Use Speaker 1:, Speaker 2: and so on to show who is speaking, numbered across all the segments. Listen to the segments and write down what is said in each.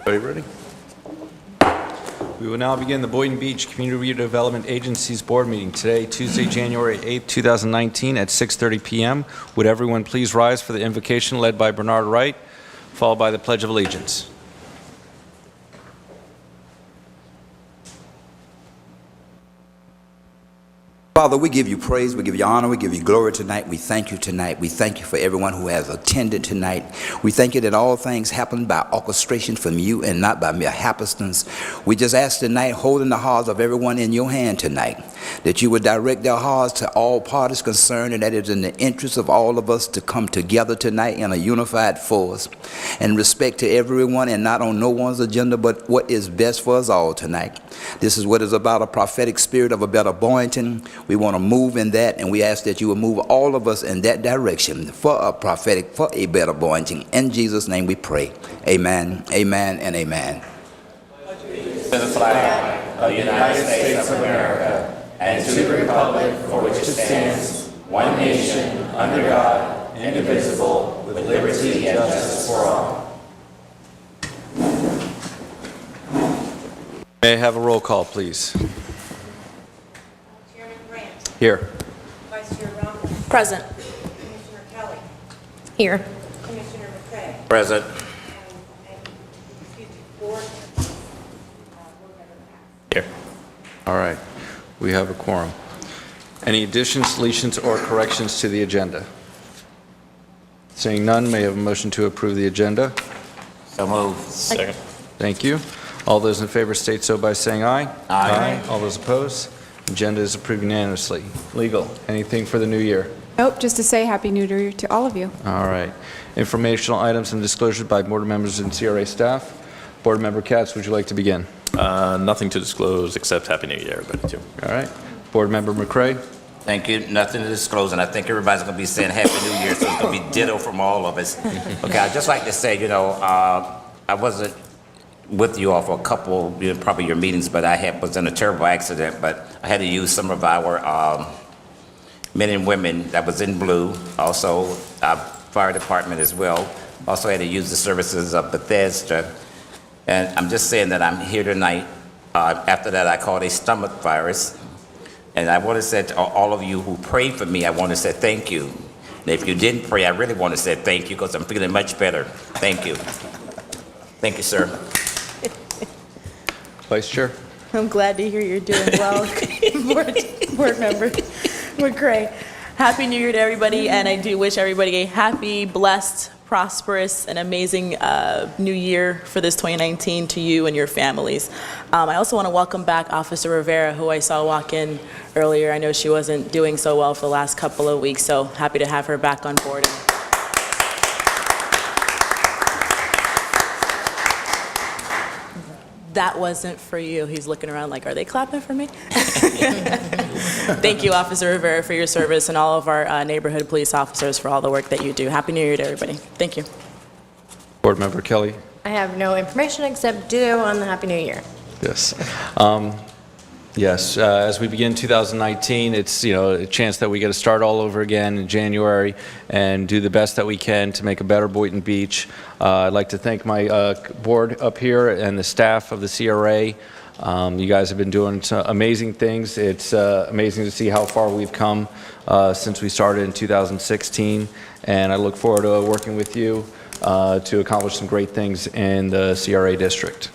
Speaker 1: Everybody ready? We will now begin the Boynton Beach Community Redevelopment Agency's board meeting today, Tuesday, January 8, 2019 at 6:30 p.m. Would everyone please rise for the invocation led by Bernard Wright, followed by the Pledge of Allegiance.
Speaker 2: Father, we give you praise, we give you honor, we give you glory tonight. We thank you tonight. We thank you for everyone who has attended tonight. We thank you that all things happen by orchestration from you and not by mere happenstance. We just ask tonight, holding the hearts of everyone in your hand tonight, that you would direct their hearts to all parties concerned, and that it is in the interest of all of us to come together tonight in a unified force and respect to everyone and not on no one's agenda, but what is best for us all tonight. This is what is about, a prophetic spirit of a better Boynton. We want to move in that, and we ask that you will move all of us in that direction for a prophetic, for a better Boynton. In Jesus' name we pray. Amen, amen, and amen.
Speaker 3: To the flag of the United States of America and to the republic for which it stands, one nation, under God, indivisible, with liberty and justice for all.
Speaker 1: May I have a roll call, please?
Speaker 4: Chairman Grant.
Speaker 1: Here.
Speaker 4: Vice Chair Romney.
Speaker 5: Present.
Speaker 4: Commissioner Kelly.
Speaker 5: Here.
Speaker 4: Commissioner McCray.
Speaker 3: Present.
Speaker 4: Board member Pax.
Speaker 3: Here.
Speaker 1: All right. We have a quorum. Any additions, deletions, or corrections to the agenda? Seeing none, may I have a motion to approve the agenda?
Speaker 3: So moved. Second.
Speaker 1: Thank you. All those in favor state so by saying aye.
Speaker 3: Aye.
Speaker 1: All those opposed? Agenda is approved unanimously. Legal, anything for the new year?
Speaker 6: Nope, just to say Happy New Year to all of you.
Speaker 1: All right. Informational items and disclosures by board members and CRA staff. Board Member Katz, would you like to begin?
Speaker 7: Nothing to disclose except Happy New Year, everybody, too.
Speaker 1: All right. Board Member McCray?
Speaker 3: Thank you. Nothing to disclose, and I think everybody's going to be saying Happy New Year, so it's going to be ditto from all of us. Okay, I'd just like to say, I wasn't with you all for a couple, probably your meetings, but was in a terrible accident, but I had to use some of our men and women that was in blue, also our fire department as well. Also had to use the services of Bethesda. And I'm just saying that I'm here tonight. After that, I caught a stomach virus. And I want to say to all of you who prayed for me, I want to say thank you. And if you didn't pray, I really want to say thank you because I'm feeling much better. Thank you. Thank you, sir.
Speaker 1: Vice Chair?
Speaker 5: I'm glad to hear you're doing well, board member McCray. Happy New Year to everybody, and I do wish everybody a happy, blessed, prosperous, and amazing new year for this 2019 to you and your families. I also want to welcome back Officer Rivera, who I saw walk in earlier. I know she wasn't doing so well for the last couple of weeks, so happy to have her back on board. That wasn't for you. He's looking around like, are they clapping for me? Thank you, Officer Rivera, for your service, and all of our neighborhood police officers for all the work that you do. Happy New Year to everybody. Thank you.
Speaker 1: Board Member Kelly?
Speaker 8: I have no information except ditto on the Happy New Year.
Speaker 1: Yes. Yes, as we begin 2019, it's a chance that we get to start all over again in January and do the best that we can to make a better Boynton Beach. I'd like to thank my board up here and the staff of the CRA. You guys have been doing some amazing things. It's amazing to see how far we've come since we started in 2016, and I look forward to working with you to accomplish some great things in the CRA district.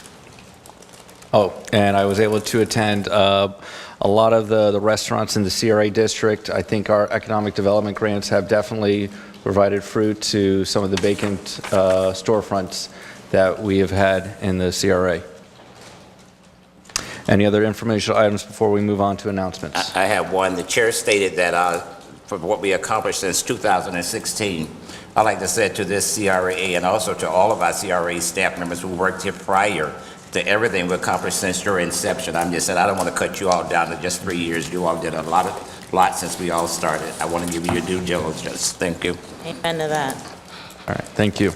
Speaker 1: Oh, and I was able to attend a lot of the restaurants in the CRA district. I think our economic development grants have definitely provided fruit to some of the vacant storefronts that we have had in the CRA. Any other informational items before we move on to announcements?
Speaker 3: I have one. The chair stated that for what we accomplished since 2016, I'd like to say to this CRA and also to all of our CRA staff members who worked here prior to everything we accomplished since your inception. I'm just saying, I don't want to cut you all down to just 3 years. You all did a lot since we all started. I want to give you your due diligence. Thank you.
Speaker 5: Amen to that.
Speaker 1: All right, thank you.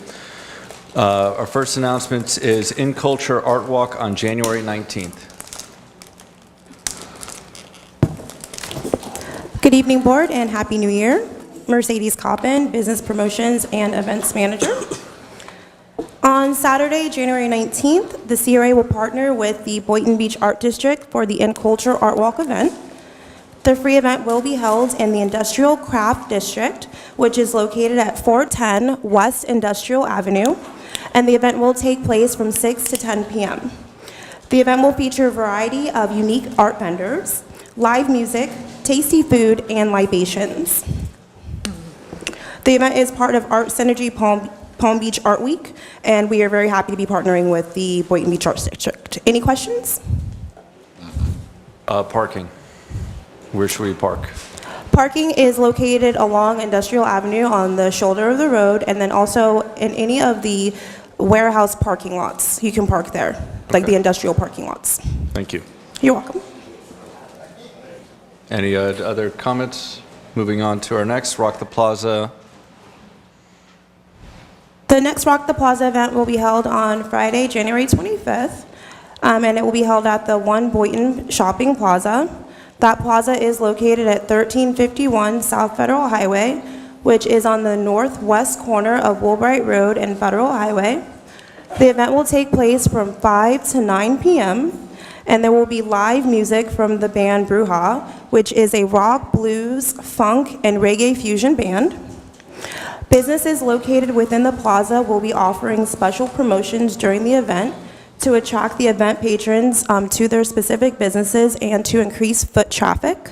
Speaker 1: Our first announcement is In Culture Art Walk on January 19th.
Speaker 9: Good evening, Board, and Happy New Year. Mercedes Coppin, Business Promotions and Events Manager. On Saturday, January 19th, the CRA will partner with the Boynton Beach Art District for the In Culture Art Walk event. The free event will be held in the Industrial Craft District, which is located at 410 West Industrial Avenue, and the event will take place from 6 to 10 p.m. The event will feature a variety of unique art vendors, live music, tasty food, and libations. The event is part of Art Synergy Palm Beach Art Week, and we are very happy to be partnering with the Boynton Beach Arts District. Any questions?
Speaker 1: Parking. Where should we park?
Speaker 9: Parking is located along Industrial Avenue on the shoulder of the road, and then also in any of the warehouse parking lots. You can park there, like the industrial parking lots.
Speaker 1: Thank you.
Speaker 9: You're welcome.
Speaker 1: Any other comments? Moving on to our next, Rock the Plaza.
Speaker 9: The next Rock the Plaza event will be held on Friday, January 25th, and it will be held at the One Boynton Shopping Plaza. That plaza is located at 1351 South Federal Highway, which is on the northwest corner of Woolbright Road and Federal Highway. The event will take place from 5 to 9 p.m., and there will be live music from the band Bruja, which is a rock, blues, funk, and reggae fusion band. Businesses located within the plaza will be offering special promotions during the event to attract the event patrons to their specific businesses and to increase foot traffic.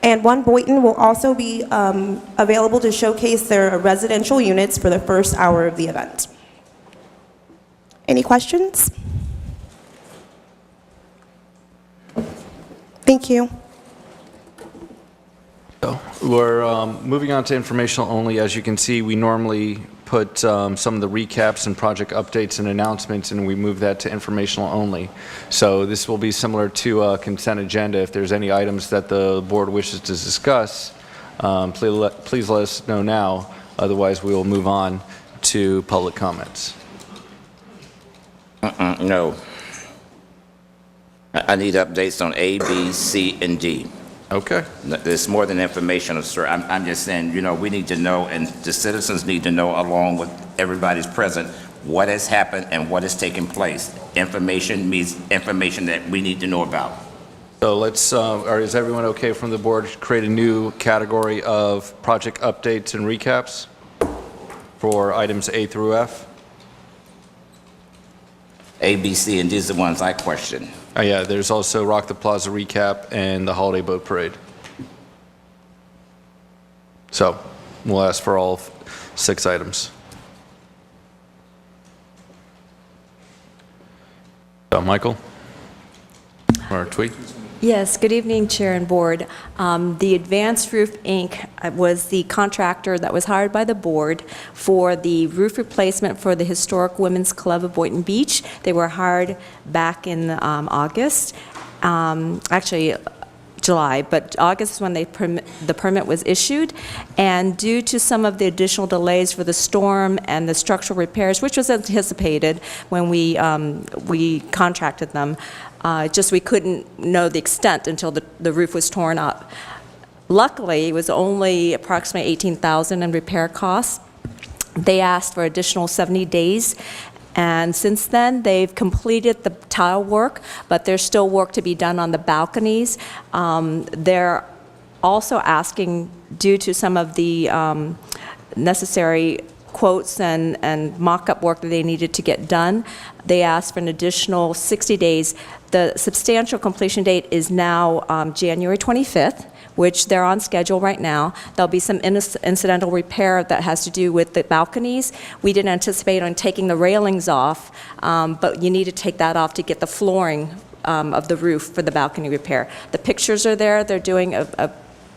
Speaker 9: And One Boynton will also be available to showcase their residential units for the first hour of the event. Any questions? Thank you.
Speaker 1: So we're moving on to informational only. As you can see, we normally put some of the recaps and project updates and announcements, and we move that to informational only. So this will be similar to a consent agenda. If there's any items that the board wishes to discuss, please let us know now. Otherwise, we will move on to public comments.
Speaker 3: No. I need updates on A, B, C, and D.
Speaker 1: Okay.
Speaker 3: There's more than informational, sir. I'm just saying, you know, we need to know, and the citizens need to know, along with everybody's present, what has happened and what is taking place. Information means information that we need to know about.
Speaker 1: So let's, or is everyone okay from the board to create a new category of project updates and recaps for items A through F?
Speaker 3: A, B, C, and D is the ones I question.
Speaker 1: Oh, yeah, there's also Rock the Plaza recap and the Holiday Boat Parade. So we'll ask for all 6 items. So, Michael? Or Tweet?
Speaker 10: Yes, good evening, Chair and Board. The Advanced Roof, Inc. was the contractor that was hired by the board for the roof replacement for the Historic Women's Club of Boynton Beach. They were hired back in August, actually July, but August is when the permit was issued. And due to some of the additional delays for the storm and the structural repairs, which was anticipated when we contracted them, just we couldn't know the extent until the roof was torn up. Luckily, it was only approximately $18,000 in repair costs. They asked for additional 70 days, and since then, they've completed the tile work, but there's still work to be done on the balconies. They're also asking, due to some of the necessary quotes and mock-up work that they needed to get done, they asked for an additional 60 days. The substantial completion date is now January 25th, which they're on schedule right now. There'll be some incidental repair that has to do with the balconies. We didn't anticipate on taking the railings off, but you need to take that off to get the flooring of the roof for the balcony repair. The pictures are there. They're doing a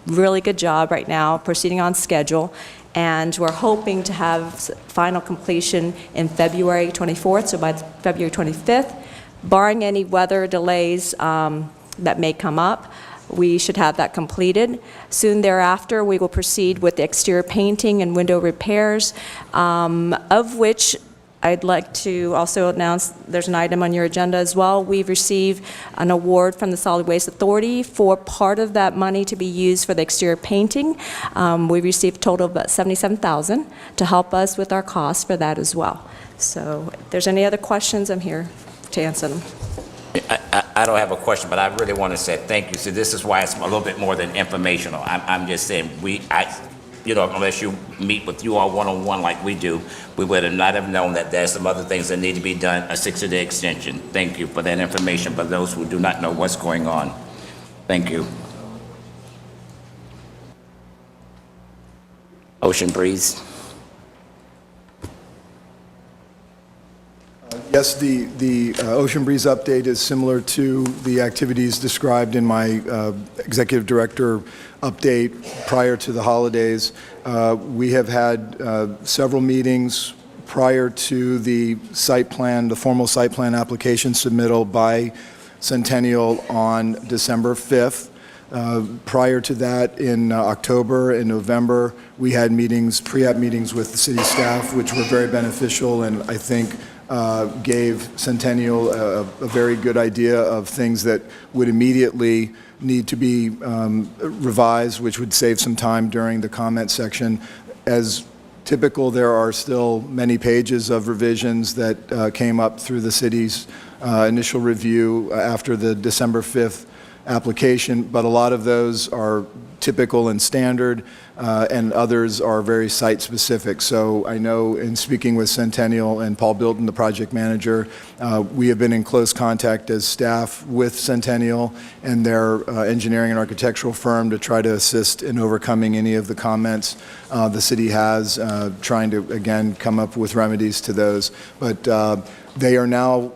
Speaker 10: really good job right now, proceeding on schedule. And we're hoping to have final completion in February 24th, so by February 25th. Barring any weather delays that may come up, we should have that completed. Soon thereafter, we will proceed with the exterior painting and window repairs, of which I'd like to also announce there's an item on your agenda as well. We've received an award from the Solid Waste Authority for part of that money to be used for the exterior painting. We received a total of about $77,000 to help us with our costs for that as well. So if there's any other questions, I'm here to answer them.
Speaker 3: I don't have a question, but I really want to say thank you. See, this is why it's a little bit more than informational. I'm just saying, unless you meet with you all one-on-one like we do, we would have not have known that there's some other things that need to be done, a 60-day extension. Thank you for that information, for those who do not know what's going on. Thank you. Ocean Breeze.
Speaker 11: Yes, the Ocean Breeze update is similar to the activities described in my executive director update prior to the holidays. We have had several meetings prior to the site plan, the formal site plan application submittal by Centennial on December 5th. Prior to that, in October and November, we had meetings, pre-app meetings with the city staff, which were very beneficial and I think gave Centennial a very good idea of things that would immediately need to be revised, which would save some time during the comment section. As typical, there are still many pages of revisions that came up through the city's initial review after the December 5th application, but a lot of those are typical and standard, and others are very site-specific. So I know in speaking with Centennial and Paul Boynton, the project manager, we have been in close contact as staff with Centennial and their engineering and architectural firm to try to assist in overcoming any of the comments the city has, trying to, again, come up with remedies to those. But they are now,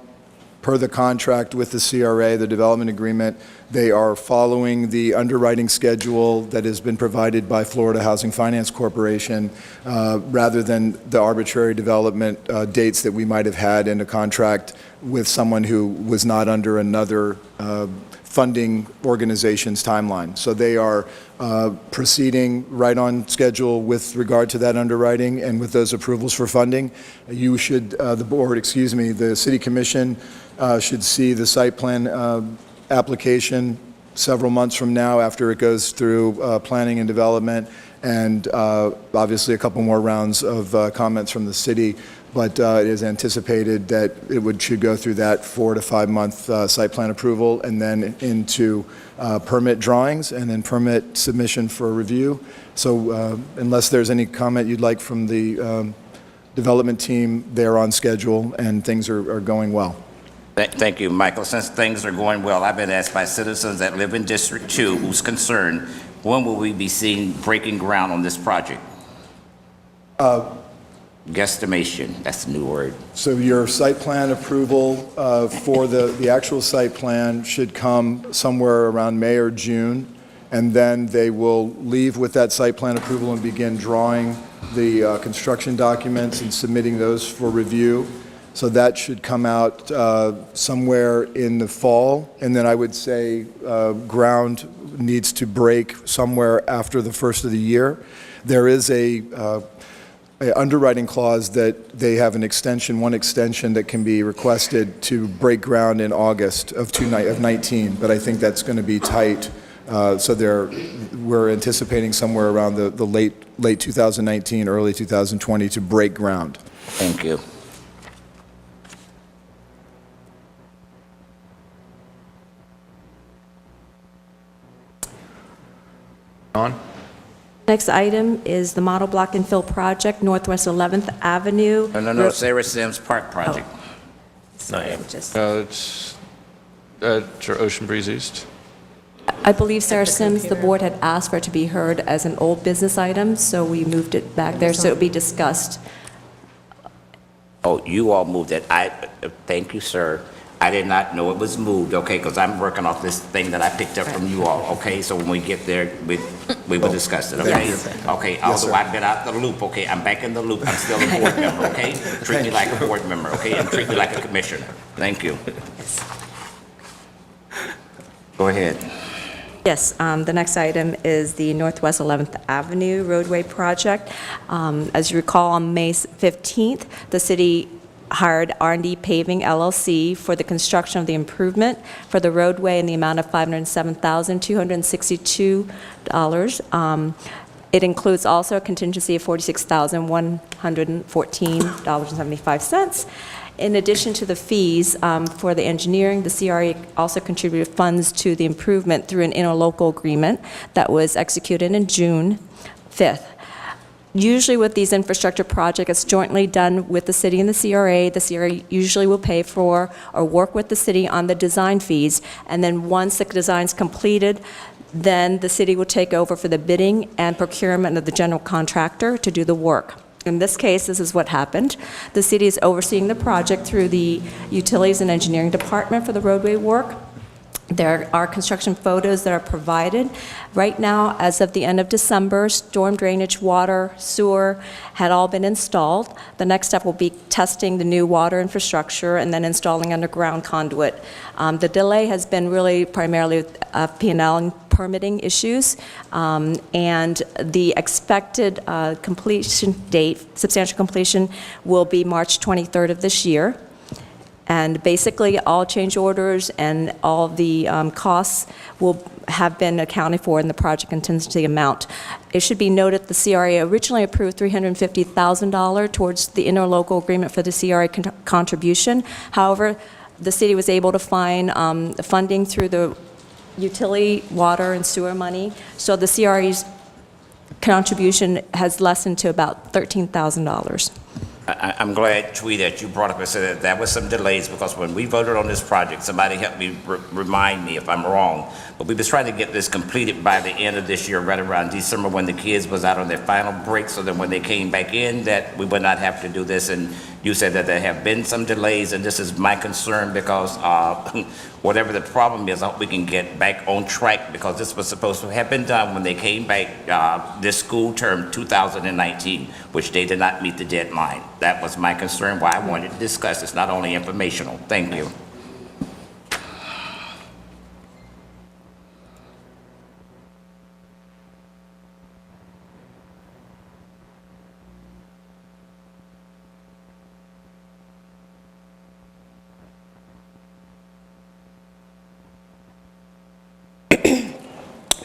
Speaker 11: per the contract with the CRA, the development agreement, they are following the underwriting schedule that has been provided by Florida Housing Finance Corporation, rather than the arbitrary development dates that we might have had in a contract with someone who was not under another funding organization's timeline. So they are proceeding right on schedule with regard to that underwriting and with those approvals for funding. You should, the City Commission should see the site plan application several months from now after it goes through planning and development, and obviously a couple more rounds of comments from the city, but it is anticipated that it should go through that 4 to 5 month site plan approval and then into permit drawings and then permit submission for review. So unless there's any comment you'd like from the development team, they're on schedule and things are going well.
Speaker 3: Thank you, Michael. Since things are going well, I've been asked by citizens that live in District 2 who's concerned, when will we be seeing breaking ground on this project? Guesstimation, that's a new word.
Speaker 11: So your site plan approval for the actual site plan should come somewhere around May or June, and then they will leave with that site plan approval and begin drawing the construction documents and submitting those for review. So that should come out somewhere in the fall, and then I would say ground needs to break somewhere after the first of the year. There is a underwriting clause that they have one extension that can be requested to break ground in August of 19, but I think that's going to be tight. So we're anticipating somewhere around the late 2019, early 2020 to break ground.
Speaker 3: Thank you.
Speaker 1: On?
Speaker 10: Next item is the model block and fill project, Northwest 11th Avenue.
Speaker 3: No, Sarah Sims Park project.
Speaker 10: Sorry, I'm just-
Speaker 1: It's Ocean Breeze East.
Speaker 10: I believe Sarah Sims, the board had asked for it to be heard as an old business item, so we moved it back there so it would be discussed.
Speaker 3: Oh, you all moved it. Thank you, sir. I did not know it was moved, okay, because I'm working off this thing that I picked up from you all, okay? So when we get there, we will discuss it, okay? Okay, although I've been out the loop, okay, I'm back in the loop, I'm still a board member, okay? Treat me like a board member, okay, and treat me like a commissioner. Thank you. Go ahead.
Speaker 10: Yes, the next item is the Northwest 11th Avenue roadway project. As you recall, on May 15th, the city hired R&D Paving LLC for the construction of the improvement for the roadway in the amount of $507,262. It includes also a contingency of $46,114.75. In addition to the fees for the engineering, the CRA also contributed funds to the improvement through an interlocal agreement that was executed in June 5th. Usually with these infrastructure projects, it's jointly done with the city and the CRA. The CRA usually will pay for or work with the city on the design fees, and then once the design's completed, then the city will take over for the bidding and procurement of the general contractor to do the work. In this case, this is what happened. The city is overseeing the project through the Utilities and Engineering Department for the roadway work. There are construction photos that are provided. Right now, as of the end of December, storm drainage, water, sewer had all been installed. The next step will be testing the new water infrastructure and then installing underground conduit. The delay has been really primarily with P&L and permitting issues, and the expected completion date, substantial completion, will be March 23rd of this year. And basically, all change orders and all the costs will have been accounted for in the project contingency amount. It should be noted the CRA originally approved $350,000 towards the interlocal agreement for the CRA contribution. However, the city was able to find funding through the utility, water, and sewer money, so the CRA's contribution has lessened to about $13,000.
Speaker 3: I'm glad, Tweet, that you brought up and said that there was some delays, because when we voted on this project, somebody helped me remind me if I'm wrong, but we was trying to get this completed by the end of this year, right around December, when the kids was out on their final break, so that when they came back in, that we would not have to do this. And you said that there have been some delays, and this is my concern, because whatever the problem is, I hope we can get back on track, because this was supposed to have been done when they came back this school term 2019, which they did not meet the deadline. That was my concern, why I wanted to discuss. It's not only informational. Thank you.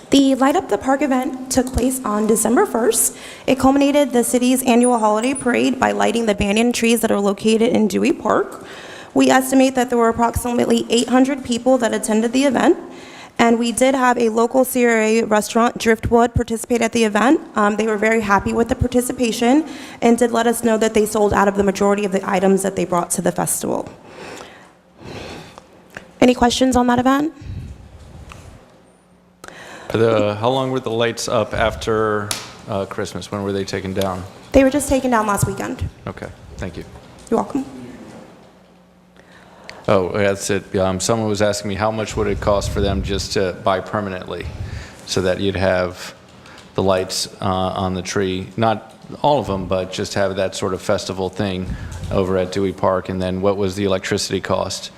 Speaker 9: The Light Up the Park event took place on December 1st. It culminated the city's annual holiday parade by lighting the banyan trees that are located in Dewey Park. We estimate that there were approximately 800 people that attended the event, and we did have a local CRA restaurant, Driftwood, participate at the event. They were very happy with the participation and did let us know that they sold out of the majority of the items that they brought to the festival. Any questions on that event?
Speaker 1: How long were the lights up after Christmas? When were they taken down?
Speaker 9: They were just taken down last weekend.
Speaker 1: Okay, thank you.
Speaker 9: You're welcome.
Speaker 1: Oh, that's it. Someone was asking me how much would it cost for them just to buy permanently, so that you'd have the lights on the tree, not all of them, but just have that sort of festival thing over at Dewey Park. And then what was the electricity cost?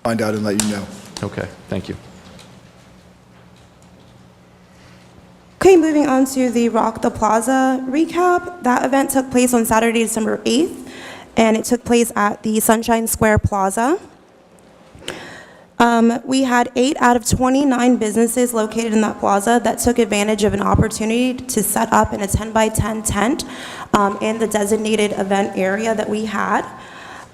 Speaker 11: Find out and let you know.
Speaker 1: Okay, thank you.
Speaker 9: Okay, moving on to the Rock the Plaza recap. That event took place on Saturday, December 8th, and it took place at the Sunshine Square Plaza. We had 8 out of 29 businesses located in that plaza that took advantage of an opportunity to set up in a 10 by 10 tent in the designated event area that we had.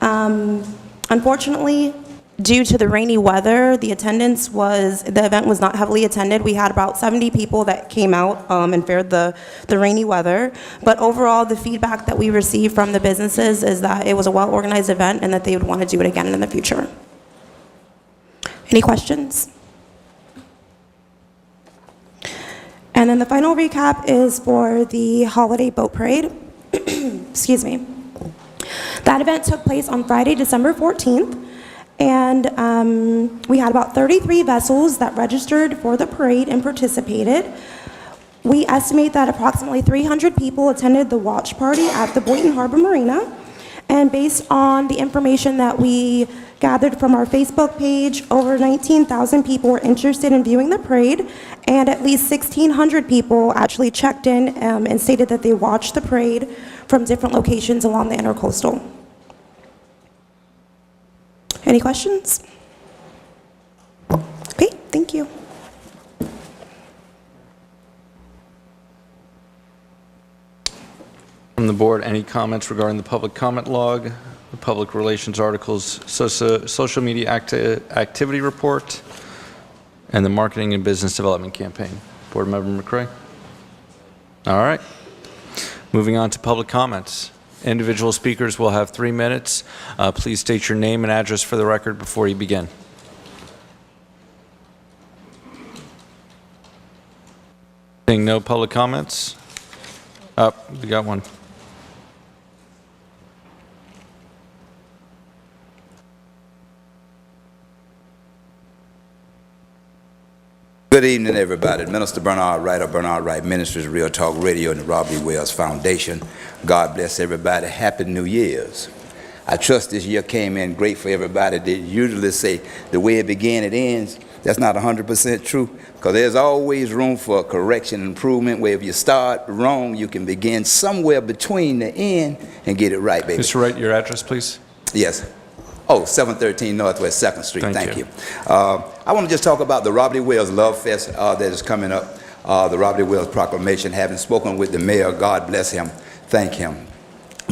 Speaker 9: Unfortunately, due to the rainy weather, the event was not heavily attended. We had about 70 people that came out and fared the rainy weather. But overall, the feedback that we received from the businesses is that it was a well-organized event and that they would want to do it again in the future. Any questions? And then the final recap is for the holiday boat parade. Excuse me. That event took place on Friday, December 14th. And we had about 33 vessels that registered for the parade and participated. We estimate that approximately 300 people attended the watch party at the Boynton Harbor Marina. And based on the information that we gathered from our Facebook page, over 19,000 people were interested in viewing the parade, and at least 1,600 people actually checked in and stated that they watched the parade from different locations along the Intercoastal. Any questions? Okay, thank you.
Speaker 1: From the board, any comments regarding the public comment log, the public relations articles, social media activity report, and the marketing and business development campaign? Board Member McCray? All right. Moving on to public comments. Individual speakers will have 3 minutes. Please state your name and address for the record before you begin. Seeing no public comments? We got one.
Speaker 2: Good evening, everybody. Minister Bernard Wright of Bernard Wright Ministries, Real Talk Radio, and the Robert E. Wells Foundation. God bless everybody. Happy New Year's. I trust this year came in great for everybody. They usually say the way it began, it ends. That's not 100% true, because there's always room for correction and improvement, where if you start wrong, you can begin somewhere between the end and get it right, baby.
Speaker 1: Mr. Wright, your address, please.
Speaker 2: Yes. Oh, 713 Northwest 2nd Street. Thank you. I want to just talk about the Robert E. Wells Love Fest that is coming up. The Robert E. Wells Proclamation. Having spoken with the mayor, God bless him. Thank him.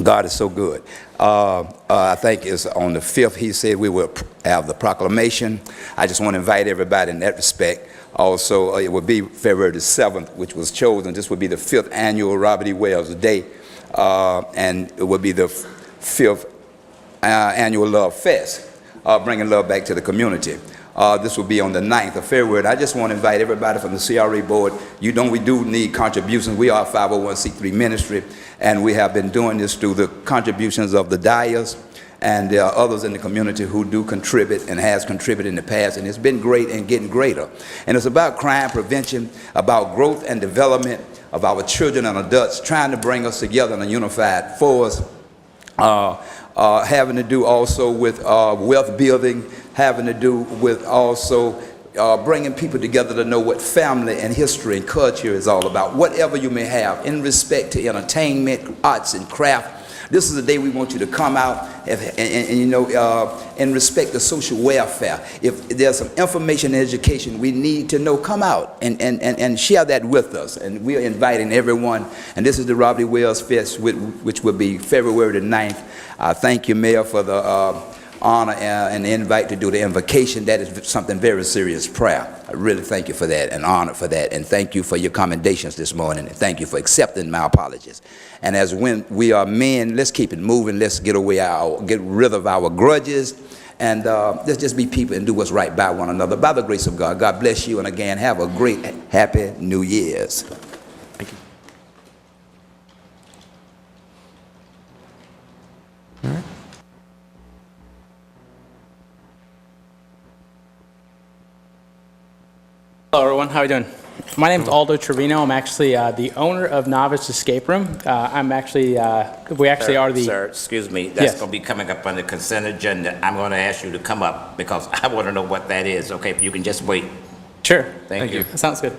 Speaker 2: God is so good. I think it's on the 5th, he said we will have the proclamation. I just want to invite everybody in that respect. Also, it will be February the 7th, which was chosen. This will be the 5th annual Robert E. Wells Day, and it will be the 5th annual Love Fest, bringing love back to the community. This will be on the 9th of February. I just want to invite everybody from the CRA board. We do need contributions. We are a 501c3 ministry, and we have been doing this through the contributions of the dyers, and there are others in the community who do contribute and has contributed in the past, and it's been great and getting greater. And it's about crime prevention, about growth and development of our children and adults, trying to bring us together in a unified force. Having to do also with wealth building, having to do with also bringing people together to know what family and history and culture is all about. Whatever you may have in respect to entertainment, arts and craft, this is the day we want you to come out and you know, in respect to social welfare. If there's some information and education we need to know, come out and share that with us. And we're inviting everyone. And this is the Robert E. Wells Fest, which will be February the 9th. Thank you, Mayor, for the honor and the invite to do the invocation. That is something very serious prayer. I really thank you for that and honor for that. And thank you for your commendations this morning. And thank you for accepting my apologies. And as when we are men, let's keep it moving. Let's get rid of our grudges. And let's just be people and do what's right by one another. By the grace of God. God bless you. And again, have a great, happy New Year's.
Speaker 1: Thank you. All right.
Speaker 12: Hello everyone, how are you doing? My name is Aldo Trevino. I'm actually the owner of Novice Escape Room. We actually are the...
Speaker 3: Sir, excuse me, that's going to be coming up on the consent agenda. I'm going to ask you to come up because I want to know what that is. Okay, if you can just wait.
Speaker 12: Sure.
Speaker 3: Thank you.
Speaker 12: That sounds good.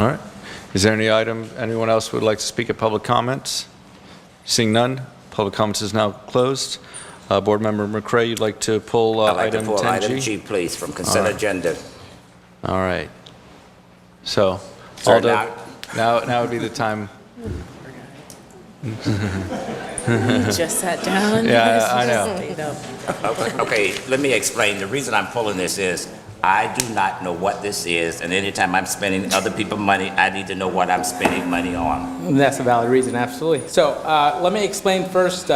Speaker 1: All right. Is there anyone else who would like to speak at public comments? Seeing none, public comments is now closed. Board Member McCray, you'd like to pull
Speaker 3: I'd like
Speaker 1: item
Speaker 3: to pull
Speaker 1: 10G?
Speaker 3: item G, please, from consent agenda.
Speaker 1: All right. So,
Speaker 3: Sir,
Speaker 1: Aldo, now would be the time.
Speaker 5: Just sat down.
Speaker 1: Yeah, I know.
Speaker 3: Okay, let me explain. The reason I'm pulling this is I do not know what this is, and anytime I'm spending other people's money, I need to know what I'm spending money on.
Speaker 12: That's a valid reason, absolutely. So let me explain first.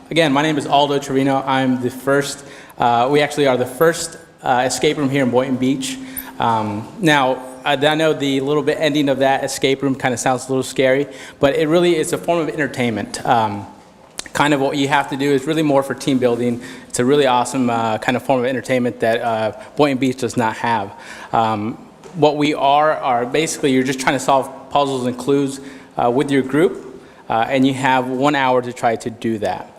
Speaker 12: Again, my name is Aldo Trevino. I'm the first, we actually are the first escape room here in Boynton Beach. Now, I know the little bit ending of that escape room kind of sounds a little scary, but it really is a form of entertainment. Kind of what you have to do is really more for team building. It's a really awesome kind of form of entertainment that Boynton Beach does not have. What we are basically you're just trying to solve puzzles and clues with your group. And you have 1 hour to try to do that.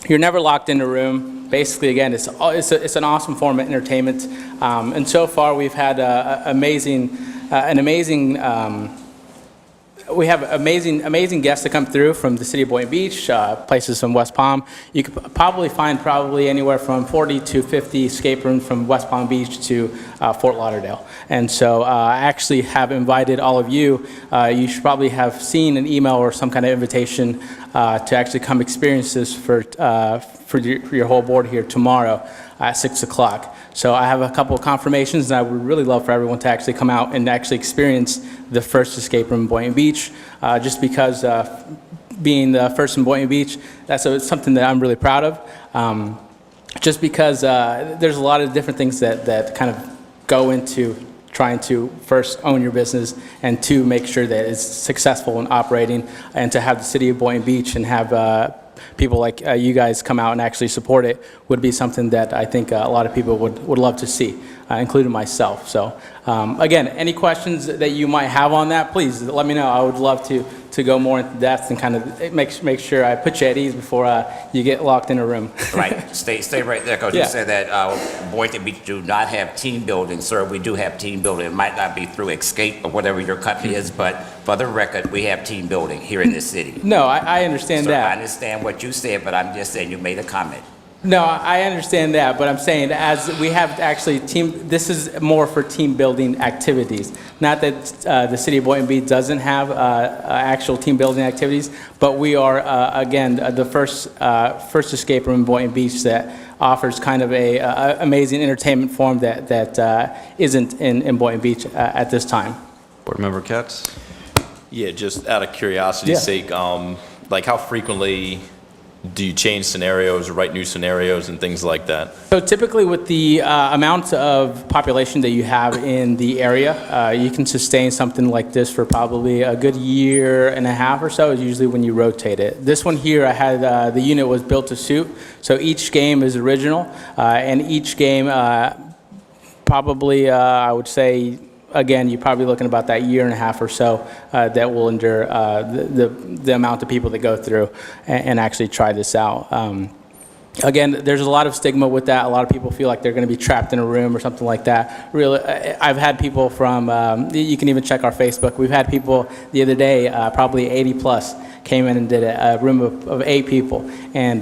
Speaker 12: You're never locked in a room. Basically, again, it's an awesome form of entertainment. And so far, we've had an amazing we have amazing guests that come through from the city of Boynton Beach, places from West Palm. You could probably find anywhere from 40 to 50 escape rooms from West Palm Beach to Fort Lauderdale. And so I actually have invited all of you. You should probably have seen an email or some kind of invitation to actually come experience this for your whole board here tomorrow at 6 o'clock. So I have a couple of confirmations, and I would really love for everyone to actually come out and actually experience the first escape room in Boynton Beach, just because being the first in Boynton Beach, that's something that I'm really proud of. Just because there's a lot of different things that kind of go into trying to first own your business and to make sure that it's successful in operating, and to have the city of Boynton Beach and have people like you guys come out and actually support it would be something that I think a lot of people would love to see, including myself. So again, any questions that you might have on that, please let me know. I would love to go more into depth and kind of make sure I put you at ease before you get locked in a room.
Speaker 3: Right. Stay right there, because
Speaker 12: Yeah.
Speaker 3: you said that Boynton Beach do not have team building. Sir, we do have team building. It might not be through Escape or whatever your company is, but for the record, we have team building here in this city.
Speaker 12: No, I understand
Speaker 3: Sir, I
Speaker 12: that.
Speaker 3: understand what you said, but I'm just saying you made a comment.
Speaker 12: No, I understand that, but I'm saying as we have actually this is more for team building activities. Not that the city of Boynton Beach doesn't have actual team building activities, but we are, again, the first escape room in Boynton Beach that offers kind of a amazing entertainment form that isn't in Boynton Beach at this time.
Speaker 1: Board Member Katz?
Speaker 7: Yeah, just out of curiosity's sake, like how frequently do you change scenarios or write new scenarios and things like that?
Speaker 12: So typically with the amount of population that you have in the area, you can sustain something like this for probably a good year and a half or so is usually when you rotate it. This one here, I had the unit was built to suit, so each game is original, and each game probably, I would say, again, you're probably looking about that year and a half or so that will endure the amount of people that go through and actually try this out. Again, there's a lot of stigma with that. A lot of people feel like they're going to be trapped in a room or something like that. Really, I've had people from, you can even check our Facebook. We've had people the other day, probably 80 plus, came in and did a room of 8 people. And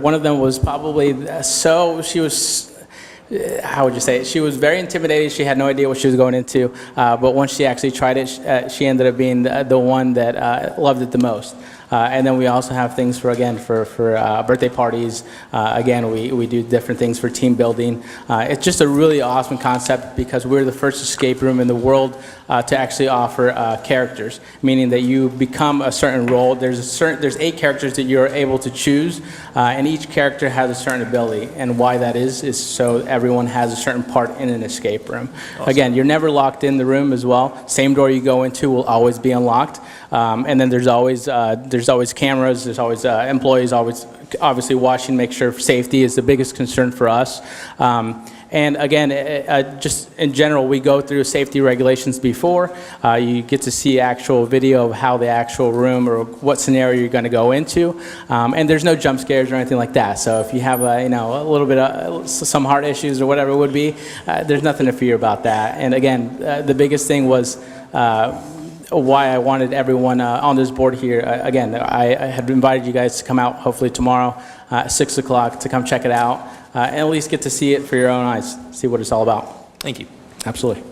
Speaker 12: one of them was probably she was, how would you say it? She was very intimidated. She had no idea what she was going into. But once she actually tried it, she ended up being the one that loved it the most. And then we also have things for birthday parties. Again, we do different things for team building. It's just a really awesome concept because we're the first escape room in the world to actually offer characters, meaning that you become a certain role. There's 8 characters that you're able to choose, and each character has a certain ability. And why that is so everyone has a certain part in an escape room. Awesome. Again, you're never locked in the room as well. Same door you go into will always be unlocked. And then there's always cameras, there's always employees always obviously watching, make sure safety is the biggest concern for us. And again, just in general, we go through safety regulations before. You get to see actual video of how the actual room or what scenario you're going to go into. And there's no jump scares or anything like that. So if you have a little bit of some heart issues or whatever it would be, there's nothing to fear about that. And again, the biggest thing was why I wanted everyone on this board here. Again, I had invited you guys to come out hopefully tomorrow at 6 o'clock to come check it out and at least get to see it for your own eyes, see what it's all about.
Speaker 7: Thank you.
Speaker 12: Absolutely.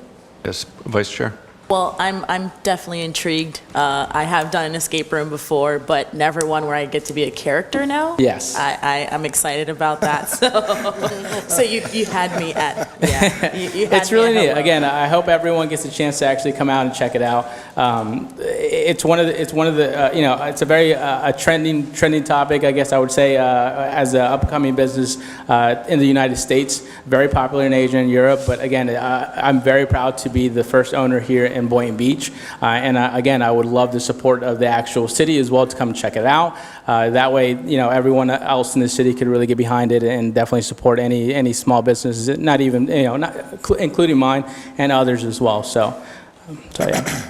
Speaker 1: Yes, Vice Chair?
Speaker 5: Well, I'm definitely intrigued. I have done an escape room before, but never one where I get to be a character now.
Speaker 12: Yes.
Speaker 5: I'm excited about that. So you had me at, you had
Speaker 12: It's
Speaker 5: me
Speaker 12: really
Speaker 5: at
Speaker 12: neat.
Speaker 5: hello.
Speaker 12: Again, I hope everyone gets a chance to actually come out and check it out. It's one of the it's a very trending topic, I guess I would say, as an upcoming business in the United States. Very popular in Asia and Europe, but again, I'm very proud to be the first owner here in Boynton Beach. And again, I would love the support of the actual city as well to come check it out. That way, everyone else in the city could really get behind it and definitely support any small businesses, not even, including mine and others as well. So yeah.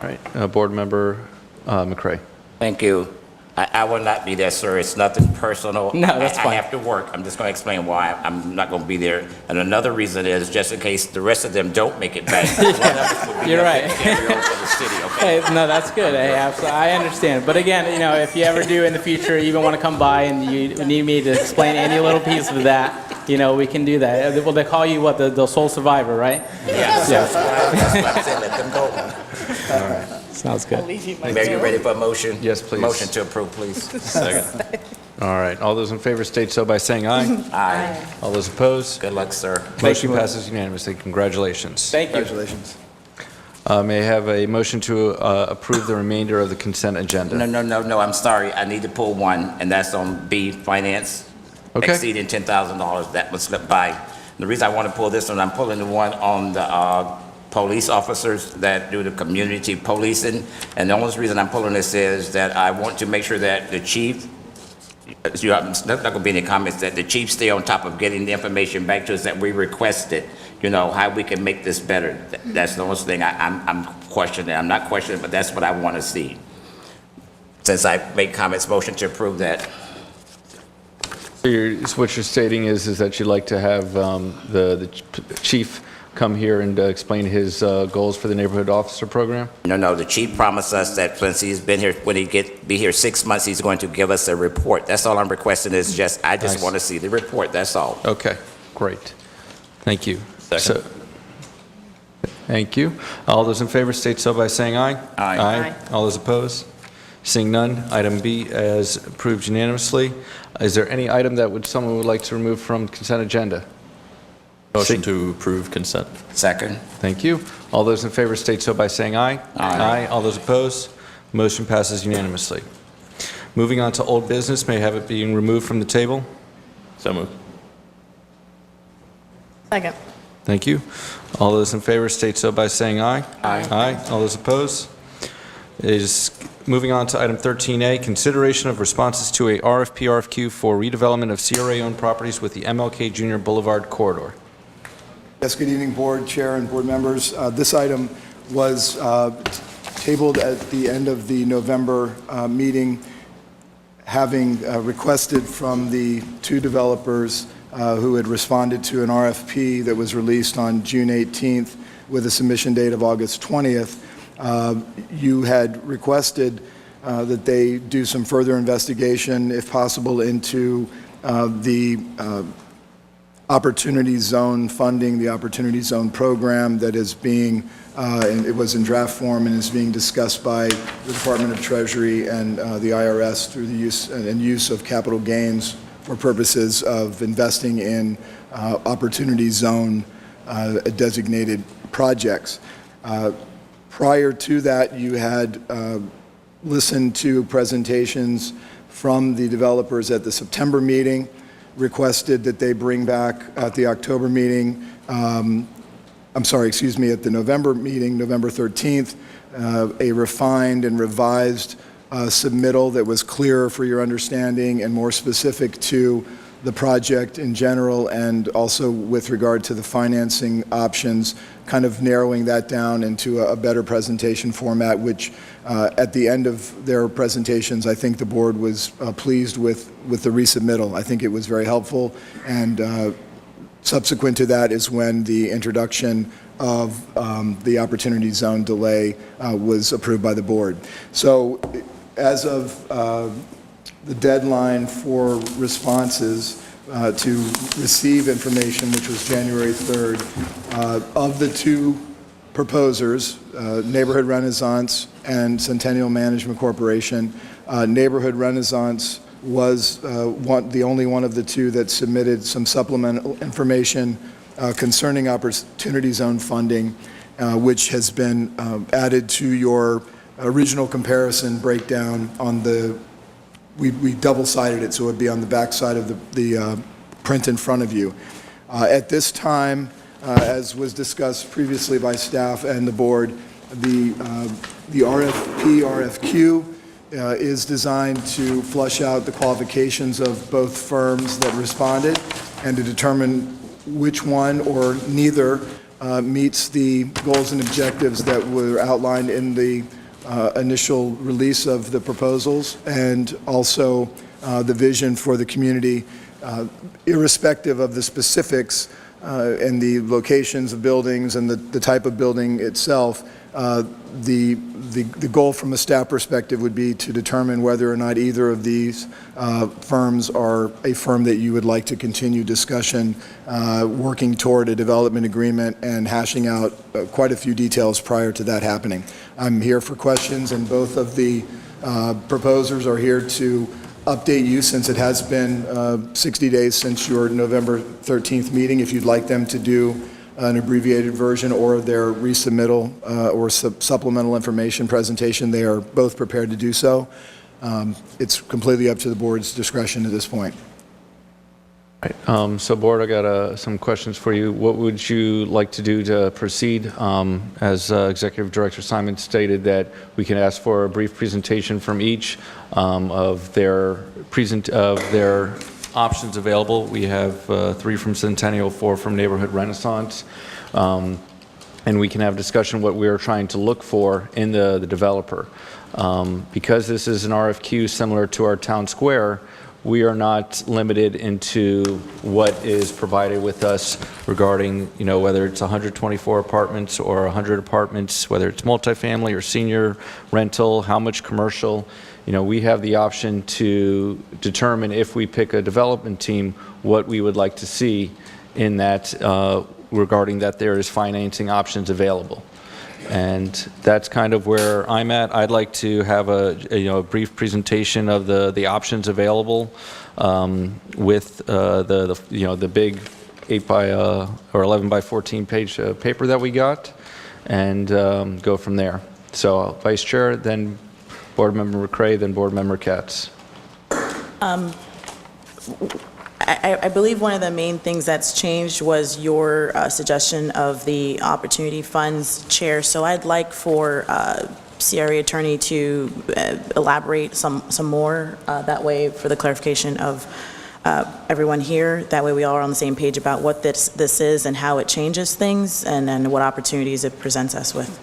Speaker 1: All right, Board Member McCray.
Speaker 3: Thank you. I will not be there, sir. It's nothing personal.
Speaker 12: No, that's
Speaker 3: I
Speaker 12: fine.
Speaker 3: have to work. I'm just going to explain why I'm not going to be there. And another reason is just in case the rest of them don't make it back. One of us will be
Speaker 12: You're
Speaker 3: up there
Speaker 12: right.
Speaker 3: to carry on for the city, okay?
Speaker 12: Hey, no, that's good. Hey, absolutely, I understand. But again, if you ever do in the future, even want to come by and you need me to explain any little piece of that, we can do that. Well, they call you what, the sole survivor, right?
Speaker 3: Yes.
Speaker 12: Yeah.
Speaker 3: That's why I said let them go.
Speaker 12: Sounds good.
Speaker 3: Mayor, you ready for a motion?
Speaker 1: Yes, please.
Speaker 3: Motion to approve, please.
Speaker 7: Second.
Speaker 1: All right, all those in favor state so by saying aye.
Speaker 3: Aye.
Speaker 1: All those opposed?
Speaker 3: Good luck, sir.
Speaker 1: Motion passes unanimously. Congratulations.
Speaker 12: Thank you.
Speaker 11: Congratulations.
Speaker 1: May I have a motion to approve the remainder of the consent agenda?
Speaker 3: No, I'm sorry. I need to pull one, and that's on B, finance
Speaker 1: Okay.
Speaker 3: exceeding $10,000. That was slipped by. The reason I want to pull this one, I'm pulling the one on the police officers that do the community policing. And the only reason I'm pulling this is that I want to make sure that the chief, there's not going to be any comments, that the chief stay on top of getting the information back to us that we requested, how we can make this better. That's the only thing I'm questioning. I'm not questioning, but that's what I want to see. Since I made comments, motion to approve that.
Speaker 1: So what you're stating is that you'd like to have the chief come here and explain his goals for the neighborhood officer program?
Speaker 3: No, the chief promised us that since he's been here, when he be here 6 months, he's going to give us a report. That's all I'm requesting is I just
Speaker 1: Nice.
Speaker 3: want to see the report, that's all.
Speaker 1: Okay, great. Thank you.
Speaker 7: Second.
Speaker 1: Thank you. All those in favor state so by saying aye.
Speaker 3: Aye.
Speaker 1: Aye. All those opposed? Seeing none, item B as approved unanimously. Is there any item that someone would like to remove from consent agenda?
Speaker 7: Motion to approve consent.
Speaker 3: Second.
Speaker 1: Thank you. All those in favor state so by saying aye.
Speaker 3: Aye.
Speaker 1: All those opposed? Motion passes unanimously. Moving on to old business, may I have it being removed from the table?
Speaker 7: So moved.
Speaker 5: Second.
Speaker 1: Thank you. All those in favor state so by saying aye.
Speaker 3: Aye.
Speaker 1: Aye. All those opposed? Moving on to item 13A, consideration of responses to a RFQ for redevelopment of CRA-owned properties with the MLK Junior Boulevard corridor.
Speaker 11: Yes, good evening, Board Chair and Board members. This item was tabled at the end of the November meeting, having requested from the two developers who had responded to an RFP that was released on June 18th with a submission date of August 20th. You had requested that they do some further investigation, if possible, into the Opportunity Zone funding, the Opportunity Zone program that is being, and it was in draft form and is being discussed by the Department of Treasury and the IRS through the use of capital gains for purposes of investing in Opportunity Zone designated projects. Prior to that, you had listened to presentations from the developers at the September meeting, requested that they bring back at the October meeting, at the November meeting, November 13th, a refined and revised submittal that was clearer for your understanding and more specific to the project in general, and also with regard to the financing options, kind of narrowing that down into a better presentation format, which at the end of their presentations, I think the board was pleased with the resubmittal. I think it was very helpful, and subsequent to that is when the introduction of the Opportunity Zone delay was approved by the board. So as of the deadline for responses to receive information, which was January 3rd, of the two proposers, Neighborhood Renaissance and Centennial Management Corporation, Neighborhood Renaissance was the only one of the two that submitted some supplemental information concerning Opportunity Zone funding, which has been added to your original comparison breakdown on the, we double-sided it, so it would be on the back side of the print in front of you. At this time, as was discussed previously by staff and the board, the RFQ is designed to flush out the qualifications of both firms that responded and to determine which one or neither meets the goals and objectives that were outlined in the initial release of the proposals and also the vision for the community, irrespective of the specifics and the locations of buildings and the type of building itself. The goal from a staff perspective would be to determine whether or not either of these firms are a firm that you would like to continue discussion, working toward a development agreement and hashing out quite a few details prior to that happening. I'm here for questions, and both of the proposers are here to update you, since it has been 60 days since your November 13th meeting, if you'd like them to do an abbreviated version or their resubmittal or supplemental information presentation. They are both prepared to do so. It's completely up to the board's discretion at this point.
Speaker 1: Right. So, Board, I got some questions for you. What would you like to do to proceed? As Executive Director Simon stated, that we can ask for a brief presentation from each of their options available. We have 3 from Centennial, 4 from Neighborhood Renaissance, and we can have discussion what we are trying to look for in the developer. Because this is an RFQ similar to our town square, we are not limited into what is provided with us regarding, whether it's 124 apartments or 100 apartments, whether it's multifamily or senior rental, how much commercial. We have the option to determine, if we pick a development team, what we would like to see in that regarding that there is financing options available. And that's kind of where I'm at. I'd like to have a brief presentation of the options available with the big 8 by or 11 by 14 page paper that we got, and go from there. So Vice Chair, then Board Member McCray, then Board Member Katz.
Speaker 5: I believe one of the main things that's changed was your suggestion of the Opportunity Funds, Chair. So I'd like for CRA attorney to elaborate some more that way, for the clarification of everyone here. That way we all are on the same page about what this is and how it changes things, and what opportunities it presents us with,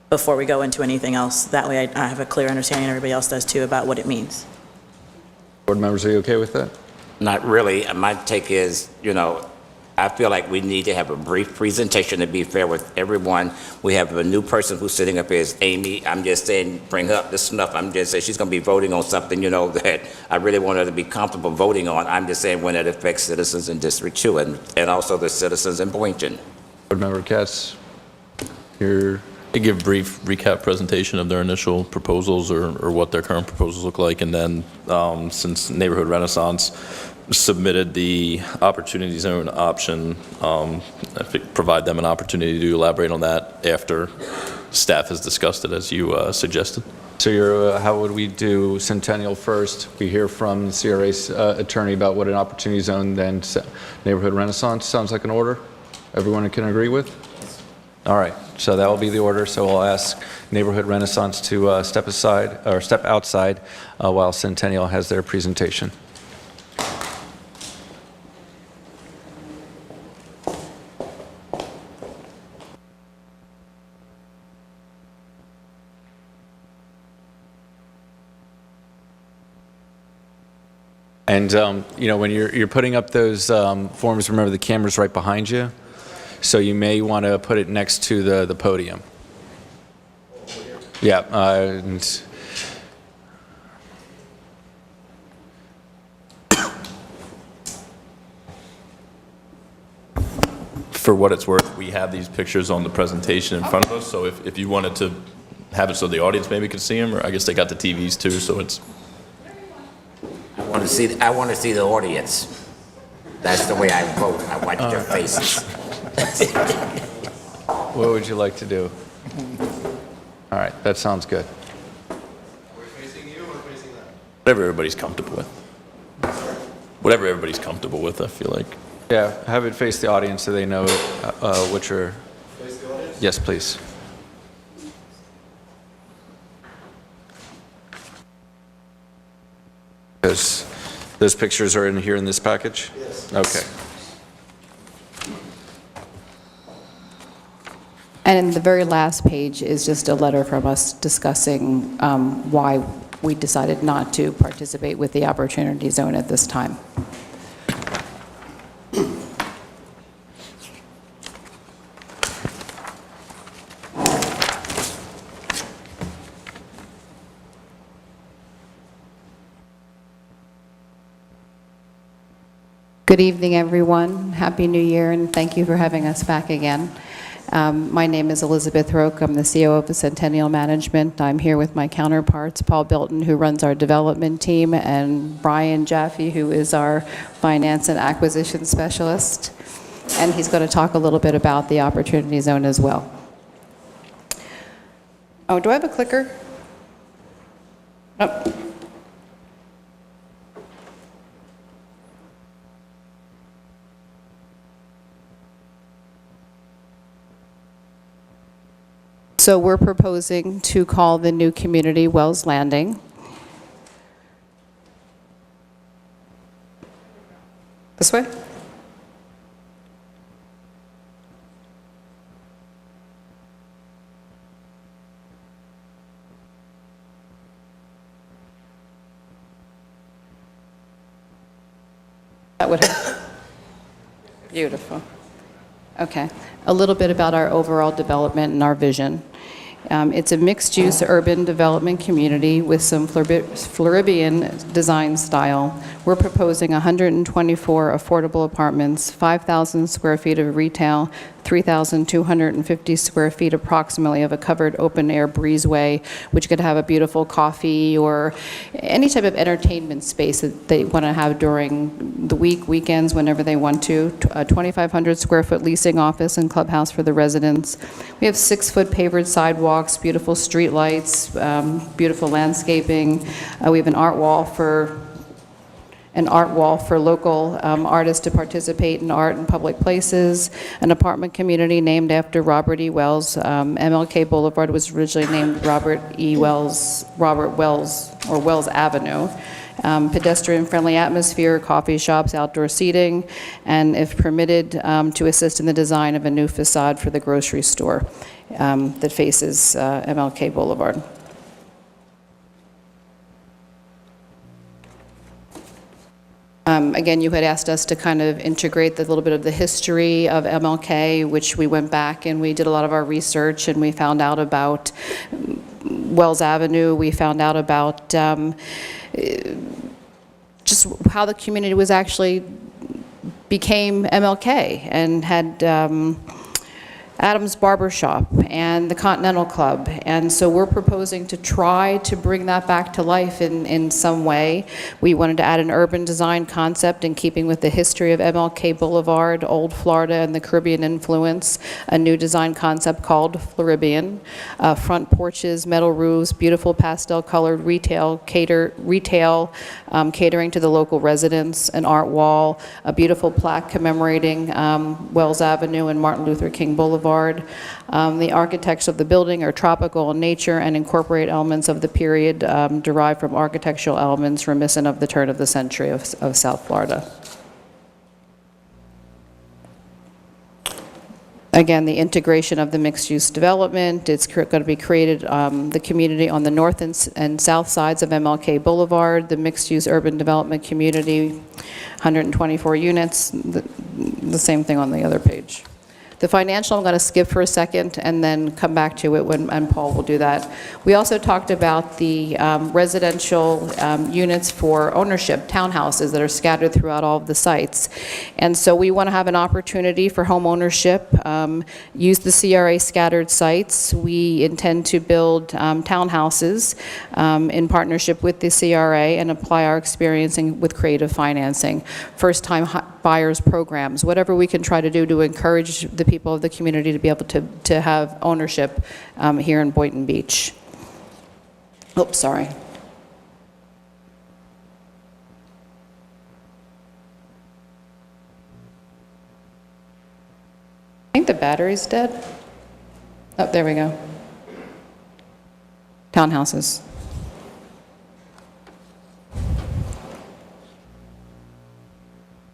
Speaker 5: before we go into anything else. That way I have a clear understanding, and everybody else does too, about what it means.
Speaker 1: Board members, are you okay with that?
Speaker 3: Not really. My take is, I feel like we need to have a brief presentation to be fair with everyone. We have a new person who's sitting up here, is Amy. I'm just saying, bring up this stuff. I'm just saying she's going to be voting on something, that I really want her to be comfortable voting on. I'm just saying when it affects citizens in District 2 and also the citizens in Boynton.
Speaker 1: Board Member Katz,
Speaker 7: They give a brief recap presentation of their initial proposals or what their current proposals look like, and then since Neighborhood Renaissance submitted the Opportunity Zone option, I think provide them an opportunity to elaborate on that after staff has discussed it, as you suggested.
Speaker 1: So how would we do Centennial first? We hear from the CRA's attorney about what an Opportunity Zone, then Neighborhood Renaissance. Sounds like an order everyone can agree with? All right, so that will be the order. So we'll ask Neighborhood Renaissance to step outside while Centennial has their presentation. And when you're putting up those forms, remember the camera's right behind you. So you may want to put it next to the podium. Yeah.
Speaker 7: For what it's worth, we have these pictures on the presentation in front of us, so if you wanted to have it so the audience maybe could see them, or I guess they got the TVs too, so it's...
Speaker 3: I want to see the audience. That's the way I vote. I watch their faces.
Speaker 1: What would you like to do? All right, that sounds good.
Speaker 7: We're facing you or facing them? Whatever everybody's comfortable with. Whatever everybody's comfortable with, I feel like.
Speaker 1: Yeah, have it face the audience so they know what you're...
Speaker 7: Face the audience?
Speaker 1: Yes, please. Those pictures are in here in this package? Yes. Okay.
Speaker 13: And the very last page is just a letter from us discussing why we decided not to participate with the Opportunity Zone at this time. Good evening, everyone. Happy New Year, and thank you for having us back again. My name is Elizabeth Roque. I'm the COO of Centennial Management. I'm here with my counterparts, Paul Boynton, who runs our development team, and Brian Jaffe, who is our finance and acquisition specialist. And he's going to talk a little bit about the Opportunity Zone as well. Oh, do I have a clicker? Oh. So we're proposing to call the new community Wells Landing. This way? That would help. Beautiful. Okay. A little bit about our overall development and our vision. It's a mixed-use urban development community with some Floridian design style. We're proposing 124 affordable apartments, 5,000 square feet of retail, 3,250 square feet approximately of a covered open-air breezeway, which could have a beautiful coffee or any type of entertainment space that they want to have during the week, weekends, whenever they want to. A 2,500 square foot leasing office and clubhouse for the residents. We have 6-foot pavered sidewalks, beautiful street lights, beautiful landscaping. We have an art wall for local artists to participate in art in public places, an apartment community named after Robert E. Wells. MLK Boulevard was originally named Robert Wells Avenue. Pedestrian-friendly atmosphere, coffee shops, outdoor seating, and if permitted, to assist in the design of a new facade for the grocery store that faces MLK Boulevard. Again, you had asked us to kind of integrate the little bit of the history of MLK, which we went back and we did a lot of our research, and we found out about Wells Avenue. We found out about just how the community was actually became MLK and had Adam's Barber Shop and the Continental Club. And so we're proposing to try to bring that back to life in some way. We wanted to add an urban design concept in keeping with the history of MLK Boulevard, Old Florida, and the Caribbean influence, a new design concept called Floridian. Front porches, metal roofs, beautiful pastel-colored retail catering to the local residents, an art wall, a beautiful plaque commemorating Wells Avenue and Martin Luther King Boulevard. The architects of the building are tropical in nature and incorporate elements of the period derived from architectural elements reminiscent of the turn of the century of South Florida. Again, the integration of the mixed-use development, it's going to be created, the community on the north and south sides of MLK Boulevard, the mixed-use urban development community, 124 units, the same thing on the other page. The financial, I'm going to skip for a second and then come back to it and Paul will do that. We also talked about the residential units for ownership, townhouses that are scattered throughout all of the sites. And so we want to have an opportunity for home ownership, use the CRA scattered sites. We intend to build townhouses in partnership with the CRA and apply our experience with creative financing, first-time buyers programs, whatever we can try to do to encourage the people of the community to be able to have ownership here in Boynton Beach. Oops, sorry. I think the battery's dead. Oh, there we go. Townhouses.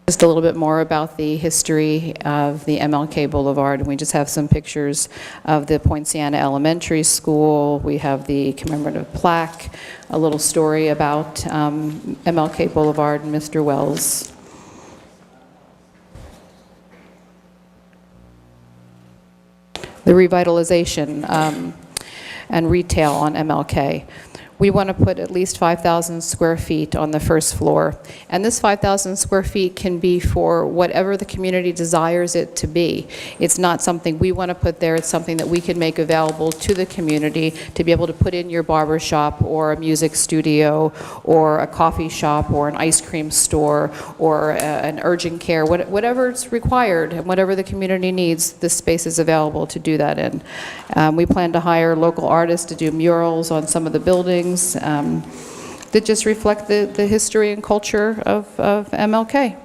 Speaker 13: Just a little bit more about the history of the MLK Boulevard, and we just have some pictures of the Point Siena Elementary School. We have the commemorative plaque, a little story about MLK Boulevard and Mr. Wells. The revitalization and retail on MLK. We want to put at least 5,000 square feet on the first floor. And this 5,000 square feet can be for whatever the community desires it to be. It's not something we want to put there, it's something that we can make available to the community to be able to put in your barber shop or a music studio or a coffee shop or an ice cream store or an urgent care, whatever's required and whatever the community needs, this space is available to do that in. We plan to hire local artists to do murals on some of the buildings that just reflect the history and culture of MLK.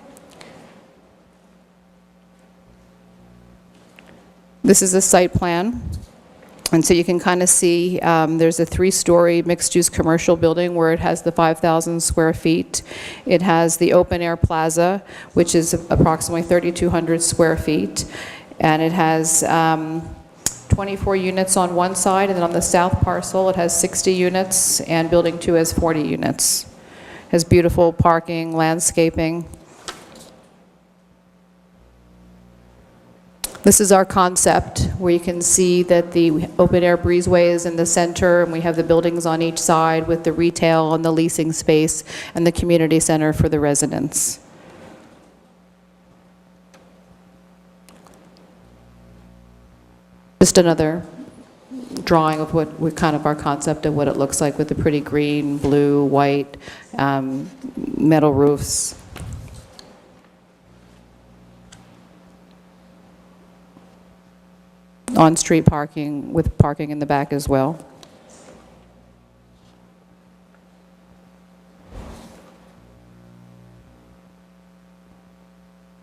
Speaker 13: This is a site plan, and so you can kind of see there's a 3-story mixed-use commercial building where it has the 5,000 square feet. It has the open-air plaza, which is approximately 3,200 square feet, and it has 24 units on one side, and then on the south parcel it has 60 units, and Building 2 has 40 units. Has beautiful parking, landscaping. This is our concept, where you can see that the open-air breezeway is in the center, and we have the buildings on each side with the retail and the leasing space and the community center for the residents. Just another drawing of what kind of our concept of what it looks like with the pretty green, blue, white, metal roofs. On-street parking with parking in the back as well.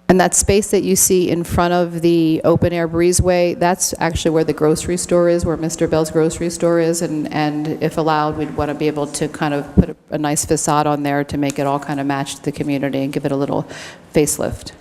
Speaker 13: And that space that you see in front of the open-air breezeway, that's actually where the grocery store is, where Mr. Bell's grocery store is, and if allowed, we'd want to be able to kind of put a nice facade on there to make it all kind of match the community and give it a little facelift.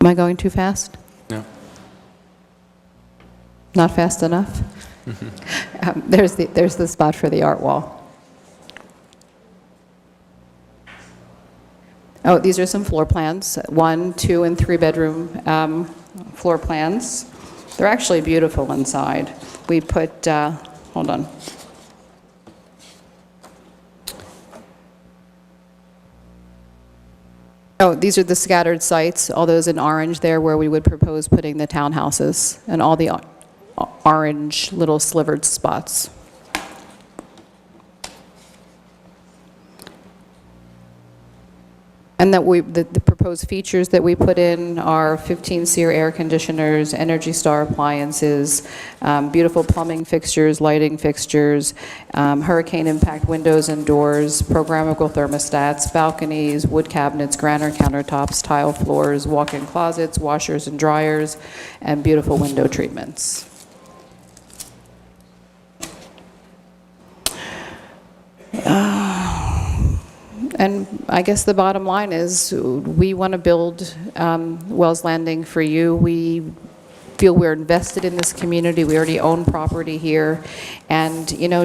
Speaker 13: Am I going too fast?
Speaker 1: No.
Speaker 13: Not fast enough? There's the spot for the art wall. Oh, these are some floor plans, 1, 2, and 3 bedroom floor plans. They're actually beautiful inside. We put, hold on. Oh, these are the scattered sites, all those in orange there where we would propose putting the townhouses and all the orange little slivered spots. And that the proposed features that we put in are 15-SEER air conditioners, Energy Star appliances, beautiful plumbing fixtures, lighting fixtures, hurricane impact windows and doors, programmable thermostats, balconies, wood cabinets, granite countertops, tile floors, walk-in closets, washers and dryers, and beautiful window treatments. And I guess the bottom line is we want to build Wells Landing for you. We feel we're invested in this community. We already own property here. And, you know,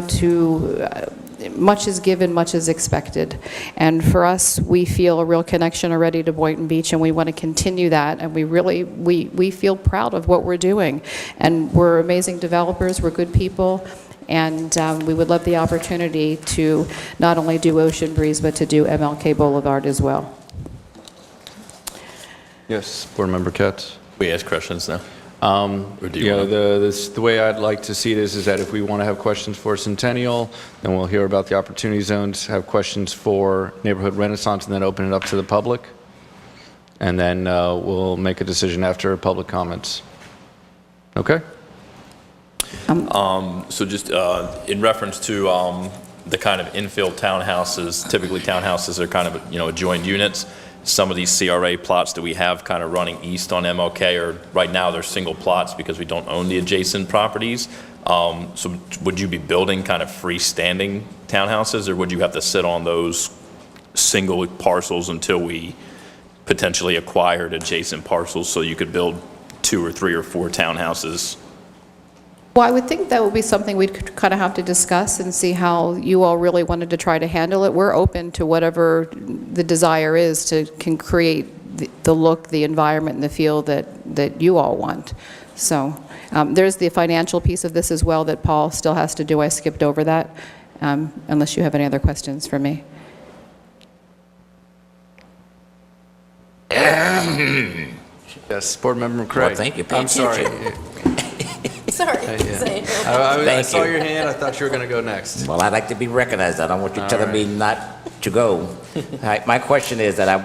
Speaker 13: much is given, much is expected. And for us, we feel a real connection already to Boynton Beach, and we want to continue that. And we feel proud of what we're doing. And we're amazing developers. We're good people. And we would love the opportunity to not only do Ocean Breeze, but to do MLK Boulevard as well.
Speaker 1: Yes, Board Member Katz.
Speaker 7: We ask questions now. Or do you
Speaker 1: You know,
Speaker 7: wanna-
Speaker 1: the way I'd like to see this is that if we want to have questions for Centennial, then we'll hear about the opportunity zones, have questions for Neighborhood Renaissance, and then open it up to the public. And then we'll make a decision after public comments. Okay?
Speaker 7: So just in reference to the kind of infill townhouses, typically townhouses are kind of, adjoined units. Some of these CRA plots that we have kind of running east on MLK are, right now, they're single plots because we don't own the adjacent properties. So would you be building kind of freestanding townhouses, or would you have to sit on those single parcels until we potentially acquired adjacent parcels so you could build 2 or 3 or 4 townhouses?
Speaker 13: Well, I would think that would be something we'd kind of have to discuss and see how you all really wanted to try to handle it. We're open to whatever the desire is can create the look, the environment, and the feel that you all want. So there's the financial piece of this as well that Paul still has to do. I skipped over that, unless you have any other questions for me.
Speaker 1: Yes, Board Member McCray.
Speaker 3: Well, thank you. Pay
Speaker 1: I'm sorry.
Speaker 8: Sorry.
Speaker 1: I saw your hand. I thought you were going to go next.
Speaker 3: Well, I'd like to be recognized. I don't want you telling me not to go. All right, my question is that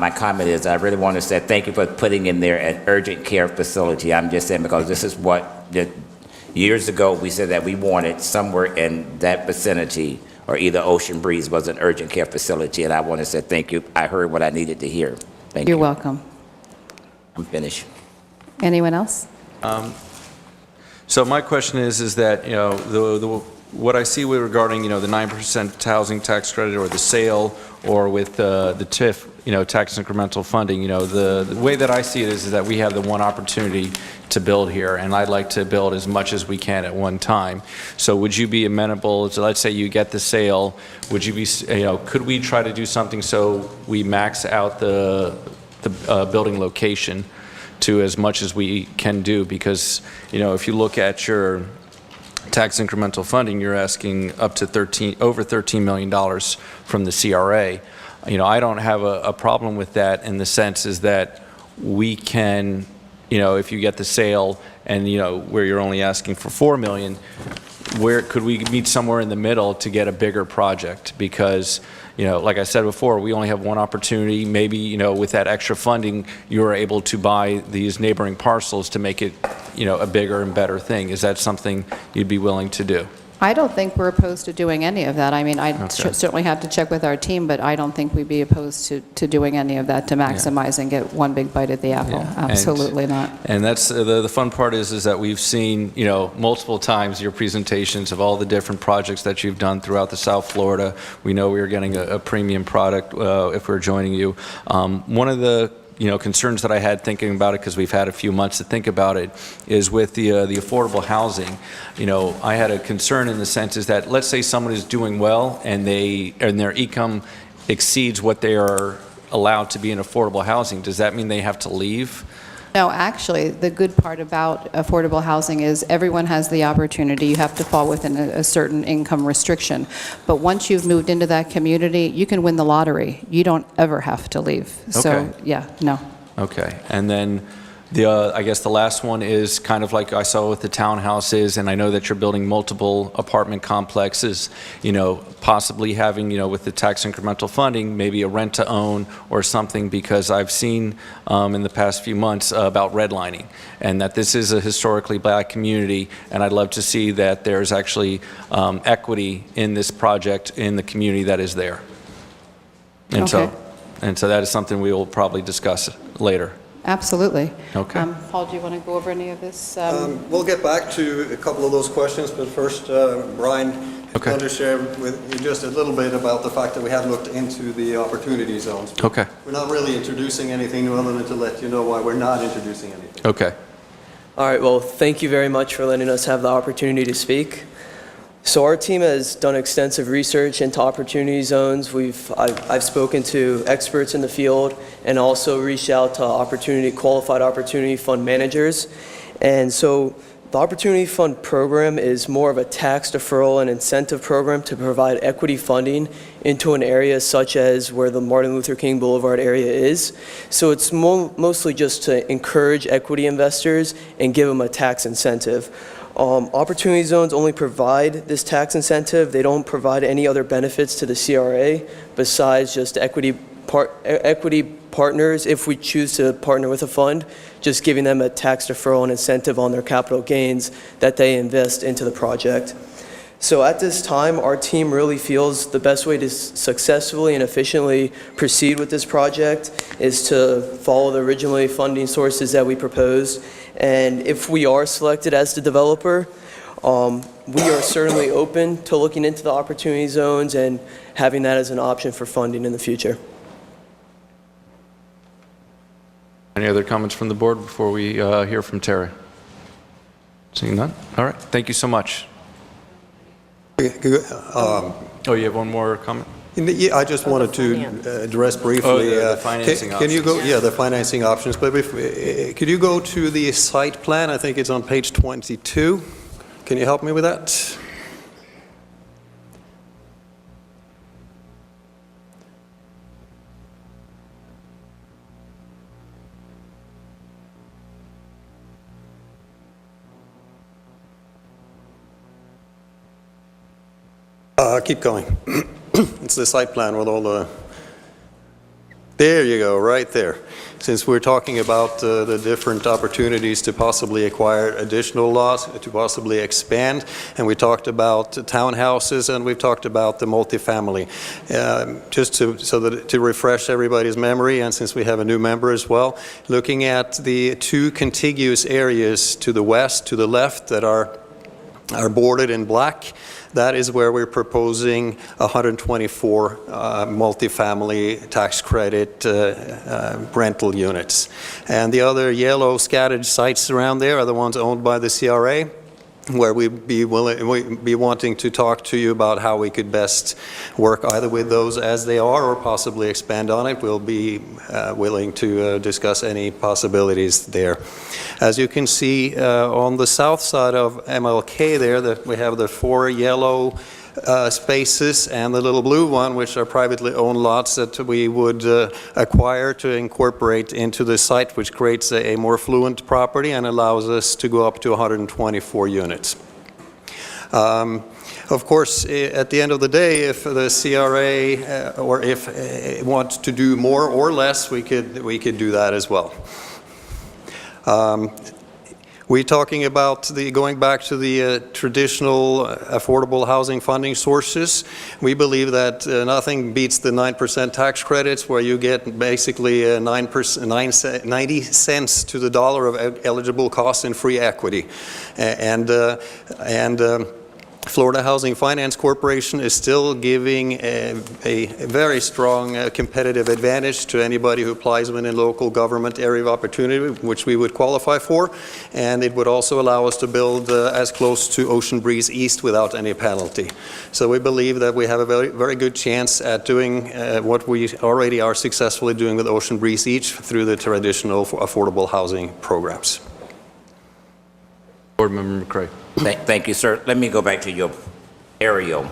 Speaker 3: my comment is, I really want to say thank you for putting in there an urgent care facility. I'm just saying because this is what, years ago, we said that we wanted somewhere in that vicinity, or either Ocean Breeze was an urgent care facility, and I want to say thank you. I heard what I needed to hear. Thank you.
Speaker 13: You're welcome.
Speaker 3: I'm finished.
Speaker 13: Anyone else?
Speaker 1: So my question is that, what I see regarding, the 9% housing tax credit or the sale or with the TIF, tax incremental funding, the way that I see it is that we have the one opportunity to build here, and I'd like to build as much as we can at one time. So would you be amenable to, let's say you get the sale, would you be, could we try to do something so we max out the building location to as much as we can do? Because, if you look at your tax incremental funding, you're asking up to over $13 million from the CRA. I don't have a problem with that, in the sense is that we can, if you get the sale and, where you're only asking for $4 million, where could we meet somewhere in the middle to get a bigger project? Because, like I said before, we only have one opportunity. Maybe, with that extra funding, you're able to buy these neighboring parcels to make it, a bigger and better thing. Is that something you'd be willing to do?
Speaker 13: I don't think we're opposed to doing any of that. I mean, I certainly have to check with our team, but I don't think we'd be opposed to doing any of that to maximize and get one big bite at the apple.
Speaker 1: Yeah.
Speaker 13: Absolutely not.
Speaker 1: And that's the fun part is that we've seen, multiple times your presentations of all the different projects that you've done throughout the South Florida. We know we are getting a premium product if we're joining you. One of the concerns that I had thinking about it, because we've had a few months to think about it, is with the affordable housing. I had a concern in the sense is that, let's say someone is doing well and their income exceeds what they are allowed to be in affordable housing. Does that mean they have to leave?
Speaker 13: No, actually, the good part about affordable housing is everyone has the opportunity. You have to fall within a certain income restriction. But once you've moved into that community, you can win the lottery. You don't ever have to leave. So,
Speaker 1: Okay.
Speaker 13: yeah, no.
Speaker 1: Okay. And then I guess the last one is kind of like I saw with the townhouses, and I know that you're building multiple apartment complexes, possibly having, with the tax incremental funding, maybe a rent-to-own or something, because I've seen in the past few months about redlining, and that this is a historically black community, and I'd love to see that there's actually equity in this project in the community that is there. And
Speaker 13: Okay.
Speaker 1: so that is something we will probably discuss later.
Speaker 13: Absolutely.
Speaker 1: Okay.
Speaker 13: Paul, do you want to go over any of this?
Speaker 14: We'll get back to a couple of those questions, but first, Brian,
Speaker 1: Okay.
Speaker 14: I'll just share with you just a little bit about the fact that we have looked into the opportunity zones.
Speaker 1: Okay.
Speaker 14: We're not really introducing anything new other than to let you know why we're not introducing anything.
Speaker 1: Okay.
Speaker 15: All right, well, thank you very much for letting us have the opportunity to speak. So our team has done extensive research into opportunity zones. I've spoken to experts in the field and also reached out to qualified opportunity fund managers. And so the Opportunity Fund program is more of a tax deferral and incentive program to provide equity funding into an area such as where the Martin Luther King Boulevard area is. So it's mostly just to encourage equity investors and give them a tax incentive. Opportunity zones only provide this tax incentive. They don't provide any other benefits to the CRA besides just equity partners, if we choose to partner with a fund, just giving them a tax deferral and incentive on their capital gains that they invest into the project. So at this time, our team really feels the best way to successfully and efficiently proceed with this project is to follow the originally funding sources that we proposed. And if we are selected as the developer, we are certainly open to looking into the opportunity zones and having that as an option for funding in the future.
Speaker 1: Any other comments from the board before we hear from Terry? Seeing none? All right, thank you so much. Oh, you have one more comment?
Speaker 14: I just wanted to address briefly.
Speaker 1: The financing
Speaker 14: Can you go,
Speaker 1: options.
Speaker 14: yeah, the financing options, but could you go to the site plan? I think it's on page 22. Can you help me with that? Keep going. It's the site plan with all the, there you go, right there. Since we're talking about the different opportunities to possibly acquire additional lots, to possibly expand, and we talked about townhouses and we've talked about the multifamily. Just to refresh everybody's memory, and since we have a new member as well, looking at the two contiguous areas to the west, to the left, that are bordered in black, that is where we're proposing 124 multifamily tax credit rental units. And the other yellow scattered sites around there are the ones owned by the CRA, where we'd be wanting to talk to you about how we could best work either with those as they are or possibly expand on it. We'll be willing to discuss any possibilities there. As you can see on the south side of MLK there, that we have the 4 yellow spaces and the little blue one, which are privately owned lots that we would acquire to incorporate into the site, which creates a more fluent property and allows us to go up to 124 units. Of course, at the end of the day, if the CRA or if wants to do more or less, we could do that as well. We're talking about going back to the traditional affordable housing funding sources. We believe that nothing beats the 9% tax credits, where you get basically 90 cents to the dollar of eligible costs in free equity. Florida Housing Finance Corporation is still giving a very strong competitive advantage to anybody who applies within local government area of opportunity, which we would qualify for, and it would also allow us to build as close to Ocean Breeze East without any penalty. So we believe that we have a very, very good chance at doing what we already are successfully doing with Ocean Breeze East through the traditional affordable housing programs.
Speaker 1: Board Member McCray.
Speaker 3: Thank you, sir. Let me go back to your aerial.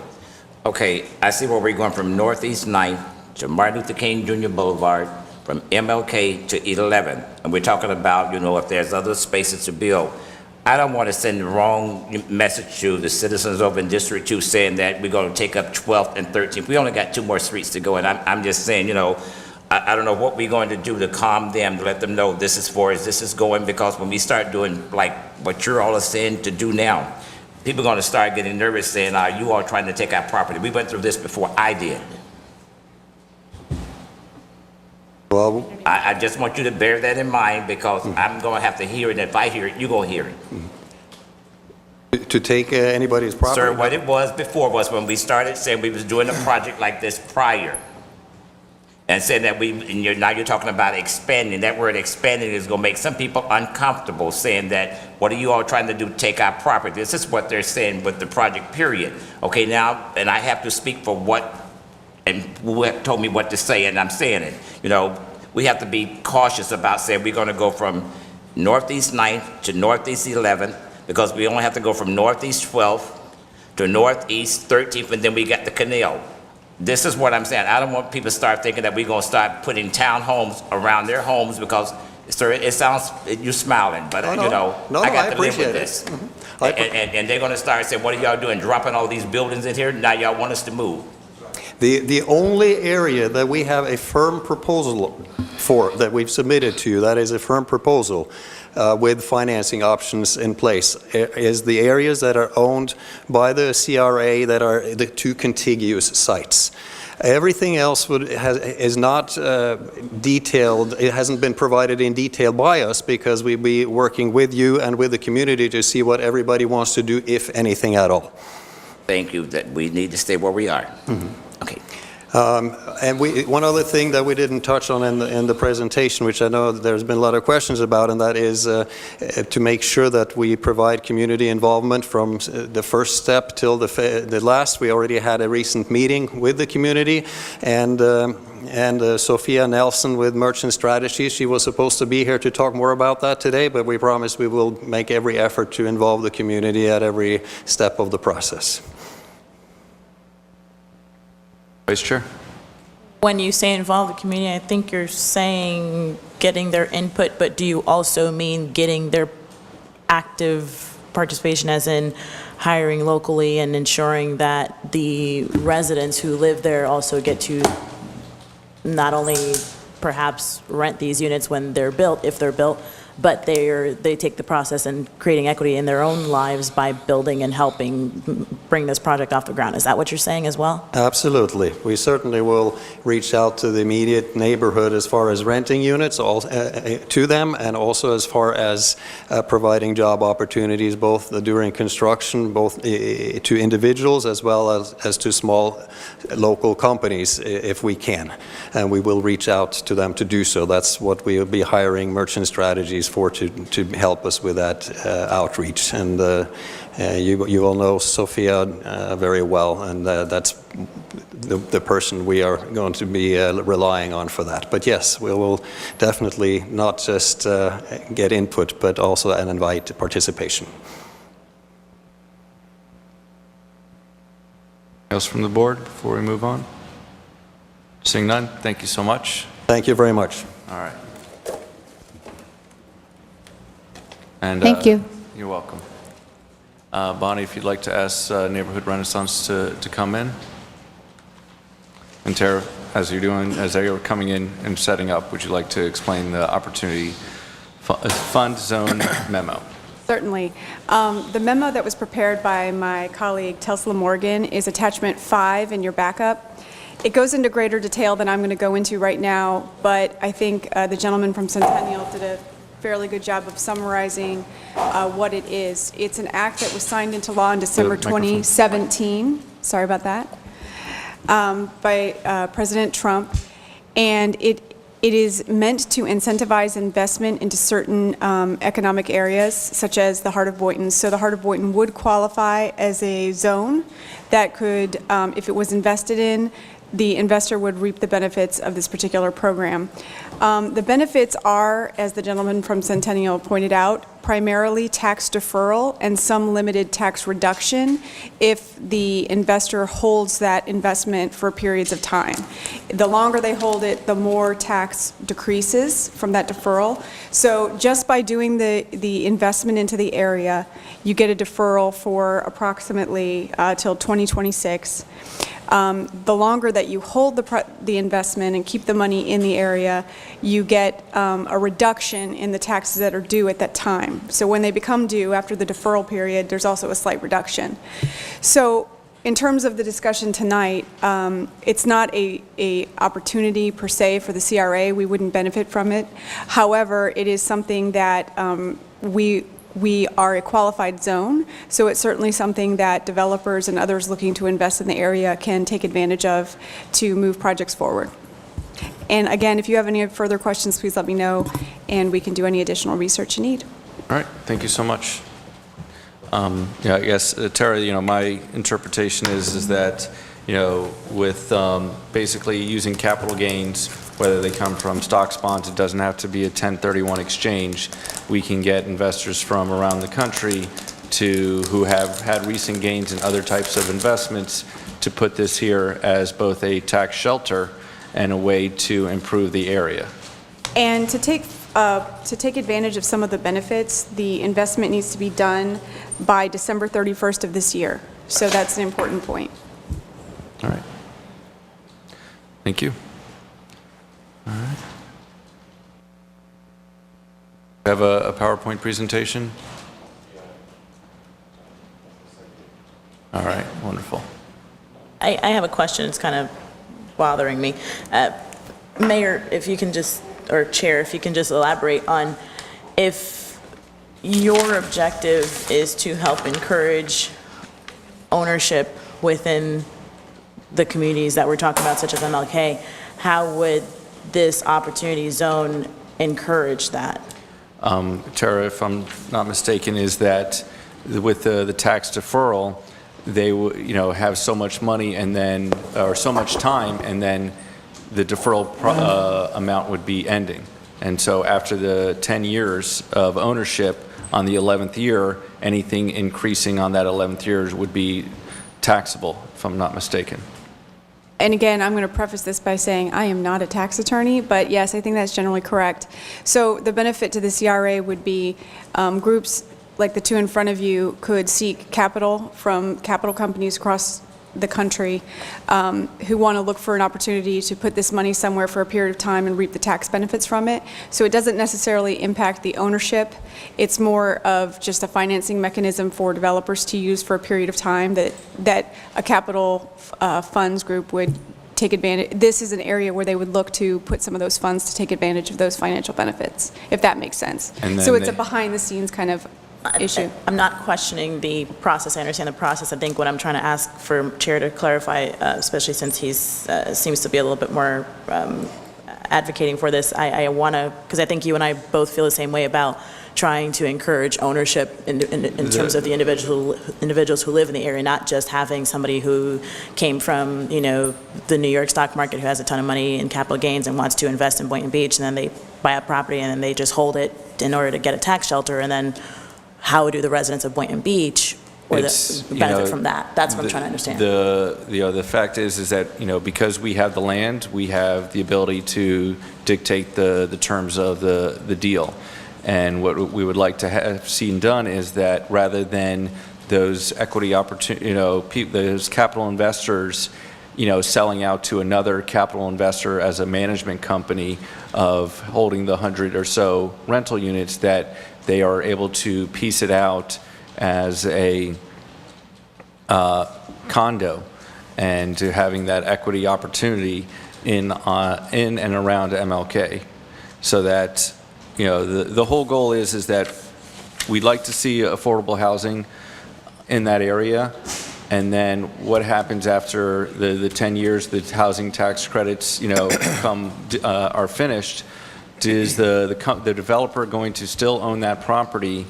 Speaker 3: Okay, I see where we're going from Northeast 9th to Martin Luther King Jr. Boulevard, from MLK to 11. And we're talking about, you know, if there's other spaces to build. I don't want to send the wrong message to the citizens over in District 2 saying that we're going to take up 12th and 13th. We only got 2 more streets to go, and I'm just saying, you know, I don't know what we're going to do to calm them, to let them know this is for us, this is going, because when we start doing like what you're all saying to do now, people are going to start getting nervous saying, you all trying to take our property. We went through this before I did.
Speaker 14: Well,
Speaker 3: I just want you to bear that in mind, because I'm going to have to hear it, and if I hear it, you're going to hear it.
Speaker 14: to take anybody's property?
Speaker 3: Sir, what it was before was when we started saying we was doing a project like this prior, and saying that now you're talking about expanding. That word expanding is going to make some people uncomfortable, saying that, what are you all trying to do, take our property? This is what they're saying with the project, period. Okay, now, and I have to speak for and who told me what to say, and I'm saying it. You know, we have to be cautious about saying we're going to go from Northeast 9th to Northeast 11th, because we only have to go from Northeast 12th to Northeast 13th, and then we got the canal. This is what I'm saying. I don't want people to start thinking that we're going to start putting townhomes around their homes, because, sir, it sounds, you're smiling, but I got to live with this. And they're going to start saying, what are y'all doing, dropping all these buildings in here? Now y'all want us to move.
Speaker 14: The only area that we have a firm proposal that we've submitted to you, that is a firm proposal with financing options in place, is the areas that are owned by the CRA that are the two contiguous sites. Everything else is not detailed. It hasn't been provided in detail by us because we'll be working with you and with the community to see what everybody wants to do, if anything at all.
Speaker 3: Thank you, that we need to stay where we are. Okay.
Speaker 14: And one other thing that we didn't touch on in the presentation, which I know there's been a lot of questions about, and that is to make sure that we provide community involvement from the first step till the last. We already had a recent meeting with the community, and Sophia Nelson with Merchant Strategies, she was supposed to be here to talk more about that today, but we promise we will make every effort to involve the community at every step of the process.
Speaker 1: Vice Chair?
Speaker 5: When you say involve the community, I think you're saying getting their input, but do you also mean getting their active participation, as in hiring locally and ensuring that the residents who live there also get to not only perhaps rent these units when they're built, if they're built, but they take the process and creating equity in their own lives by building and helping bring this project off the ground. Is that what you're saying as well?
Speaker 14: Absolutely. We certainly will reach out to the immediate neighborhood as far as renting units to them, and also as far as providing job opportunities both during construction, both to individuals as well as to small local companies if we can. And we will reach out to them to do so. That's what we will be hiring Merchant Strategies for, to help us with that outreach. And you all know Sophia very well, and that's the person we are going to be relying on for that. But yes, we will definitely not just get input, but also invite participation.
Speaker 1: Else from the board before we move on? Seeing none, thank you so much.
Speaker 14: Thank you very much.
Speaker 1: All right. And,
Speaker 13: Thank you.
Speaker 1: You're welcome. Bonnie, if you'd like to ask Neighborhood Renaissance to come in. And Tara, as you're coming in and setting up, would you like to explain the Opportunity Fund Zone memo?
Speaker 6: Certainly. The memo that was prepared by my colleague Tesla Morgan is attachment 5 in your backup. It goes into greater detail than I'm going to go into right now, but I think the gentleman from Centennial did a fairly good job of summarizing what it is. It's an act that was signed into law in December 2017. Sorry about that. By President Trump, and it is meant to incentivize investment into certain economic areas, such as the Heart of Boynton. So the Heart of Boynton would qualify as a zone that could, if it was invested in, the investor would reap the benefits of this particular program. The benefits are, as the gentleman from Centennial pointed out, primarily tax deferral and some limited tax reduction if the investor holds that investment for periods of time. The longer they hold it, the more tax decreases from that deferral. So just by doing the investment into the area, you get a deferral for approximately till 2026. The longer that you hold the investment and keep the money in the area, you get a reduction in the taxes that are due at that time. So when they become due after the deferral period, there's also a slight reduction. So in terms of the discussion tonight, it's not a opportunity per se for the CRA. We wouldn't benefit from it. However, it is something that we are a qualified zone, so it's certainly something that developers and others looking to invest in the area can take advantage of to move projects forward. And again, if you have any further questions, please let me know, and we can do any additional research you need.
Speaker 1: All right, thank you so much. Yeah, I guess, Tara, my interpretation is that, with basically using capital gains, whether they come from stocks, bonds, it doesn't have to be a 1031 exchange. We can get investors from around the country who have had recent gains in other types of investments to put this here as both a tax shelter and a way to improve the area.
Speaker 6: And to take advantage of some of the benefits, the investment needs to be done by December 31st of this year. So that's an important point.
Speaker 1: All right. Thank you. All right. Have a PowerPoint presentation? All right, wonderful.
Speaker 5: I have a question, it's kind of bothering me. Mayor, if you can just, or Chair, if you can just elaborate on if your objective is to help encourage ownership within the communities that we're talking about, such as MLK, how would this opportunity zone encourage that?
Speaker 1: Tara, if I'm not mistaken, is that with the tax deferral, they have so much money and then, or so much time, and then the deferral amount would be ending. And so after the 10 years of ownership, on the 11th year, anything increasing on that 11th year would be taxable, if I'm not mistaken.
Speaker 6: And again, I'm going to preface this by saying I am not a tax attorney, but yes, I think that's generally correct. So the benefit to the CRA would be groups like the two in front of you could seek capital from capital companies across the country who want to look for an opportunity to put this money somewhere for a period of time and reap the tax benefits from it. So it doesn't necessarily impact the ownership. It's more of just a financing mechanism for developers to use for a period of time that a capital funds group would take advantage. This is an area where they would look to put some of those funds to take advantage of those financial benefits, if that makes sense. So it's a behind the scenes kind of issue.
Speaker 5: I'm not questioning the process. I understand the process. I think what I'm trying to ask for Chair to clarify, especially since he seems to be a little bit more advocating for this, I want to, because I think you and I both feel the same way about trying to encourage ownership in terms of the individuals who live in the area, not just having somebody who came from, the New York stock market who has a ton of money in capital gains and wants to invest in Boynton Beach, and then they buy a property and then they just hold it in order to get a tax shelter, and then how do the residents of Boynton Beach benefit from that? That's what I'm trying to understand.
Speaker 1: The fact is that, because we have the land, we have the ability to dictate the terms of the deal. And what we would like to have seen done is that rather than those equity opportunity, those capital investors, selling out to another capital investor as a management company of holding the 100 or so rental units, that they are able to piece it out as a condo, and to having that equity opportunity in and around MLK, so that the whole goal is that we'd like to see affordable housing in that area, and then what happens after the 10 years the housing tax credits are finished. Is the developer going to still own that property,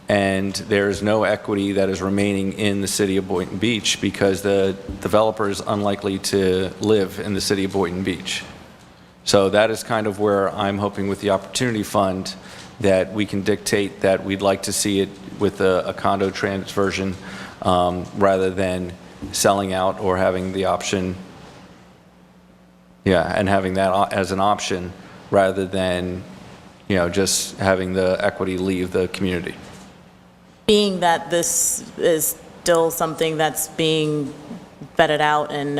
Speaker 1: and there is no equity that is remaining in the city of Boynton Beach because the developer is unlikely to live in the city of Boynton Beach? So that is kind of where I'm hoping with the Opportunity Fund that we can dictate that we'd like to see it with a condo transversion rather than selling out or having the option, and having that as an option, rather than, just having the equity leave the community.
Speaker 5: Being that this is still something that's being vetted out and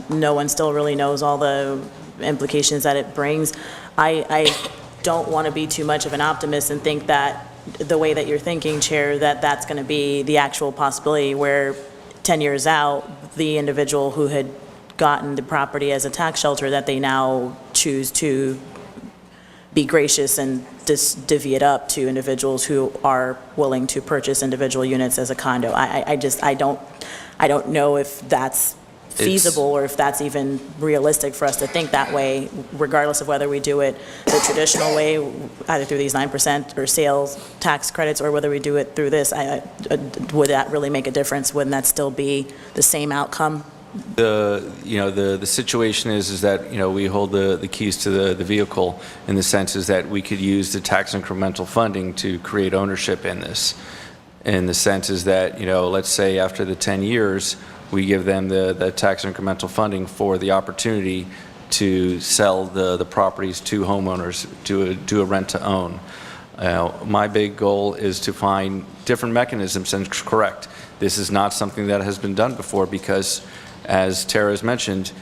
Speaker 5: no one still really knows all the implications that it brings, I don't want to be too much of an optimist and think that the way that you're thinking, Chair, that's going to be the actual possibility where 10 years out, the individual who had gotten the property as a tax shelter, that they now choose to be gracious and just divvy it up to individuals who are willing to purchase individual units as a condo. I don't know if that's feasible or if that's even realistic for us to think that way, regardless of whether we do it the traditional way, either through these 9% or sales tax credits, or whether we do it through this. Would that really make a difference? Wouldn't that still be the same outcome?
Speaker 1: The situation is that, we hold the keys to the vehicle, in the sense is that we could use the tax incremental funding to create ownership in this. In the sense is that, let's say after the 10 years, we give them the tax incremental funding for the opportunity to sell the properties to homeowners, do a rent to own. My big goal is to find different mechanisms, and correct, this is not something that has been done before, because as Tara has mentioned,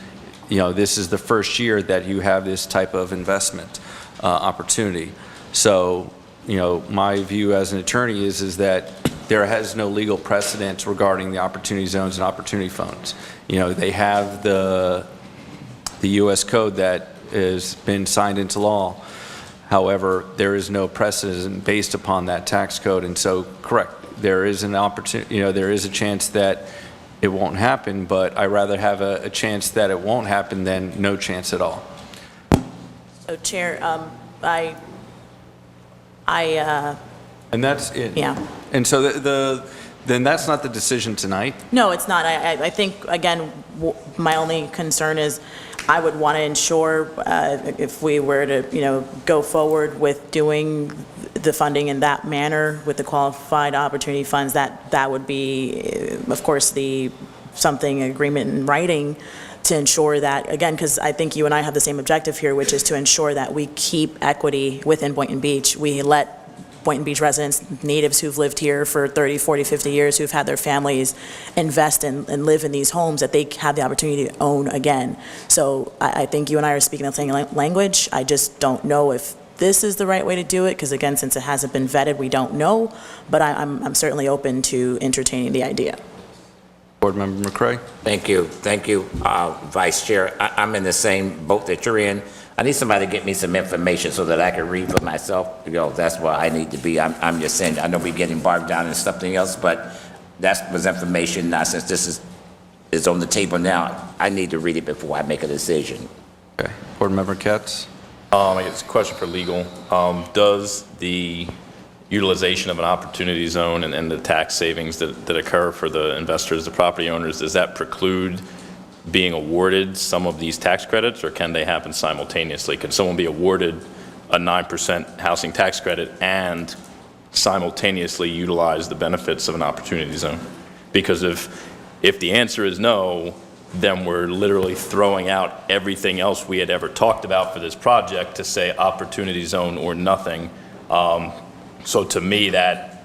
Speaker 1: this is the first year that you have this type of investment opportunity. So my view as an attorney is that there has no legal precedence regarding the opportunity zones and opportunity funds. They have the U.S. code that has been signed into law. However, there is no precedent based upon that tax code, and so, correct, there is an opportunity, there is a chance that it won't happen, but I'd rather have a chance that it won't happen than no chance at all.
Speaker 5: So, Chair,
Speaker 1: And that's it.
Speaker 5: Yeah.
Speaker 1: And so then that's not the decision tonight.
Speaker 5: No, it's not. I think, again, my only concern is I would want to ensure if we were to, go forward with doing the funding in that manner with the qualified opportunity funds, that would be, of course, something agreement in writing to ensure that, again, because I think you and I have the same objective here, which is to ensure that we keep equity within Boynton Beach. We let Boynton Beach residents, natives who've lived here for 30, 40, 50 years, who've had their families invest and live in these homes, that they have the opportunity to own again. So I think you and I are speaking the same language. I just don't know if this is the right way to do it, because again, since it hasn't been vetted, we don't know. But I'm certainly open to entertaining the idea.
Speaker 1: Board Member McCray.
Speaker 3: Thank you, Vice Chair. I'm in the same boat that you're in. I need somebody to get me some information so that I can read for myself. That's where I need to be. I'm just saying, I know we're getting bogged down in something else, but that was information. Now, since this is on the table now, I need to read it before I make a decision.
Speaker 1: Okay. Board Member Katz.
Speaker 7: I guess a question for legal. Does the utilization of an opportunity zone and the tax savings that occur for the investors, the property owners, does that preclude being awarded some of these tax credits, or can they happen simultaneously? Can someone be awarded a 9% housing tax credit and simultaneously utilize the benefits of an opportunity zone? Because if the answer is no, then we're literally throwing out everything else we had ever talked about for this project to say opportunity zone or nothing. So to me, that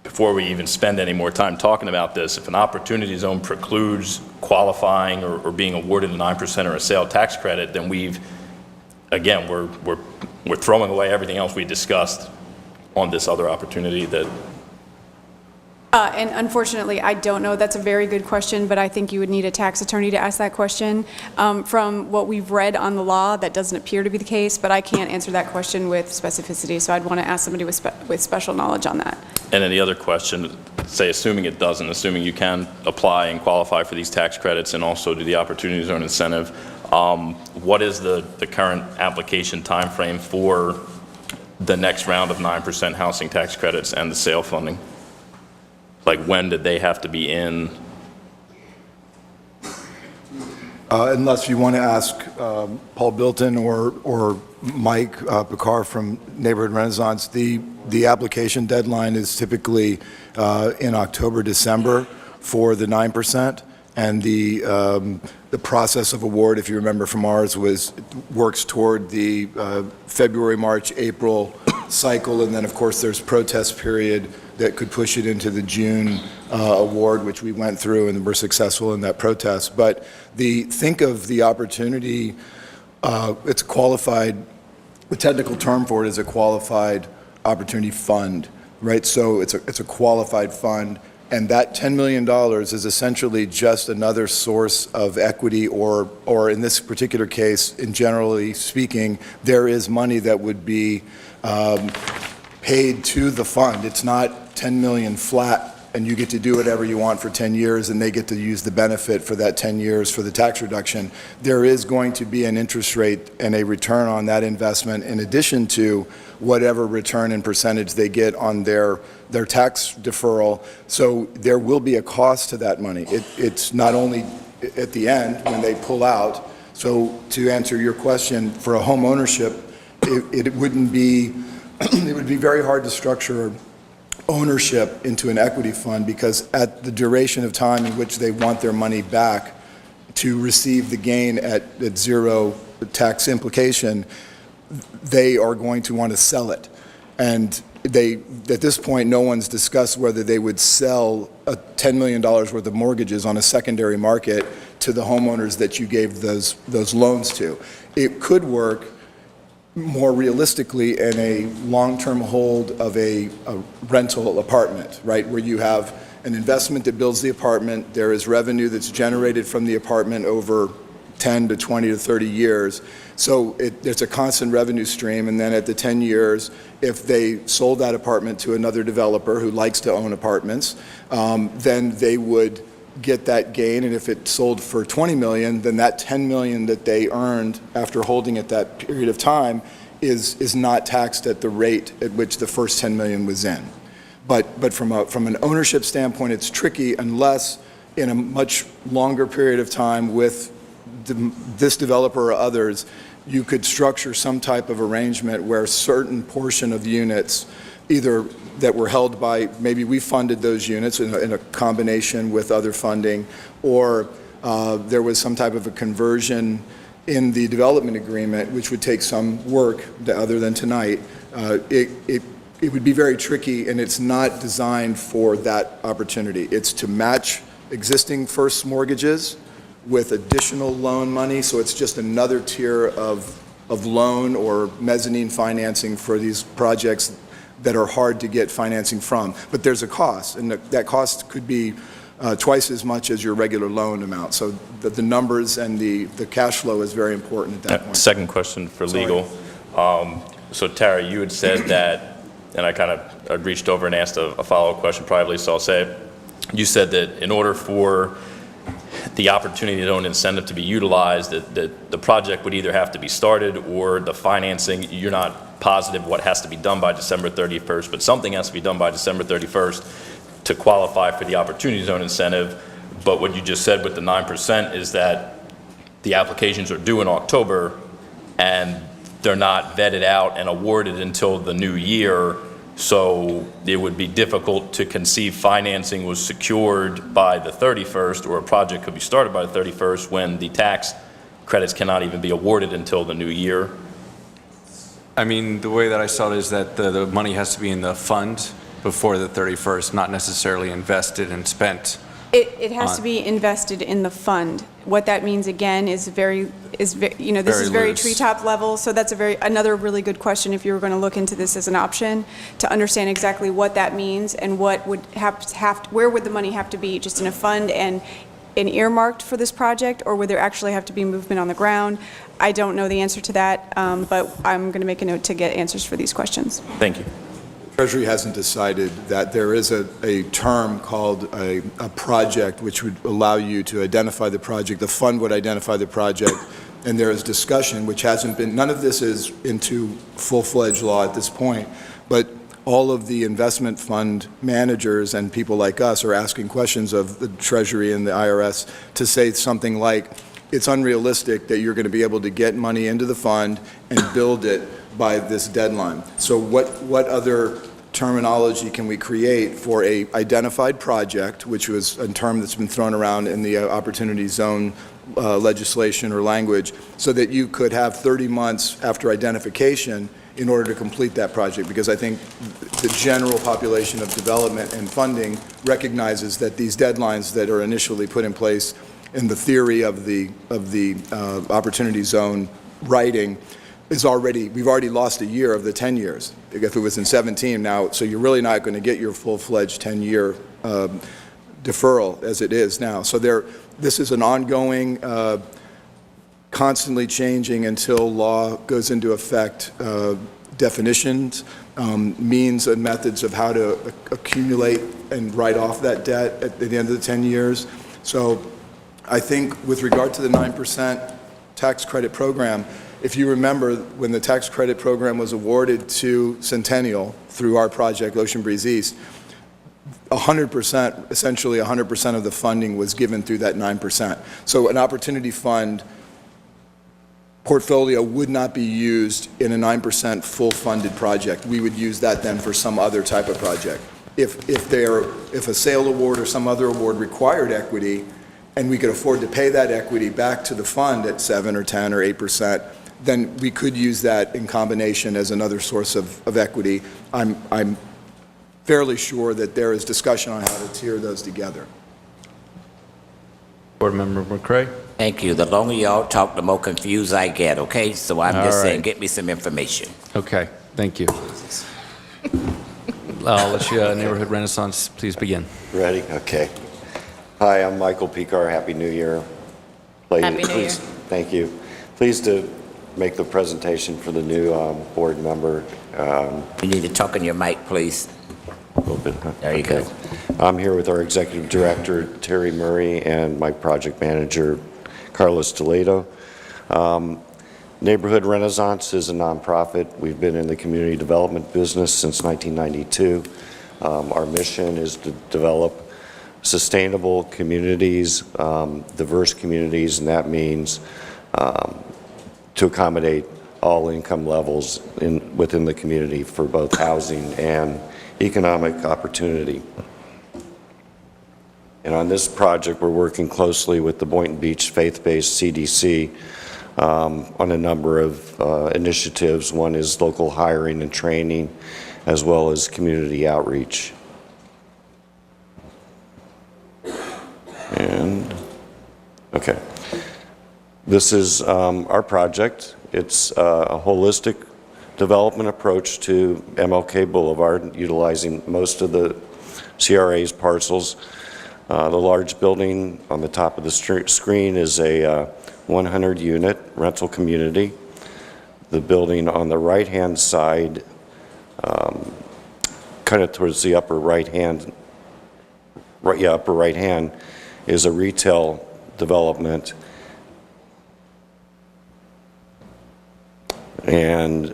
Speaker 7: before we even spend any more time talking about this, if an opportunity zone precludes qualifying or being awarded a 9% or a sale tax credit, then we're throwing away everything else we discussed on this other opportunity that.
Speaker 6: And unfortunately, I don't know. That's a very good question, but I think you would need a tax attorney to ask that question. From what we've read on the law, that doesn't appear to be the case, but I can't answer that question with specificity, so I'd want to ask somebody with special knowledge on that.
Speaker 7: And then the other question, say assuming it doesn't, assuming you can apply and qualify for these tax credits and also do the opportunity zone incentive, what is the current application timeframe for the next round of 9% housing tax credits and the sale funding? Like, when did they have to be in?
Speaker 11: Unless you want to ask Paul Boynton or Mike Picard from Neighborhood Renaissance, the application deadline is typically in October, December for the 9%, and the process of award, if you remember from ours, works toward the February, March, April cycle, and then of course there's protest period that could push it into the June award, which we went through and were successful in that protest. But think of the opportunity, it's qualified, the technical term for it is a qualified opportunity fund, right? So it's a qualified fund, and that $10 million is essentially just another source of equity, or in this particular case, in generally speaking, there is money that would be paid to the fund. It's not 10 million flat and you get to do whatever you want for 10 years and they get to use the benefit for that 10 years for the tax reduction. There is going to be an interest rate and a return on that investment in addition to whatever return and percentage they get on their tax deferral. So there will be a cost to that money. It's not only at the end when they pull out. So to answer your question, for a home ownership, it wouldn't be it would be very hard to structure ownership into an equity fund, because at the duration of time in which they want their money back to receive the gain at zero tax implication, they are going to want to sell it. And at this point, no one's discussed whether they would sell $10 million worth of mortgages on a secondary market to the homeowners that you gave those loans to. It could work more realistically in a long-term hold of a rental apartment, right, where you have an investment that builds the apartment, there is revenue that's generated from the apartment over 10 to 20 to 30 years. So there's a constant revenue stream, and then at the 10 years, if they sold that apartment to another developer who likes to own apartments, then they would get that gain, and if it sold for $20 million, then that $10 million that they earned after holding it that period of time is not taxed at the rate at which the first $10 million was in. But from an ownership standpoint, it's tricky unless in a much longer period of time with this developer or others, you could structure some type of arrangement where a certain portion of units, either that were held by, maybe we funded those units in a combination with other funding, or there was some type of a conversion in the development agreement, which would take some work other than tonight. It would be very tricky, and it's not designed for that opportunity. It's to match existing first mortgages with additional loan money, so it's just another tier of loan or mezzanine financing for these projects that are hard to get financing from. But there's a cost, and that cost could be twice as much as your regular loan amount. So the numbers and the cash flow is very important at that point.
Speaker 7: Second question for legal. So Tara, you had said that, and I kind of reached over and asked a follow-up question privately, so I'll say it. You said that in order for the opportunity to own incentive to be utilized, that the project would either have to be started or the financing, you're not positive what has to be done by December 31st, but something has to be done by December 31st to qualify for the opportunity zone incentive. But what you just said with the 9% is that the applications are due in October and they're not vetted out and awarded until the new year. So it would be difficult to conceive financing was secured by the 31st, or a project could be started by the 31st when the tax credits cannot even be awarded until the new year.
Speaker 1: I mean, the way that I saw it is that the money has to be in the fund before the 31st, not necessarily invested and spent.
Speaker 6: It has to be invested in the fund. What that means, again, is very this is very
Speaker 1: loose.
Speaker 6: treetop level, so that's another really good question if you were going to look into this as an option, to understand exactly what that means and what would where would the money have to be, just in a fund and earmarked for this project, or would there actually have to be movement on the ground? I don't know the answer to that, but I'm going to make a note to get answers for these questions.
Speaker 7: Thank you.
Speaker 11: Treasury hasn't decided that there is a term called a project which would allow you to identify the project. The fund would identify the project, and there is discussion, which hasn't been, none of this is into full-fledged law at this point, but all of the investment fund managers and people like us are asking questions of the Treasury and the IRS to say something like, it's unrealistic that you're going to be able to get money into the fund and build it by this deadline. So what other terminology can we create for a identified project, which was a term that's been thrown around in the opportunity zone legislation or language, so that you could have 30 months after identification in order to complete that project? Because I think the general population of development and funding recognizes that these deadlines that are initially put in place in the theory of the opportunity zone writing is we've already lost a year of the 10 years. If it was in 17 now, so you're really not going to get your full-fledged 10-year deferral as it is now. So this is an ongoing, constantly changing until law goes into effect, definitions, means and methods of how to accumulate and write off that debt at the end of the 10 years. So I think with regard to the 9% tax credit program, if you remember, when the tax credit program was awarded to Centennial through our project, Ocean Breeze East, 100%, essentially 100% of the funding was given through that 9%. So an opportunity fund portfolio would not be used in a 9% full funded project. We would use that then for some other type of project. If a sale award or some other award required equity, and we could afford to pay that equity back to the fund at 7 or 10 or 8%, then we could use that in combination as another source of equity. I'm fairly sure that there is discussion on how to tier those together.
Speaker 1: Board Member McCray?
Speaker 3: Thank you. The longer y'all talk, the more confused I get, okay? So I'm
Speaker 1: All
Speaker 3: just saying,
Speaker 1: right.
Speaker 3: get me some information.
Speaker 1: Okay, thank you. I'll let you, Neighborhood Renaissance, please begin.
Speaker 16: Ready? Okay. Hi, I'm Michael Picar. Happy New Year.
Speaker 5: Happy New Year.
Speaker 16: Thank you. Pleased to make the presentation for the new board member.
Speaker 3: You need to talk in your mic, please.
Speaker 16: A little bit, huh?
Speaker 3: There you
Speaker 16: Okay.
Speaker 3: go.
Speaker 16: I'm here with our executive director, Terry Murray, and my project manager, Carlos Toledo. Neighborhood Renaissance is a nonprofit. We've been in the community development business since 1992. Our mission is to develop sustainable communities, diverse communities, and that means to accommodate all income levels within the community for both housing and economic opportunity. And on this project, we're working closely with the Boynton Beach faith-based CDC on a number of initiatives. One is local hiring and training, as well as community outreach. And, okay. This is our project. It's a holistic development approach to MLK Boulevard, utilizing most of the CRA's parcels. The large building on the top of the screen is a 100-unit rental community. The building on the right-hand side, kind of towards the upper right-hand, upper right-hand, is a retail development. And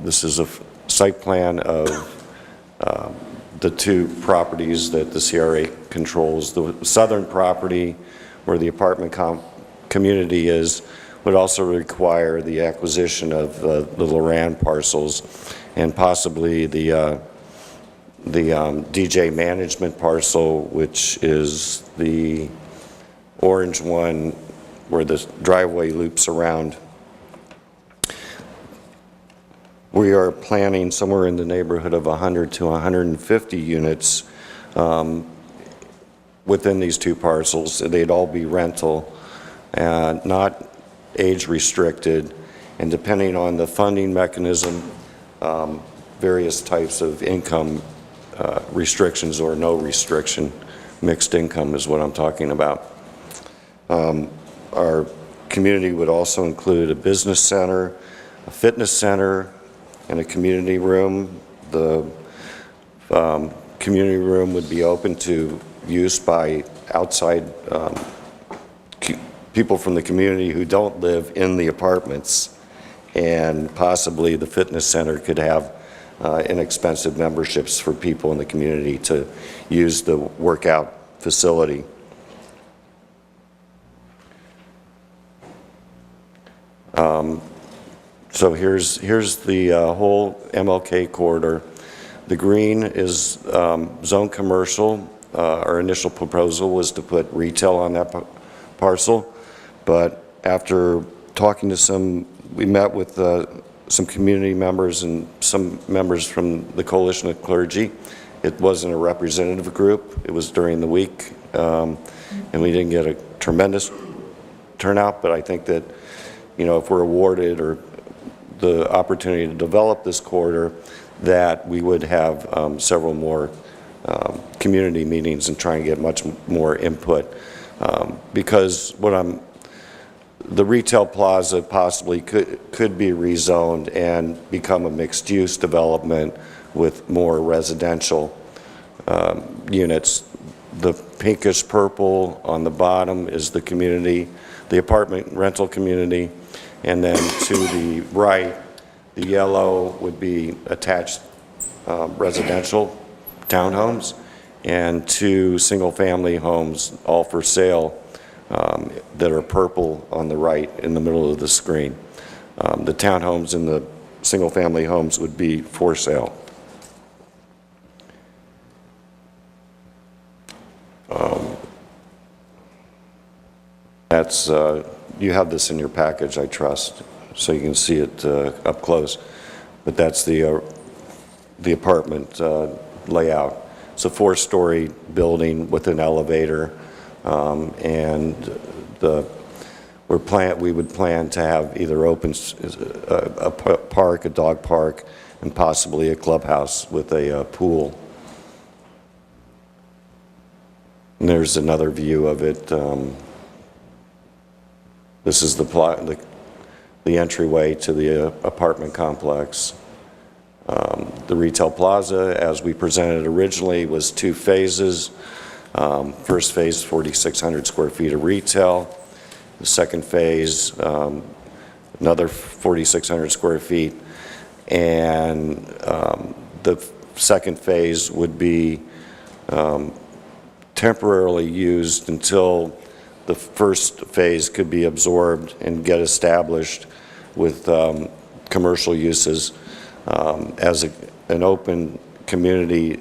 Speaker 16: this is a site plan of the two properties that the CRA controls. The southern property, where the apartment community is, would also require the acquisition of the Loran parcels and possibly the DJ management parcel, which is the orange one where the driveway loops around. We are planning somewhere in the neighborhood of 100 to 150 units within these two parcels. They'd all be rental, not age restricted, and depending on the funding mechanism, various types of income restrictions or no restriction. Mixed income is what I'm talking about. Our community would also include a business center, a fitness center, and a community room. The community room would be open to use by outside people from the community who don't live in the apartments, and possibly the fitness center could have inexpensive memberships for people in the community to use the workout facility. So here's the whole MLK corridor. The green is zone commercial. Our initial proposal was to put retail on that parcel, but after talking to we met with some community members and some members from the Coalition of Clergy. It wasn't a representative group. It was during the week, and we didn't get a tremendous turnout, but I think that, if we're awarded or the opportunity to develop this corridor, that we would have several more community meetings and try and get much more input. Because the retail plaza possibly could be rezoned and become a mixed-use development with more residential units. The pinkish purple on the bottom is the community, the apartment rental community, and then to the right, the yellow would be attached residential townhomes, and two single-family homes, all for sale, that are purple on the right in the middle of the screen. The townhomes and the single-family homes would be for sale. You have this in your package, I trust, so you can see it up close. But that's the apartment layout. It's a 4-story building with an elevator. and we would plan to have either a park, a dog park, and possibly a clubhouse with a pool. And there's another view of it. This is the entryway to the apartment complex. The retail plaza, as we presented originally, was 2 phases. First phase, 4,600 square feet of retail. The second phase, another 4,600 square feet. And the second phase would be temporarily used until the first phase could be absorbed and get established with commercial uses as an open community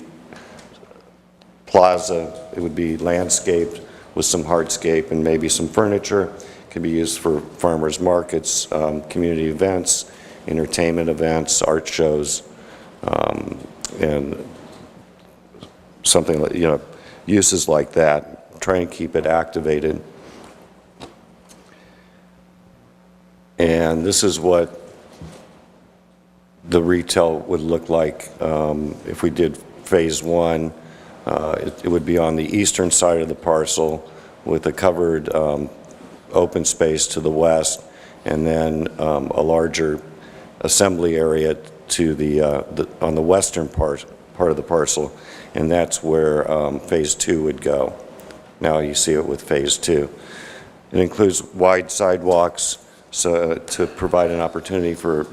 Speaker 16: plaza. It would be landscaped with some hardscape and maybe some furniture. It could be used for farmers markets, community events, entertainment events, art shows, and something like, uses like that. Try and keep it activated. And this is what the retail would look like if we did phase 1. It would be on the eastern side of the parcel with a covered open space to the west, and then a larger assembly area to on the western part of the parcel, and that's where phase 2 would go. Now you see it with phase 2. It includes wide sidewalks to provide an opportunity for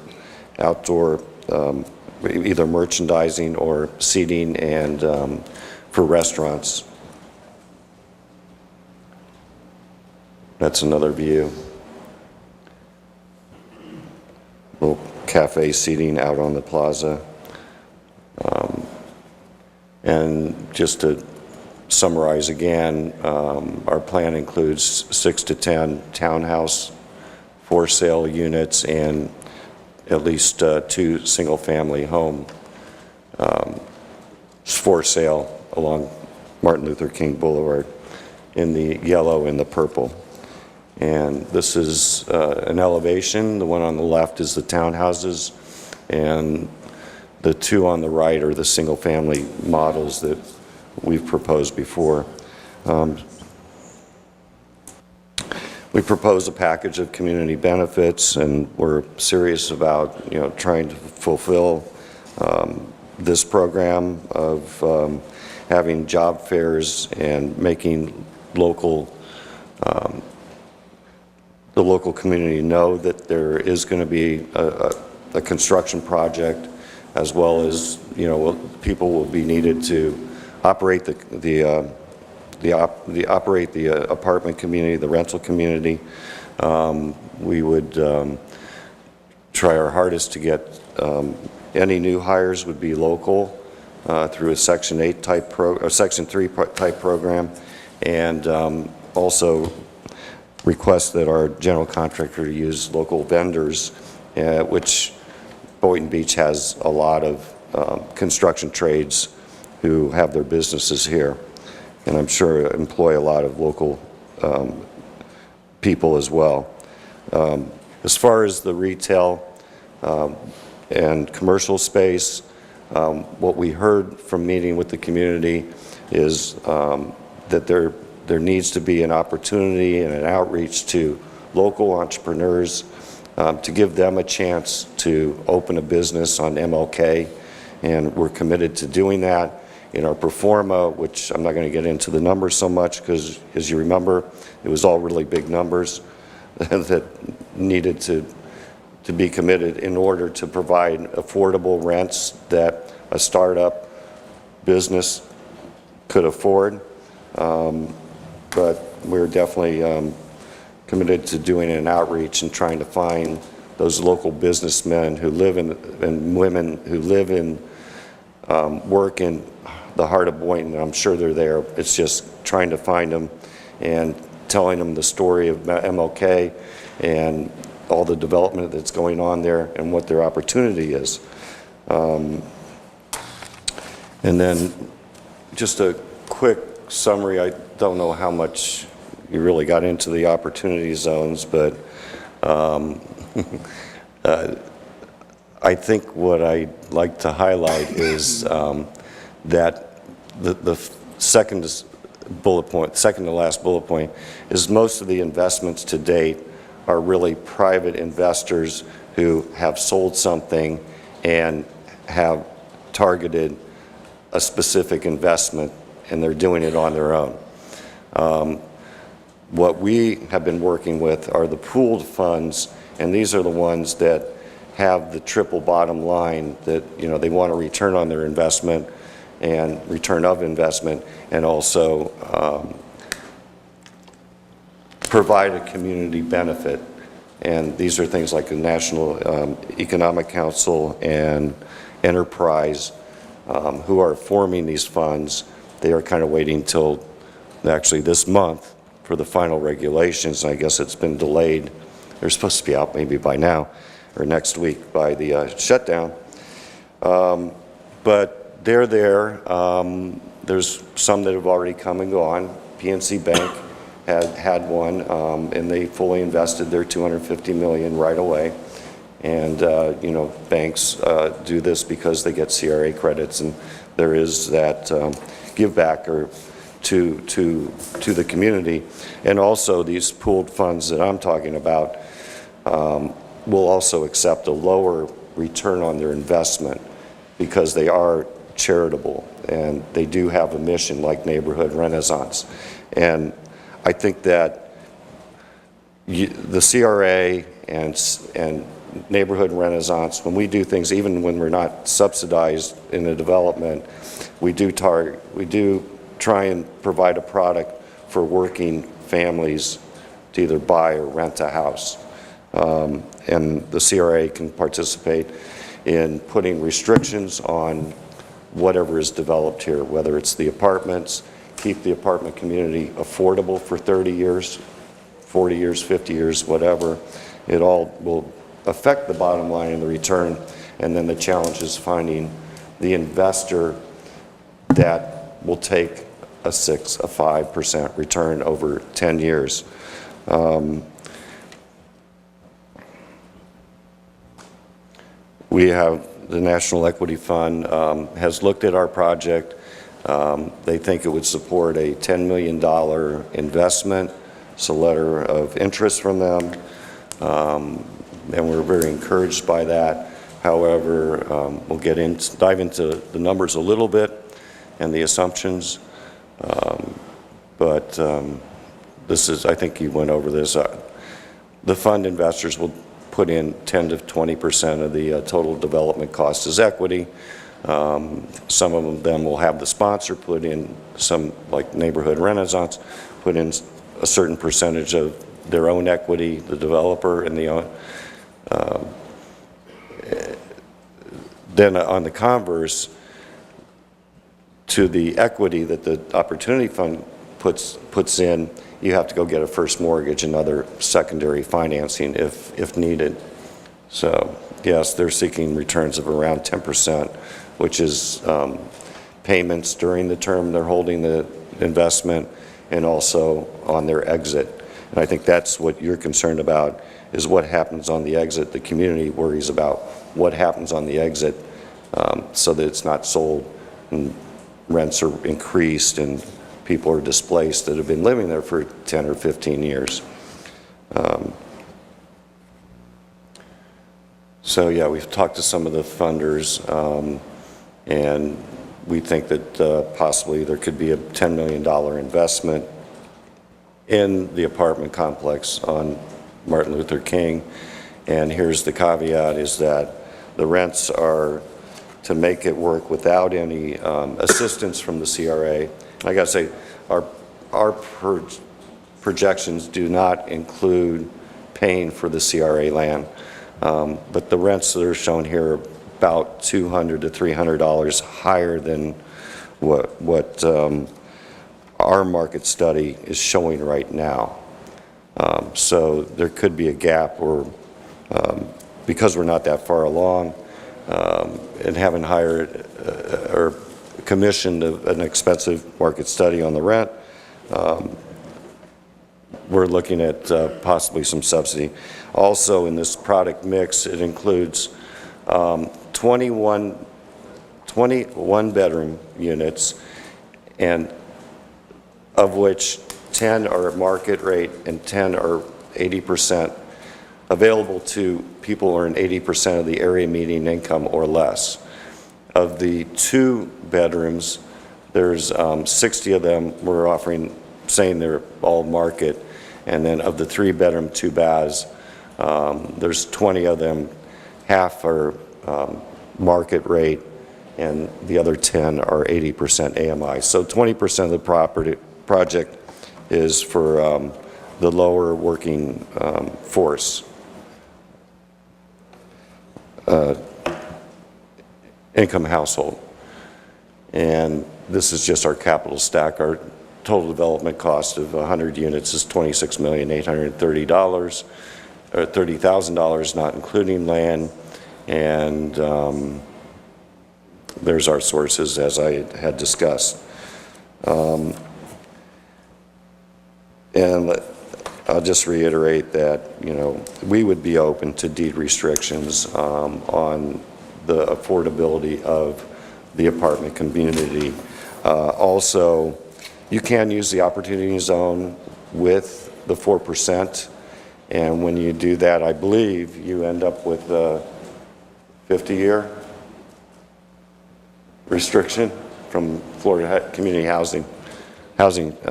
Speaker 16: outdoor either merchandising or seating, and for restaurants. That's another view. Little cafe seating out on the plaza. And just to summarize again, our plan includes 6 to 10 townhouse for sale units and at least 2 single-family home for sale along Martin Luther King Boulevard in the yellow and the purple. And this is an elevation. The one on the left is the townhouses, and the 2 on the right are the single-family models that we've proposed before. We propose a package of community benefits, and we're serious about, trying to fulfill this program of having job fairs and making the local community know that there is going to be a construction project, as well as, people will be needed to operate the apartment community, the rental community. We would try our hardest to get any new hires would be local through a Section 8 type or Section 3 type program, and also request that our general contractor use local vendors, which Boynton Beach has a lot of construction trades who have their businesses here, and I'm sure employ a lot of local people as well. As far as the retail and commercial space, what we heard from meeting with the community is that there needs to be an opportunity and an outreach to local entrepreneurs to give them a chance to open a business on MLK, and we're committed to doing that. In our performa, which I'm not going to get into the numbers so much because, as you remember, it was all really big numbers that needed to be committed in order to provide affordable rents that a startup business could afford. But we're definitely committed to doing an outreach and trying to find those local businessmen who live in, and women who live in, work in the heart of Boynton. I'm sure they're there. It's just trying to find them and telling them the story of MLK and all the development that's going on there and what their opportunity is. And then just a quick summary, I don't know how much you really got into the opportunity zones, but I think what I'd like to highlight is that the second bullet point, second to last bullet point, is most of the investments to date are really private investors who have sold something and have targeted a specific investment, and they're doing it on their own. What we have been working with are the pooled funds, and these are the ones that have the triple bottom line that, you know, they want a return on their investment and return of investment, and also provide a community benefit. And these are things like the National Economic Council and Enterprise who are forming these funds. They are kind of waiting till actually this month for the final regulations. I guess it's been delayed. They're supposed to be out maybe by now or next week by the shutdown. But they're there. There's some that have already come and gone. PNC Bank had one, and they fully invested their $250 million right away. And you know, banks do this because they get CRA credits, and there is that give back or to the community. And also these pooled funds that I'm talking about will also accept a lower return on their investment because they are charitable and they do have a mission like Neighborhood Renaissance. And I think that the CRA and Neighborhood Renaissance, when we do things, even when we're not subsidized in the development, we do try and provide a product for working families to either buy or rent a house. And the CRA can participate in putting restrictions on whatever is developed here, whether it's the apartments, keep the apartment community affordable for 30 years, 40 years, 50 years, whatever. It all will affect the bottom line and the return, and then the challenge is finding the investor that will take a 5% return over 10 years. We have the National Equity Fund has looked at our project. They think it would support a $10 million investment. It's a letter of interest from them, and we're very encouraged by that. However, we'll dive into the numbers a little bit and the assumptions, but this is, I think you went over this. The fund investors will put in 10 to 20% of the total development cost as equity. Some of them will have the sponsor put in some, like Neighborhood Renaissance, put in a certain percentage of their own equity, the developer, and then on the converse, to the equity that the Opportunity Fund puts in, you have to go get a first mortgage and other secondary financing if needed. So yes, they're seeking returns of around 10%, which is payments during the term they're holding the investment and also on their exit. And I think that's what you're concerned about, is what happens on the exit. The community worries about what happens on the exit so that it's not sold and rents are increased and people are displaced that have been living there for 10 or 15 years. So yeah, we've talked to some of the funders, and we think that possibly there could be a $10 million investment in the apartment complex on Martin Luther King. And here's the caveat, is that the rents are to make it work without any assistance from the CRA. I got to say, our projections do not include paying for the CRA land, but the rents that are shown here are about $200 to $300 higher than what our market study is showing right now. So there could be a gap, or because we're not that far along, and haven't hired or commissioned an expensive market study on the rent. We're looking at possibly some subsidy. Also, in this product mix, it includes 21 bedroom units, and of which 10 are at market rate and 10 are 80% available to people who earn 80% of the area median income or less. Of the 2 bedrooms, there's 60 of them we're offering, saying they're all market, and then of the 3 bedroom, 2 baths, there's 20 of them, half are market rate, and the other 10 are 80% AMI. So 20% of the project is for the lower working force income household. And this is just our capital stack. Our total development cost of 100 units is $26,830,000, or $30,000, not including land. And there's our sources, as I had discussed. And I'll just reiterate that, you know, we would be open to deed restrictions on the affordability of the apartment community. Also, you can use the opportunity zone with the 4%, and when you do that, I believe you end up with a 50-year restriction from Florida Community Housing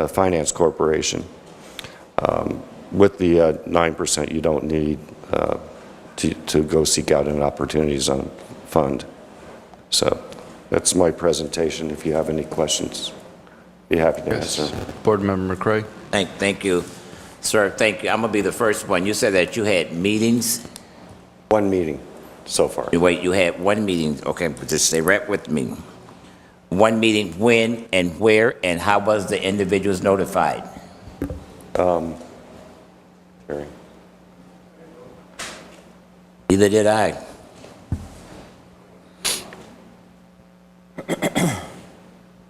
Speaker 16: Finance Corporation. With the 9%, you don't need to go seek out an opportunity zone fund. So that's my presentation. If you have any questions, be happy to answer.
Speaker 1: Board Member McCray.
Speaker 3: Thank you. Sir, thank you. I'm going to be the first one. You said that you had meetings?
Speaker 16: 1 meeting so far.
Speaker 3: Wait, you had 1 meeting. Okay, but just stay right with me. 1 meeting, when and where, and how was the individuals notified?
Speaker 16: Terry.
Speaker 3: Neither did I.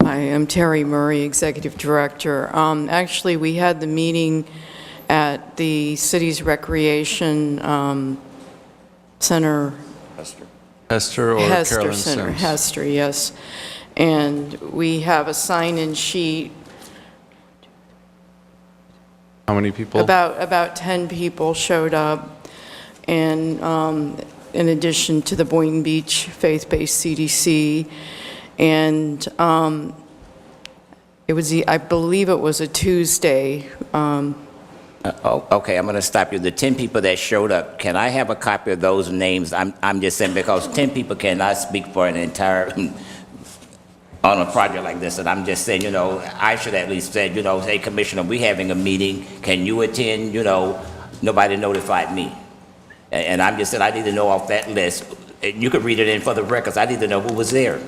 Speaker 17: Hi, I'm Terry Murray, Executive Director. Actually, we had the meeting at the city's recreation center.
Speaker 1: Hester or
Speaker 17: Hester
Speaker 1: Carolyn
Speaker 17: Center,
Speaker 1: Sims?
Speaker 17: Hester, yes. And we have a sign-in sheet.
Speaker 1: How many people?
Speaker 17: About 10 people showed up, and in addition to the Boynton Beach faith-based CDC, and it was, I believe it was a Tuesday.
Speaker 3: Okay, I'm going to stop you. The 10 people that showed up, can I have a copy of those names? I'm just saying, because 10 people cannot speak for an entire, on a project like this, and I'm just saying, you know, I should at least say, you know, hey, Commissioner, we having a meeting, can you attend? You know, nobody notified me. And I'm just saying, I need to know off that list. You could read it in for the records. I need to know who was there.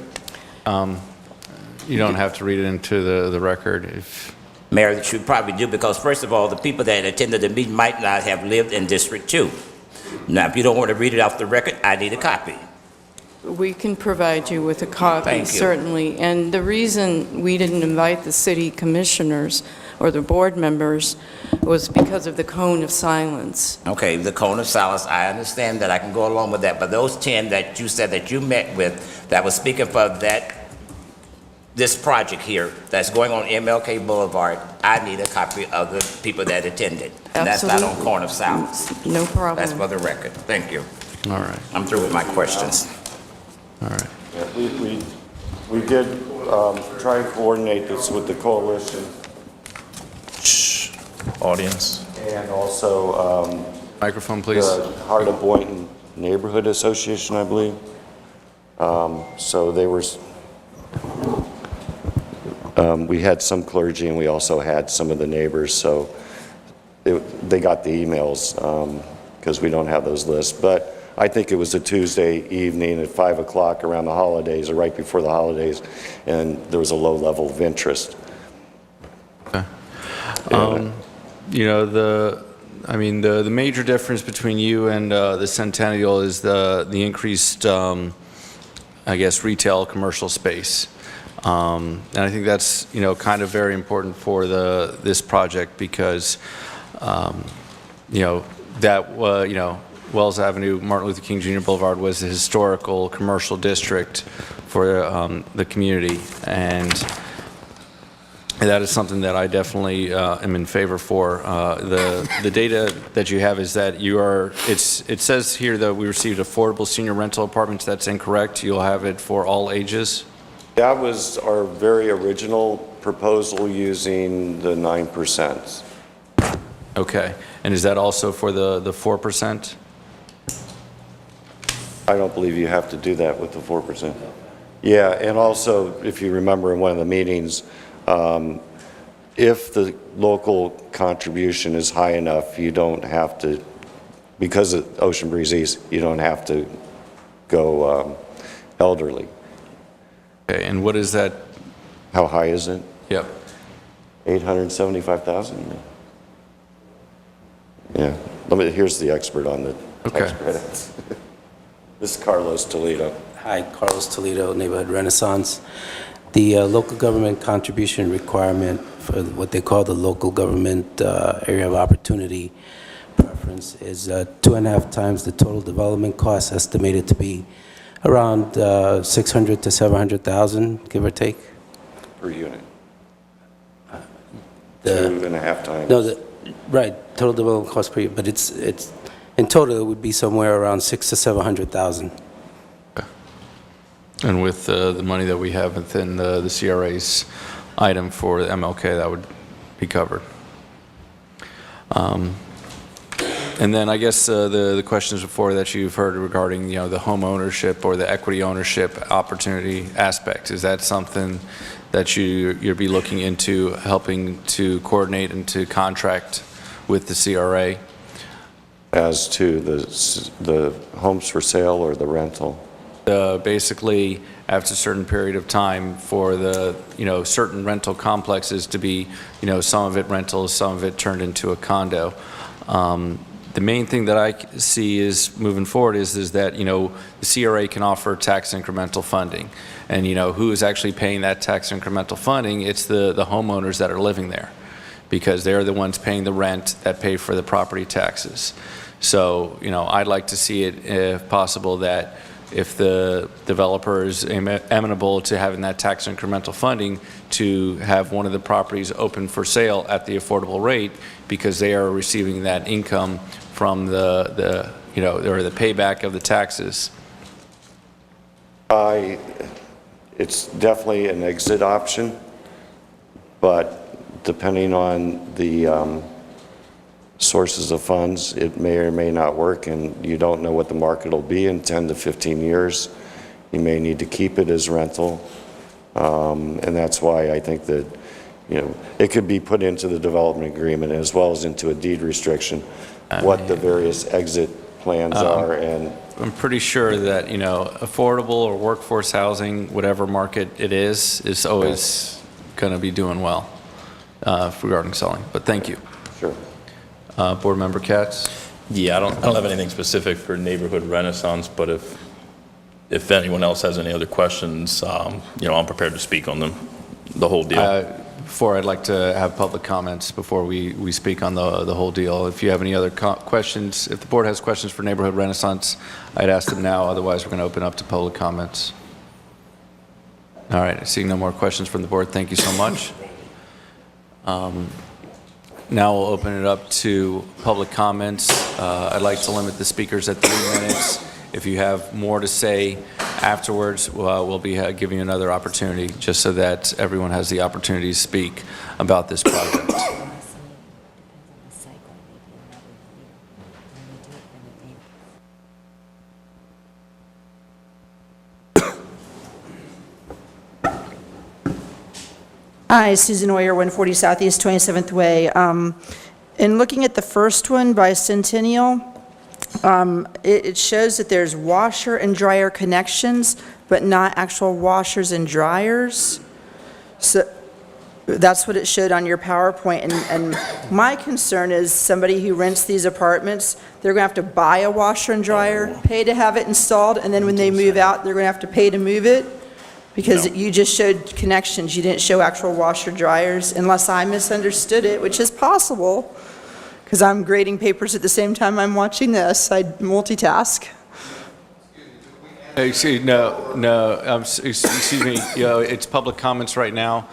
Speaker 1: You don't have to read it into the record. If
Speaker 3: Mayor, that you probably do, because first of all, the people that attended the meeting might not have lived in District 2. Now, if you don't want to read it off the record, I need a copy.
Speaker 17: We can provide you with a copy,
Speaker 3: Thank you.
Speaker 17: certainly. And the reason we didn't invite the city commissioners or the board members was because of the cone of silence.
Speaker 3: Okay, the cone of silence, I understand that. I can go along with that. But those 10 that you said that you met with, that was speaking for this project here that's going on MLK Boulevard, I need a copy of the people that attended. And that's not on cone of silence.
Speaker 17: No problem.
Speaker 3: That's for the record. Thank you.
Speaker 1: all right,
Speaker 3: I'm through with my questions.
Speaker 1: all right.
Speaker 16: Yeah, we did try and coordinate this with the coalition.
Speaker 7: Audience.
Speaker 16: And also
Speaker 1: Microphone, please.
Speaker 16: the Heart of Boynton Neighborhood Association, I believe. So they were, we had some clergy and we also had some of the neighbors, so they got the emails because we don't have those lists. But I think it was a Tuesday evening at 5 o'clock around the holidays or right before the holidays, and there was a low level of interest.
Speaker 1: Okay. You know, the major difference between you and the Centennial is the increased, I guess, retail commercial space. And I think that's, kind of very important for this project because, Wells Avenue, Martin Luther King Jr. Boulevard was a historical commercial district for the community. And that is something that I definitely am in favor for. The data that you have is that it says here that we received affordable senior rental apartments. That's incorrect. You'll have it for all ages.
Speaker 16: That was our very original proposal using the 9%.
Speaker 1: Okay. And is that also for the 4%?
Speaker 16: I don't believe you have to do that with the 4%. Yeah, and also, if you remember in one of the meetings, if the local contribution is high enough, you don't have to, because of Ocean Breeze East, you don't have to go elderly.
Speaker 1: Okay, and what is that?
Speaker 16: How high is it?
Speaker 1: Yep.
Speaker 16: 875,000? Yeah. Here's the expert on the tax credits. This is Carlos Toledo.
Speaker 18: Hi, Carlos Toledo, Neighborhood Renaissance. The local government contribution requirement for what they call the local government area of opportunity preference is 2.5 times the total development cost, estimated to be around 600 to 700,000, give or take.
Speaker 16: Per unit. 2.5 times.
Speaker 18: No, right, total development cost per unit, but it's in total it would be somewhere around 600 to 700,000.
Speaker 1: And with the money that we have within the CRA's item for the MLK, that would be covered. And then I guess the questions before that you've heard regarding, the home ownership or the equity ownership opportunity aspect, is that something that you'll be looking into helping to coordinate and to contract with the CRA?
Speaker 16: As to the homes for sale or the rental?
Speaker 1: Basically, after a certain period of time for the, certain rental complexes to be, some of it rentals, some of it turned into a condo. The main thing that I see is moving forward is that, the CRA can offer tax incremental funding. And, who is actually paying that tax incremental funding? It's the homeowners that are living there, because they're the ones paying the rent that pay for the property taxes. So, I'd like to see it, if possible, that if the developer is amenable to having that tax incremental funding, to have one of the properties open for sale at the affordable rate, because they are receiving that income from the payback of the taxes.
Speaker 16: It's definitely an exit option, but depending on the sources of funds, it may or may not work, and you don't know what the market will be in 10 to 15 years. You may need to keep it as rental, and that's why I think that, it could be put into the development agreement as well as into a deed restriction, what the various exit plans are. And
Speaker 1: I'm pretty sure that, affordable or workforce housing, whatever market it is always going to be doing well regarding selling. But thank you.
Speaker 16: Sure.
Speaker 1: Board Member Katz?
Speaker 7: Yeah, I don't have anything specific for Neighborhood Renaissance, but if anyone else has any other questions, I'm prepared to speak on them, the whole deal.
Speaker 1: Before, I'd like to have public comments before we speak on the whole deal. If you have any other questions, if the board has questions for Neighborhood Renaissance, I'd ask them now. Otherwise, we're going to open up to public comments. All right, seeing no more questions from the board, thank you so much. Now we'll open it up to public comments. I'd like to limit the speakers at 3 minutes. If you have more to say afterwards, we'll be giving you another opportunity, just so that everyone has the opportunity to speak about this project.
Speaker 19: Hi, Susan Oyer, 140 Southeast 27th Way. In looking at the first one by Centennial, it shows that there's washer and dryer connections, but not actual washers and dryers. So that's what it showed on your PowerPoint. And my concern is somebody who rents these apartments, they're going to have to buy a washer and dryer, pay to have it installed, and then when they move out, they're going to have to pay to move it. Because
Speaker 7: No.
Speaker 19: you just showed connections, you didn't show actual washer dryers, unless I misunderstood it, which is possible, because I'm grading papers at the same time I'm watching this. I multitask.
Speaker 1: Excuse me, it's public comments right now,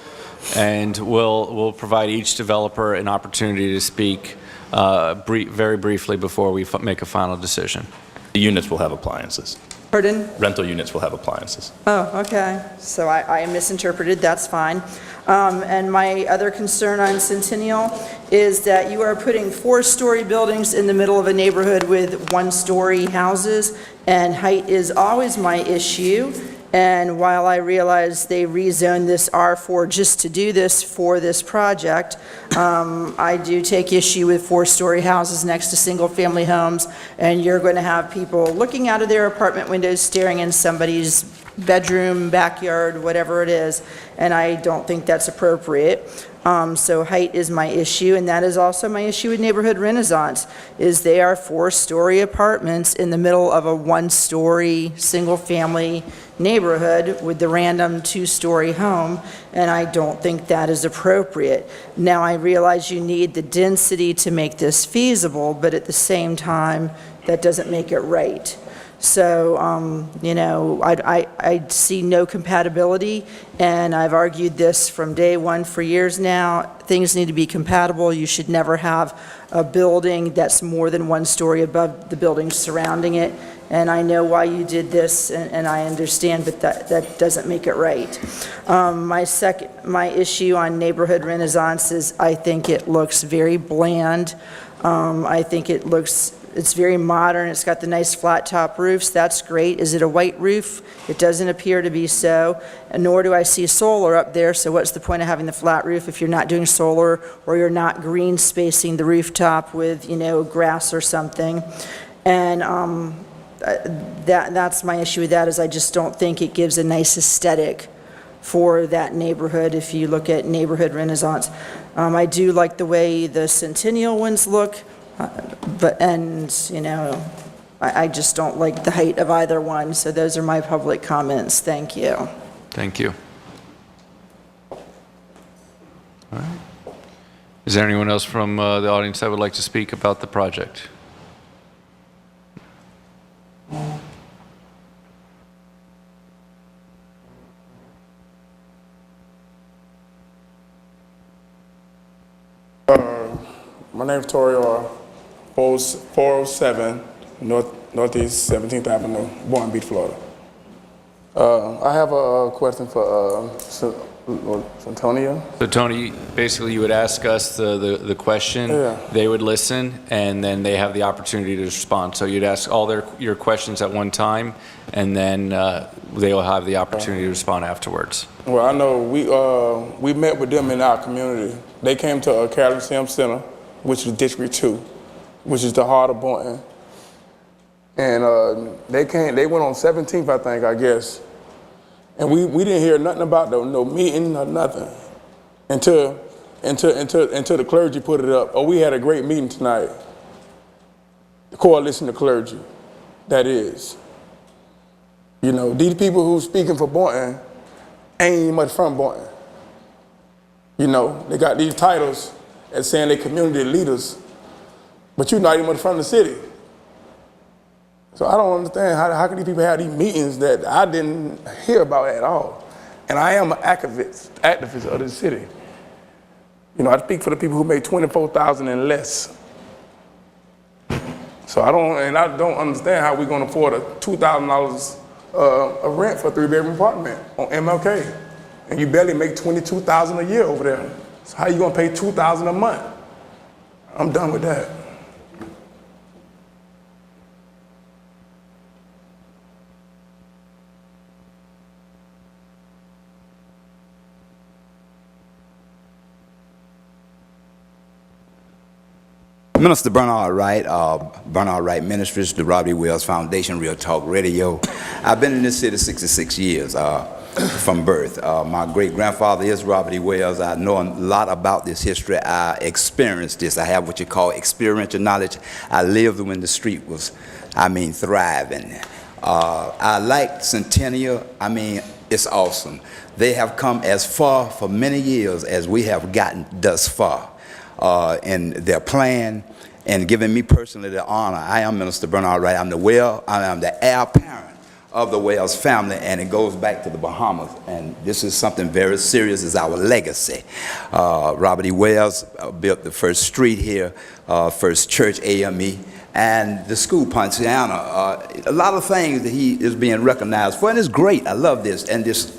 Speaker 1: and we'll provide each developer an opportunity to speak very briefly before we make a final decision.
Speaker 7: The units will have appliances.
Speaker 19: Pardon?
Speaker 7: Rental units will have appliances.
Speaker 19: Oh, okay. So I misinterpreted, that's fine. And my other concern on Centennial is that you are putting 4-story buildings in the middle of a neighborhood with 1-story houses, and height is always my issue. And while I realize they rezoned this R4 just to do this for this project, I do take issue with 4-story houses next to single-family homes, and you're going to have people looking out of their apartment windows, staring in somebody's bedroom, backyard, whatever it is, and I don't think that's appropriate. So height is my issue, and that is also my issue with Neighborhood Renaissance, is they are 4-story apartments in the middle of a 1-story, single-family neighborhood with the random 2-story home, and I don't think that is appropriate. Now, I realize you need the density to make this feasible, but at the same time, that doesn't make it right. So, I see no compatibility, and I've argued this from day one for years now. Things need to be compatible. You should never have a building that's more than 1 story above the buildings surrounding it. And I know why you did this, and I understand, but that doesn't make it right. My issue on Neighborhood Renaissance is I think it looks very bland. I think it's very modern. It's got the nice flat top roofs. That's great. Is it a white roof? It doesn't appear to be so, and nor do I see solar up there, so what's the point of having the flat roof if you're not doing solar or you're not green spacing the rooftop with, grass or something? And that's my issue with that, is I just don't think it gives a nice aesthetic for that neighborhood if you look at Neighborhood Renaissance. I do like the way the Centennial ones look, I just don't like the height of either one. So those are my public comments. Thank you.
Speaker 1: Thank you. All right. Is there anyone else from the audience that would like to speak about the project?
Speaker 20: My name is Tori Orr, 407 Northeast 17th Avenue, Boynton Beach, Florida. I have a question for Antonio.
Speaker 1: So Tony, basically you would ask us the question,
Speaker 20: Yeah.
Speaker 1: they would listen, and then they have the opportunity to respond. So you'd ask all your questions at one time, and then they will have the opportunity to respond afterwards.
Speaker 20: Well, I know we met with them in our community. They came to Carolyn Sim Center, which is District 2, which is the heart of Boynton. And they went on 17th, I guess. And we didn't hear nothing about no meeting or nothing until the clergy put it up. Oh, we had a great meeting tonight. The Coalition of Clergy, that is. These people who's speaking for Boynton ain't even much from Boynton. They got these titles as saying they're community leaders, but you're not even much from the city. So I don't understand how can these people have these meetings that I didn't hear about at all. And I am an activist of the city. I speak for the people who make $24,000 and less. So I don't understand how we're going to afford a $2,000 of rent for a 3-bedroom apartment on MLK, and you barely make $22,000 a year over there. So how you going to pay $2,000 a month? I'm done with that.
Speaker 2: Minister Bernard Wright Ministries, the Robert E. Wells Foundation, Real Talk Radio. I've been in this city 66 years from birth. My great-grandfather is Robert E. Wells. I know a lot about this history. I experienced this. I have what you call experiential knowledge. I lived when the street was, thriving. I like Centennial. it's awesome. They have come as far for many years as we have gotten thus far in their plan and giving me personally the honor. I am Minister Bernard Wright. I am the heir apparent of the Wells family, and it goes back to the Bahamas. And this is something very serious, is our legacy. Robert E. Wells built the first street here, first church, AME, and the school, Ponciana. A lot of things that he is being recognized for, and it's great. I love this, and this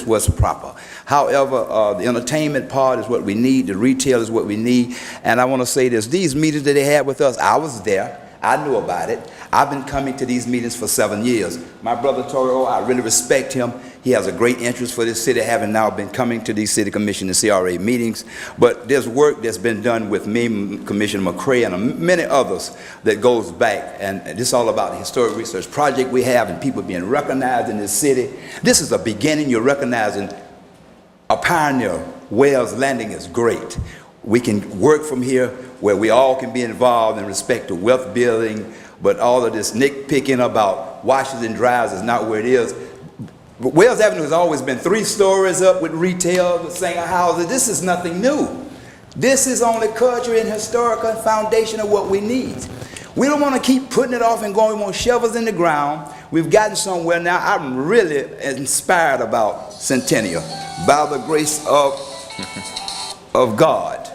Speaker 2: was proper. However, the entertainment part is what we need, the retail is what we need, and I want to say this, these meetings that they had with us, I was there, I knew about it. I've been coming to these meetings for 7 years. My brother Toro, I really respect him. He has a great interest for this city, having now been coming to these city commission and CRA meetings. But there's work that's been done with me, Commissioner McCray, and many others that goes back. And this is all about the historic research project we have and people being recognized in this city. This is a beginning. You're recognizing a pioneer. Wells Landing is great. We can work from here where we all can be involved in respect to wealth building, but all of this nitpicking about washers and dryers is not where it is. But Wells Avenue has always been 3 stories up with retail, singer houses. This is nothing new. This is only culture and historical foundation of what we need. We don't want to keep putting it off and going, we want shovels in the ground. We've gotten somewhere now. I'm really inspired about Centennial by the grace of God.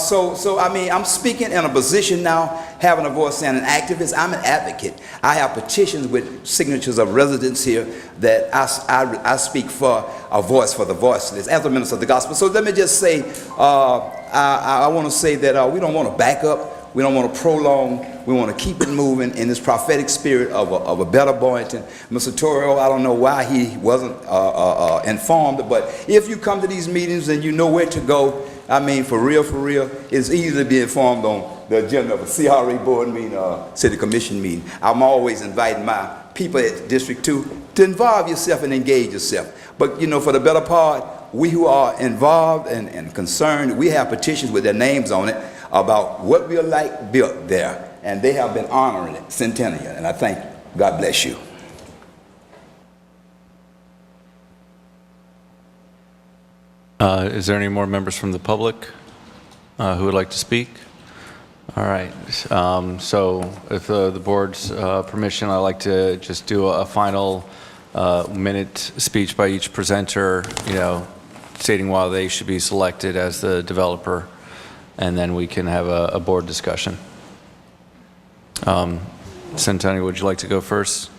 Speaker 2: So I mean, I'm speaking in a position now, having a voice and an activist. I'm an advocate. I have petitions with signatures of residents here that I speak for a voice for the voiceless as a minister of the gospel. So let me just say, I want to say that we don't want to back up. We don't want to prolong. We want to keep it moving in this prophetic spirit of a better Boynton. Mr. Torrio, I don't know why he wasn't informed, but if you come to these meetings and you know where to go, I mean, for real, it's easy to be informed on the agenda of a CRA board meeting, city commission meeting. I'm always inviting my people at District 2 to involve yourself and engage yourself. But, you know, for the better part, we who are involved and concerned, we have petitions with their names on it about what we like built there. And they have been honoring it, Centennial. And I thank you. God bless you.
Speaker 1: Is there any more members from the public who would like to speak? All right. So if the board's permission, I'd like to just do a final minute speech by each presenter, you know, stating why they should be selected as the developer, and then we can have a board discussion. Centennial, would you like to go first?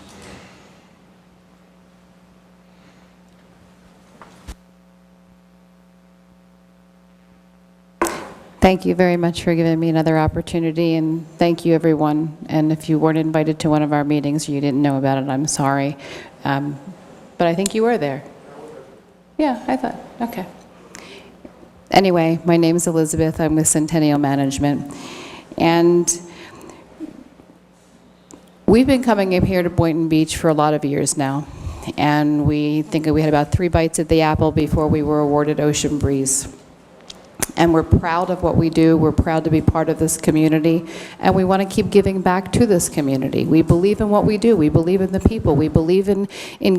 Speaker 13: Thank you very much for giving me another opportunity, and thank you, everyone. And if you weren't invited to one of our meetings or you didn't know about it, I'm sorry. But I think you were there. Yeah, I thought, okay. Anyway, my name is Elizabeth. I'm with Centennial Management. And we've been coming up here to Boynton Beach for a lot of years now. And we think that we had about 3 bites at the apple before we were awarded Ocean Breeze. And we're proud of what we do. We're proud to be part of this community. And we want to keep giving back to this community. We believe in what we do. We believe in the people. We believe in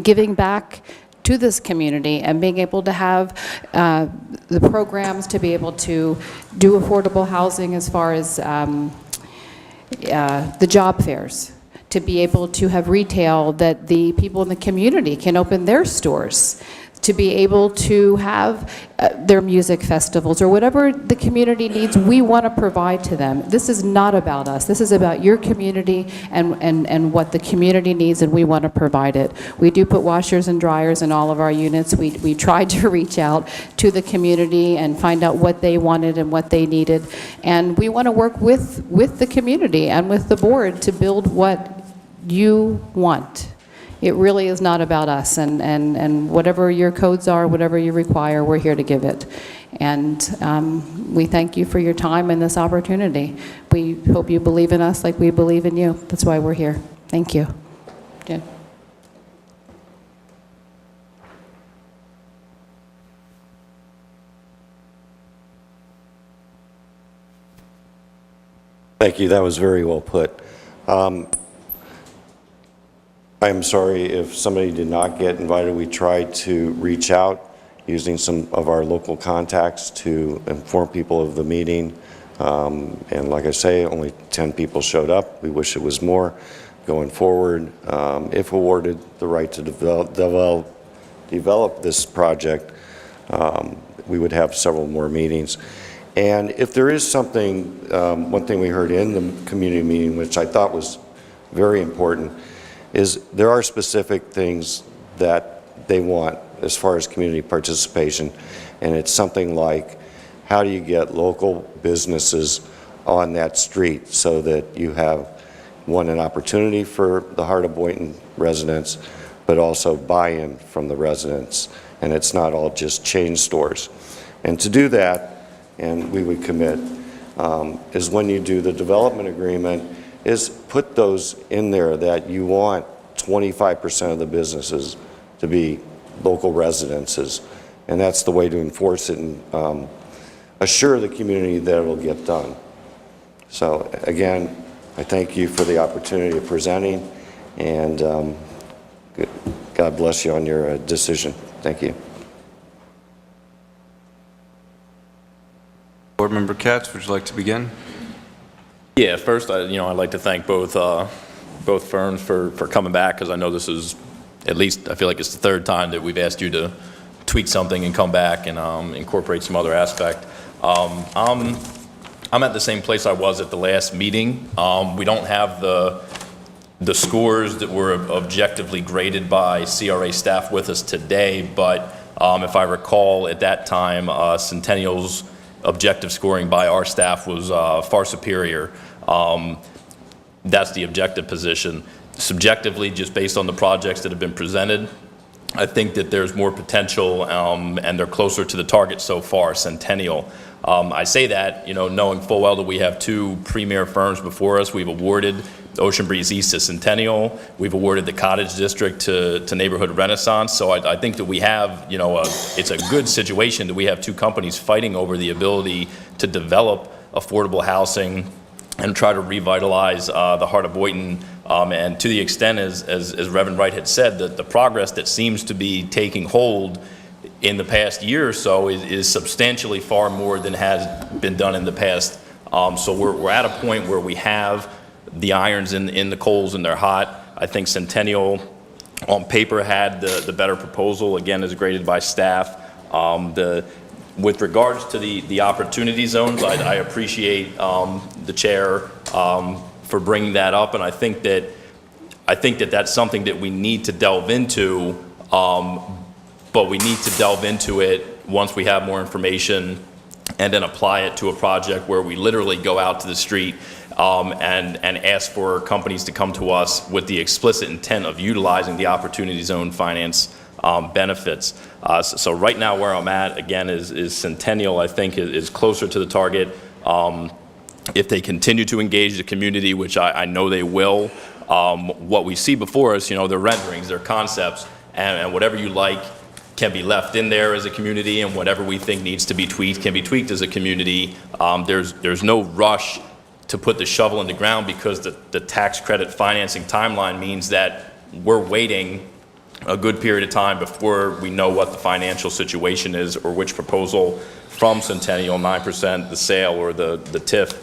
Speaker 13: giving back to this community and being able to have the programs to be able to do affordable housing as far as the job fairs, to be able to have retail that the people in the community can open their stores, to be able to have their music festivals or whatever the community needs, we want to provide to them. This is not about us. This is about your community and what the community needs, and we want to provide it. We do put washers and dryers in all of our units. We tried to reach out to the community and find out what they wanted and what they needed. And we want to work with the community and with the board to build what you want. It really is not about us, and whatever your codes are, whatever you require, we're here to give it. And we thank you for your time and this opportunity. We hope you believe in us like we believe in you. That's why we're here. Thank you. Jen.
Speaker 16: Thank you. That was very well put. I'm sorry if somebody did not get invited. We tried to reach out using some of our local contacts to inform people of the meeting. And like I say, only 10 people showed up. We wish it was more going forward. If awarded the right to develop this project, we would have several more meetings. And if there is something, one thing we heard in the community meeting, which I thought was very important, is there are specific things that they want as far as community participation. And it's something like, how do you get local businesses on that street so that you have, one, an opportunity for the Heart of Boynton residents, but also buy-in from the residents, and it's not all just chain stores. And to do that, and we would commit, is when you do the development agreement, is put those in there that you want 25% of the businesses to be local residences. And that's the way to enforce it and assure the community that it will get done. So again, I thank you for the opportunity of presenting, and God bless you on your decision. Thank you.
Speaker 1: Board Member Katz, would you like to begin?
Speaker 7: Yeah, first, I'd like to thank both firms for coming back, because I know this is, at least I feel like it's the third time that we've asked you to tweak something and come back and incorporate some other aspect. I'm at the same place I was at the last meeting. We don't have the scores that were objectively graded by CRA staff with us today, but if I recall at that time, Centennial's objective scoring by our staff was far superior. That's the objective position. Subjectively, just based on the projects that have been presented, I think that there's more potential, and they're closer to the target so far, Centennial. I say that, knowing full well that we have two premier firms before us. We've awarded Ocean Breeze East to Centennial. We've awarded the Cottage District to Neighborhood Renaissance. So I think that we have, it's a good situation that we have two companies fighting over the ability to develop affordable housing and try to revitalize the Heart of Boynton. And to the extent, as Reverend Wright had said, that the progress that seems to be taking hold in the past year or so is substantially far more than has been done in the past. So we're at a point where we have the irons in the coals and they're hot. I think Centennial on paper had the better proposal, again, as graded by staff. With regards to the opportunity zones, I appreciate the chair for bringing that up, and I think that that's something that we need to delve into, but we need to delve into it once we have more information and then apply it to a project where we literally go out to the street and ask for companies to come to us with the explicit intent of utilizing the opportunity zone finance benefits. So right now where I'm at, again, is Centennial, I think, is closer to the target. If they continue to engage the community, which I know they will, what we see before us, their renderings, their concepts, and whatever you like can be left in there as a community, and whatever we think needs to be tweaked can be tweaked as a community. There's no rush to put the shovel in the ground, because the tax credit financing timeline means that we're waiting a good period of time before we know what the financial situation is or which proposal from Centennial, 9%, the sale or the TIF,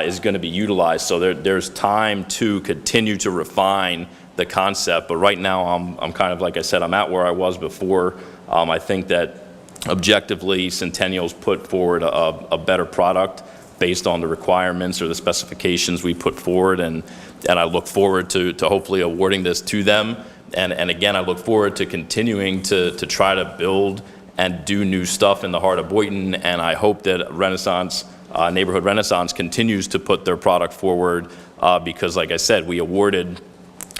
Speaker 7: is going to be utilized. So there's time to continue to refine the concept. But right now, I'm kind of, like I said, I'm at where I was before. I think that objectively, Centennial's put forward a better product based on the requirements or the specifications we put forward, and I look forward to hopefully awarding this to them. And again, I look forward to continuing to try to build and do new stuff in the Heart of Boynton, and I hope that Renaissance, Neighborhood Renaissance, continues to put their product forward, because like I said, we awarded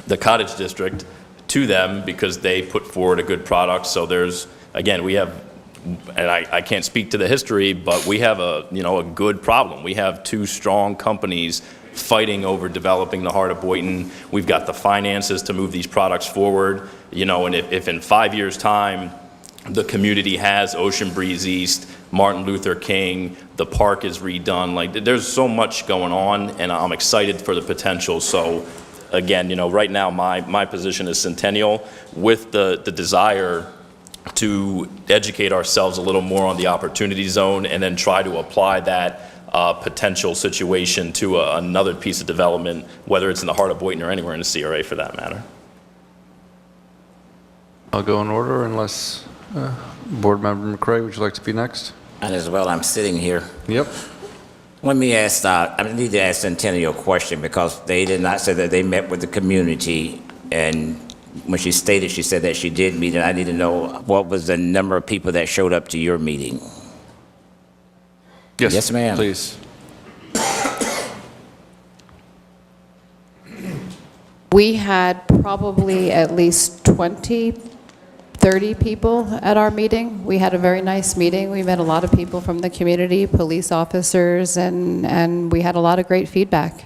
Speaker 7: the Cottage District to them because they put forward a good product. So there's, again, we have, and I can't speak to the history, but we have a good problem. We have two strong companies fighting over developing the Heart of Boynton. We've got the finances to move these products forward, and if in 5 years' time the community has Ocean Breeze East, Martin Luther King, the park is redone, like there's so much going on, and I'm excited for the potential. So again, right now, my position is Centennial with the desire to educate ourselves a little more on the opportunity zone and then try to apply that potential situation to another piece of development, whether it's in the heart of Boynton or anywhere in the CRA for that matter.
Speaker 1: I'll go in order unless Board Member McCray, would you like to be next?
Speaker 3: And as well, I'm sitting here.
Speaker 1: Yep.
Speaker 3: Let me ask, I need to ask Centennial a question because they did not say that they met with the community, and when she stated, she said that she did meet, and I need to know what was the number of people that showed up to your meeting?
Speaker 1: Yes,
Speaker 3: yes, ma'am.
Speaker 1: Please.
Speaker 13: We had probably at least 20, 30 people at our meeting. We had a very nice meeting. We met a lot of people from the community, police officers, and we had a lot of great feedback.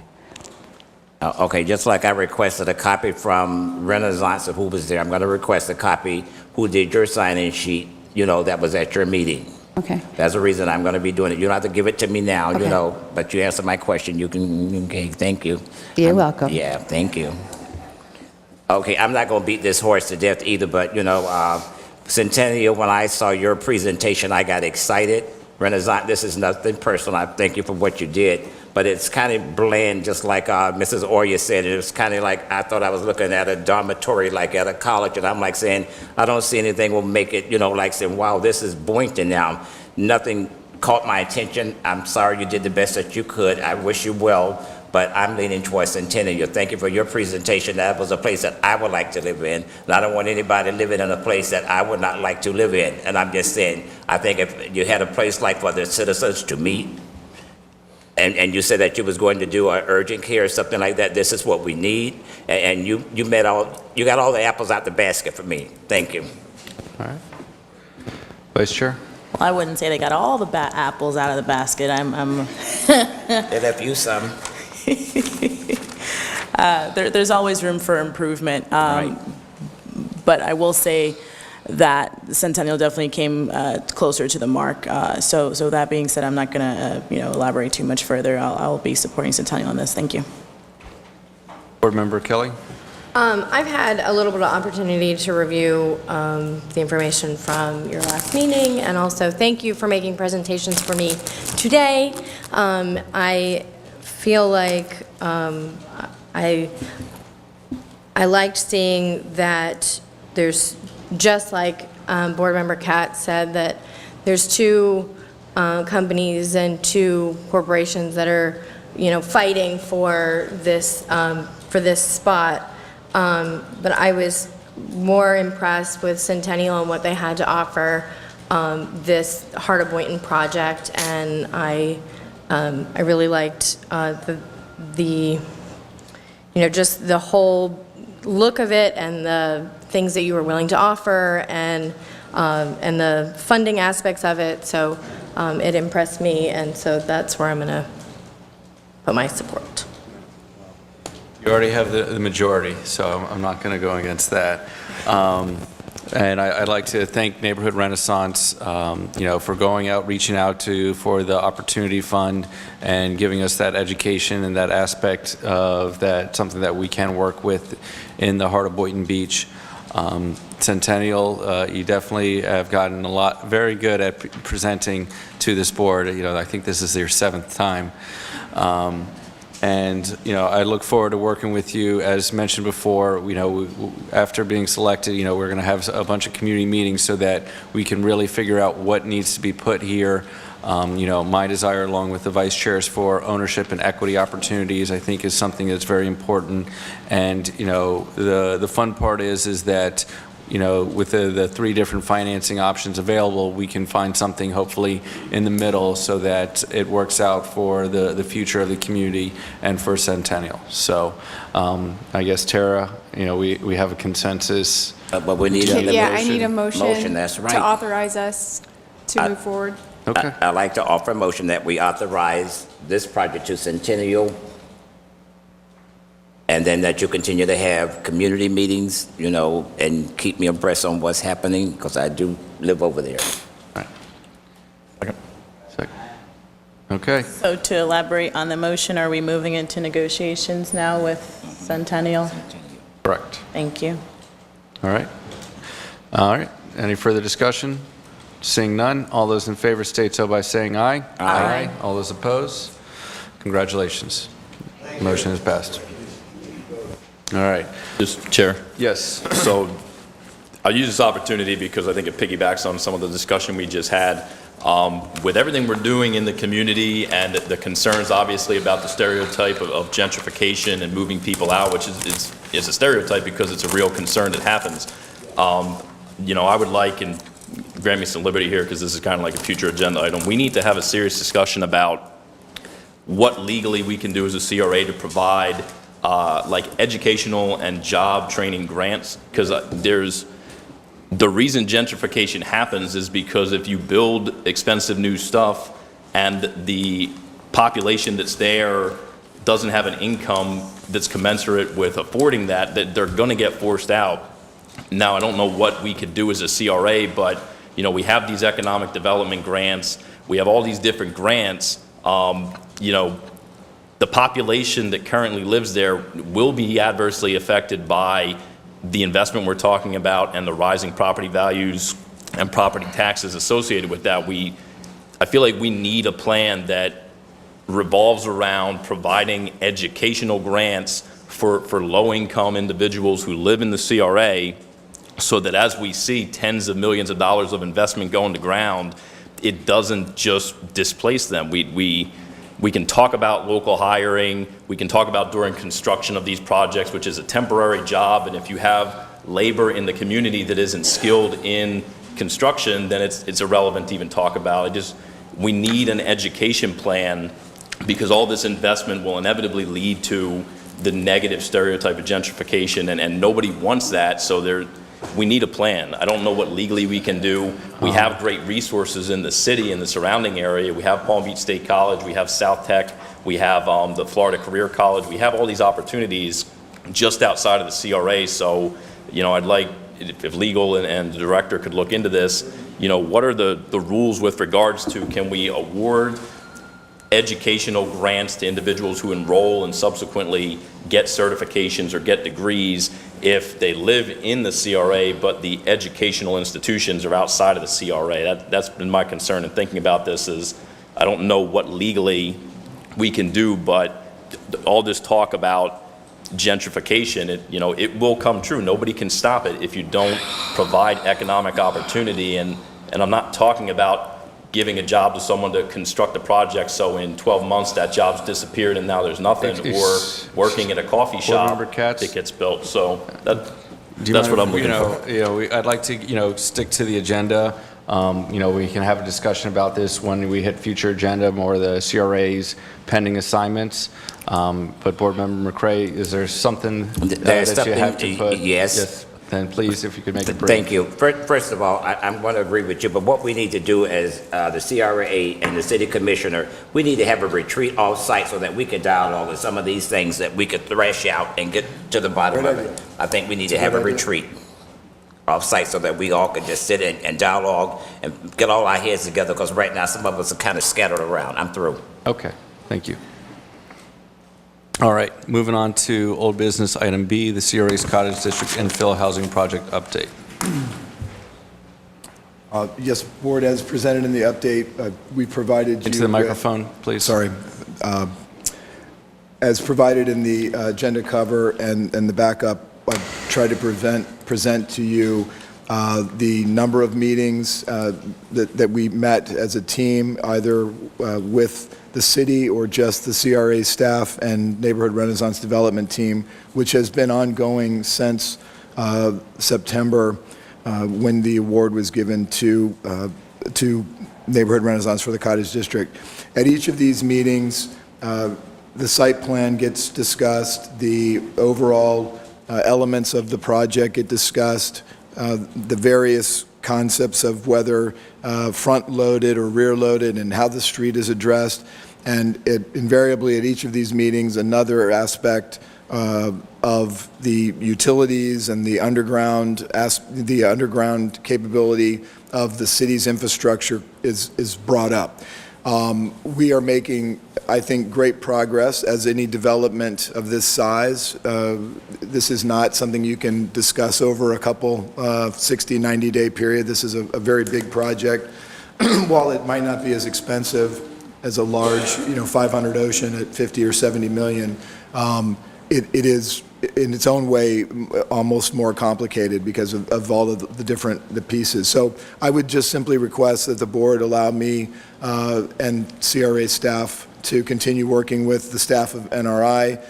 Speaker 3: Okay, just like I requested a copy from Renaissance of who was there, I'm going to request a copy who did your sign-in sheet, that was at your meeting.
Speaker 13: Okay.
Speaker 3: That's the reason I'm going to be doing it. You don't have to give it to me now,
Speaker 13: Okay.
Speaker 3: But you answered my question. You can, okay, thank you.
Speaker 13: You're welcome.
Speaker 3: Yeah, thank you. Okay, I'm not going to beat this horse to death either, but, Centennial, when I saw your presentation, I got excited. Renaissance, this is nothing personal. I thank you for what you did, but it's kind of bland, just like Mrs. Oya said. It was kind of like I thought I was looking at a dormitory, like at a college, and I'm like saying, I don't see anything will make it, like saying, wow, this is Boynton now. Nothing caught my attention. I'm sorry you did the best that you could. I wish you well, but I'm leaning towards Centennial. Thank you for your presentation. That was a place that I would like to live in, and I don't want anybody living in a place that I would not like to live in. And I'm just saying, I think if you had a place like for the citizens to meet, and you said that you was going to do an urgent care or something like that, this is what we need, and you got all the apples out the basket for me. Thank you.
Speaker 1: All right. Vice Chair?
Speaker 5: Well, I wouldn't say they got all the apples out of the basket.
Speaker 3: They left you some.
Speaker 5: There's always room for improvement.
Speaker 3: Right.
Speaker 5: But I will say that Centennial definitely came closer to the mark. So that being said, I'm not going to elaborate too much further. I'll be supporting Centennial on this. Thank you.
Speaker 1: Board Member Kelly?
Speaker 8: I've had a little bit of opportunity to review the information from your last meeting, and also thank you for making presentations for me today. I feel like I liked seeing that there's, just like Board Member Katz said, that there's two companies and two corporations that are, fighting for this spot. But I was more impressed with Centennial and what they had to offer, this Heart of Boynton project, and I really liked just the whole look of it and the things that you were willing to offer, and the funding aspects of it. So it impressed me, and so that's where I'm going to put my support.
Speaker 1: You already have the majority, so I'm not going to go against that. And I'd like to thank Neighborhood Renaissance, for going out, reaching out for the Opportunity Fund and giving us that education and that aspect of that, something that we can work with in the heart of Boynton Beach. Centennial, you definitely have gotten very good at presenting to this board. I think this is your 7th time. And, I look forward to working with you. As mentioned before, after being selected, we're going to have a bunch of community meetings so that we can really figure out what needs to be put here. My desire, along with the vice chairs, for ownership and equity opportunities, I think is something that's very important. And, the fun part is that, with the 3 different financing options available, we can find something hopefully in the middle so that it works out for the future of the community and for Centennial. So I guess, Tara, we have a consensus.
Speaker 3: But we need a motion.
Speaker 6: Yeah, I need a motion
Speaker 3: That's right.
Speaker 6: to authorize us to move forward.
Speaker 1: Okay.
Speaker 3: I'd like to offer a motion that we authorize this project to Centennial, and then that you continue to have community meetings, and keep me abreast on what's happening, because I do live over there.
Speaker 1: Second. Okay.
Speaker 5: So to elaborate on the motion, are we moving into negotiations now with Centennial.
Speaker 1: Correct.
Speaker 5: Thank you.
Speaker 1: All right. All right. Any further discussion? Seeing none, all those in favor state so by saying aye.
Speaker 5: Aye.
Speaker 1: All those opposed? Congratulations. Motion is passed. All right.
Speaker 7: Just, Chair.
Speaker 1: Yes.
Speaker 7: So I'll use this opportunity because I think it piggybacks on some of the discussion we just had. With everything we're doing in the community and the concerns, obviously, about the stereotype of gentrification and moving people out, which is a stereotype because it's a real concern that happens. You know, I would like, and grant me some liberty here because this is kind of like a future agenda item, we need to have a serious discussion about what legally we can do as a CRA to provide like educational and job training grants, because the reason gentrification happens is because if you build expensive new stuff and the population that's there doesn't have an income that's commensurate with affording that they're going to get forced out. Now, I don't know what we could do as a CRA, but you know, we have these economic development grants, we have all these different grants. You know, the population that currently lives there will be adversely affected by the investment we're talking about and the rising property values and property taxes associated with that. I feel like we need a plan that revolves around providing educational grants for low-income individuals who live in the CRA, so that as we see tens of millions of dollars of investment going to ground, it doesn't just displace them. We can talk about local hiring, we can talk about during construction of these projects, which is a temporary job, and if you have labor in the community that isn't skilled in construction, then it's irrelevant to even talk about. We need an education plan, because all this investment will inevitably lead to the negative stereotype of gentrification, and nobody wants that, so we need a plan. I don't know what legally we can do. We have great resources in the city and the surrounding area. We have Palm Beach State College, we have South Tech, we have the Florida Career College. We have all these opportunities just outside of the CRA. So, you know, I'd like, if legal and the director could look into this, you know, what are the rules with regards to, can we award educational grants to individuals who enroll and subsequently get certifications or get degrees if they live in the CRA, but the educational institutions are outside of the CRA? That's been my concern in thinking about this. Is I don't know what legally we can do, but all this talk about gentrification, it will come true. Nobody can stop it if you don't provide economic opportunity. And I'm not talking about giving a job to someone to construct a project so in 12 months that job's disappeared and now there's nothing, or working at a coffee shop that gets built. So that's what I'm looking for.
Speaker 1: I'd like to, stick to the agenda. We can have a discussion about this when we hit future agenda, more the CRA's pending assignments. But Board Member McCray, is there something that you have to put?
Speaker 3: Yes.
Speaker 1: Then please, if you could make it brief.
Speaker 3: Thank you. First of all, I'm going to agree with you, but what we need to do as the CRA and the city commissioner, we need to have a retreat off-site so that we can dialogue with some of these things that we could thrash out and get to the bottom of it. I think we need to have a retreat off-site so that we all can just sit and dialogue and get all our heads together, because right now some of us are kind of scattered around. I'm through.
Speaker 1: Okay, thank you. All right, moving on to old business, item B, the CRA's Cottage District infill housing project update.
Speaker 11: Yes, Board, as presented in the update, we provided you
Speaker 1: Into the microphone, please.
Speaker 11: Sorry. As provided in the agenda cover and the backup, I've tried to present to you the number of meetings that we met as a team, either with the city or just the CRA staff and Neighborhood Renaissance Development team, which has been ongoing since September, when the award was given to Neighborhood Renaissance for the Cottage District. At each of these meetings, the site plan gets discussed, the overall elements of the project get discussed, the various concepts of whether front-loaded or rear-loaded and how the street is addressed. And invariably at each of these meetings, another aspect of the utilities and the underground capability of the city's infrastructure is brought up. We are making, I think, great progress as any development of this size. This is not something you can discuss over a couple 60, 90-day period. This is a very big project. While it might not be as expensive as a large, 500 Ocean at 50 or 70 million, it is in its own way almost more complicated because of all of the pieces. So I would just simply request that the board allow me and CRA staff to continue working with the staff of NRI.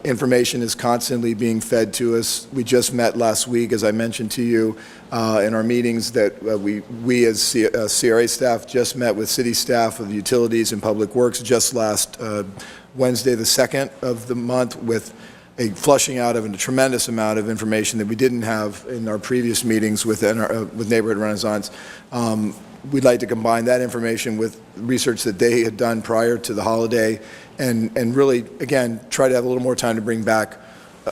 Speaker 11: Information is constantly being fed to us. We just met last week, as I mentioned to you, in our meetings that we as CRA staff just met with city staff of utilities and public works just last Wednesday, the 2nd of the month, with a flushing out of a tremendous amount of information that we didn't have in our previous meetings with Neighborhood Renaissance. We'd like to combine that information with research that they had done prior to the holiday and really, again, try to have a little more time to bring back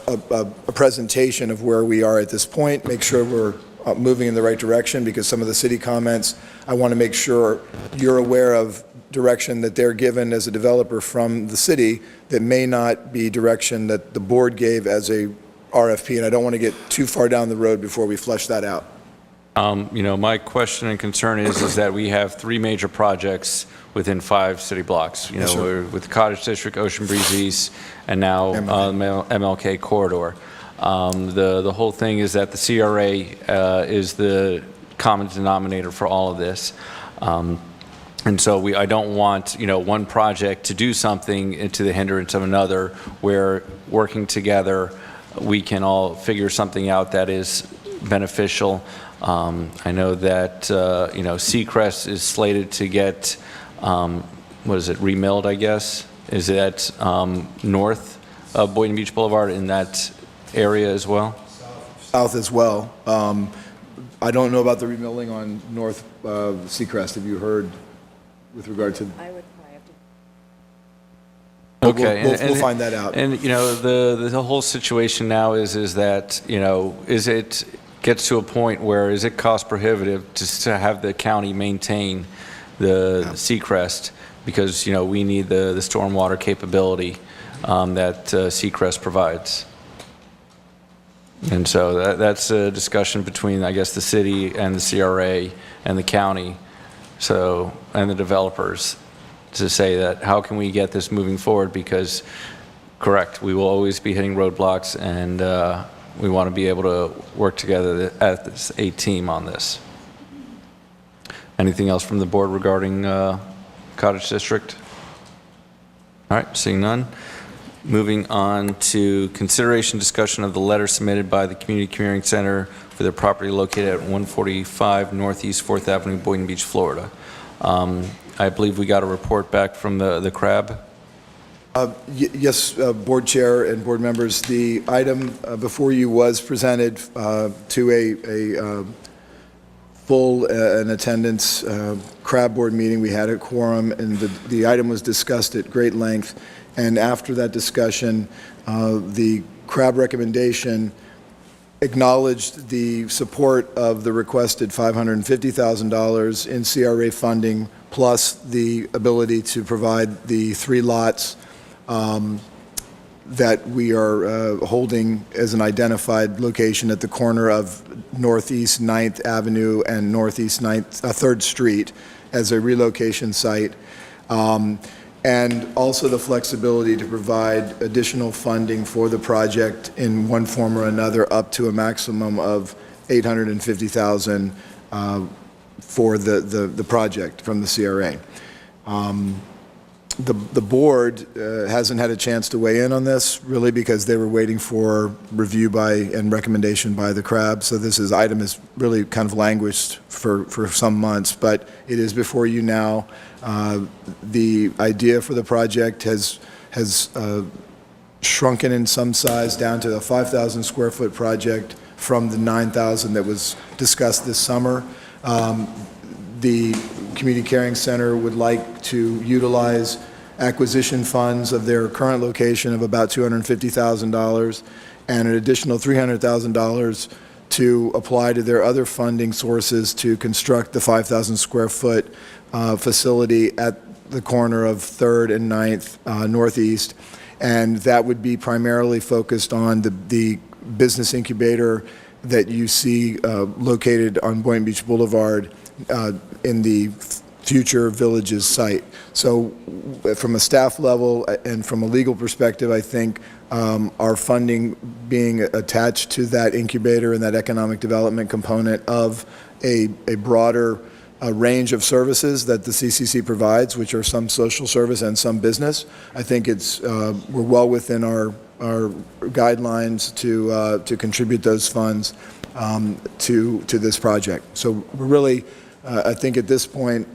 Speaker 11: a presentation of where we are at this point, make sure we're moving in the right direction, because some of the city comments, I want to make sure you're aware of direction that they're given as a developer from the city that may not be direction that the board gave as a RFP, and I don't want to get too far down the road before we flesh that out.
Speaker 1: My question and concern is that we have 3 major projects within 5 city blocks.
Speaker 11: Yes, sir.
Speaker 1: We're with the Cottage District, Ocean Breeze East, and now MLK Corridor. The whole thing is that the CRA is the common denominator for all of this. And so I don't want, one project to do something to the hindrance of another, where working together, we can all figure something out that is beneficial. I know that, Seacrest is slated to get, remilled, I guess? Is it north of Boynton Beach Boulevard in that area as well?
Speaker 11: South as well. I don't know about the remilling on North Seacrest. Have you heard with regard to? I would probably have to.
Speaker 1: Okay.
Speaker 11: We'll find that out.
Speaker 1: And, the whole situation now is that, is it gets to a point where is it cost prohibitive just to have the county maintain the Seacrest, because, we need the stormwater capability that Seacrest provides. And so that's a discussion between, I guess, the city and the CRA and the county, and the developers, to say that how can we get this moving forward, because, correct, we will always be hitting roadblocks, and we want to be able to work together as a team on this. Anything else from the board regarding Cottage District? All right, seeing none. Moving on to consideration discussion of the letter submitted by the Community Community Center for their property located at 145 Northeast 4th Avenue, Boynton Beach, Florida. I believe we got a report back from the CRAB.
Speaker 11: Yes, Board Chair and board members, the item before you was presented to a full and attendance CRAB board meeting. We had a quorum, and the item was discussed at great length. And after that discussion, the CRAB recommendation acknowledged the support of the requested $550,000 in CRA funding, plus the ability to provide the 3 lots that we are holding as an identified location at the corner of Northeast 9th Avenue and Northeast 3rd Street as a relocation site. And also the flexibility to provide additional funding for the project in one form or another, up to a maximum of $850,000 for the project from the CRA. The board hasn't had a chance to weigh in on this, really, because they were waiting for review by and recommendation by the CRAB. So this item is really kind of languished for some months, but it is before you now. The idea for the project has shrunken in some size down to a 5,000 square foot project from the 9,000 that was discussed this summer. The Community Caring Center would like to utilize acquisition funds of their current location of about $250,000 and an additional $300,000 to apply to their other funding sources to construct the 5,000 square foot facility at the corner of 3rd and 9th Northeast, and that would be primarily focused on the business incubator that you see located on Boynton Beach Boulevard in the future Villages site. So from a staff level and from a legal perspective, I think our funding being attached to that incubator and that economic development component of a broader range of services that the CCC provides, which are some social service and some business, I think we're well within our guidelines to contribute those funds to this project. So we're really, I think at this point,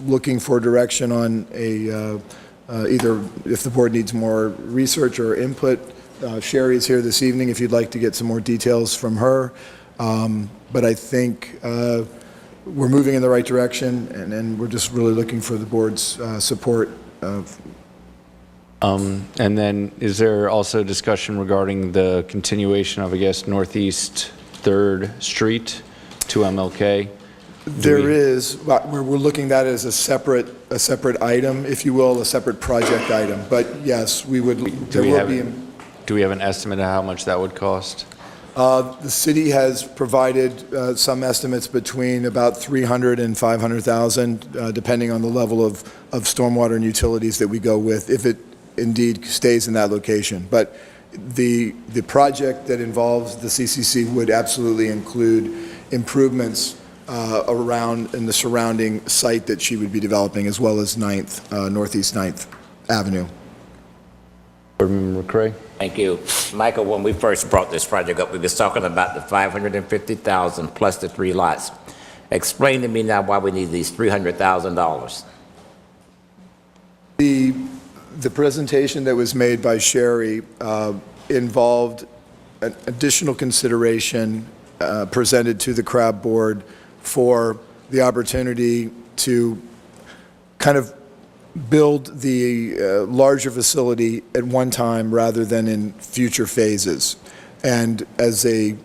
Speaker 11: looking for direction on either if the board needs more research or input. Sherry's here this evening if you'd like to get some more details from her. But I think we're moving in the right direction, and we're just really looking for the board's support.
Speaker 1: And then is there also discussion regarding the continuation of, I guess, Northeast 3rd Street to MLK?
Speaker 11: There is, we're looking at that as a separate item, if you will, a separate project item. But yes, we would,
Speaker 1: Do we have an estimate of how much that would cost?
Speaker 11: The city has provided some estimates between about 300 and 500,000, depending on the level of stormwater and utilities that we go with, if it indeed stays in that location. But the project that involves the CCC would absolutely include improvements around in the surrounding site that she would be developing, as well as Northeast 9th Avenue.
Speaker 1: Board Member McCray.
Speaker 3: Thank you. Michael, when we first brought this project up, we was talking about the 550,000 plus the 3 lots. Explain to me now why we need these $300,000.
Speaker 11: The presentation that was made by Sherry involved an additional consideration presented to the CRAB board for the opportunity to kind of build the larger facility at one time rather than in future phases. And as an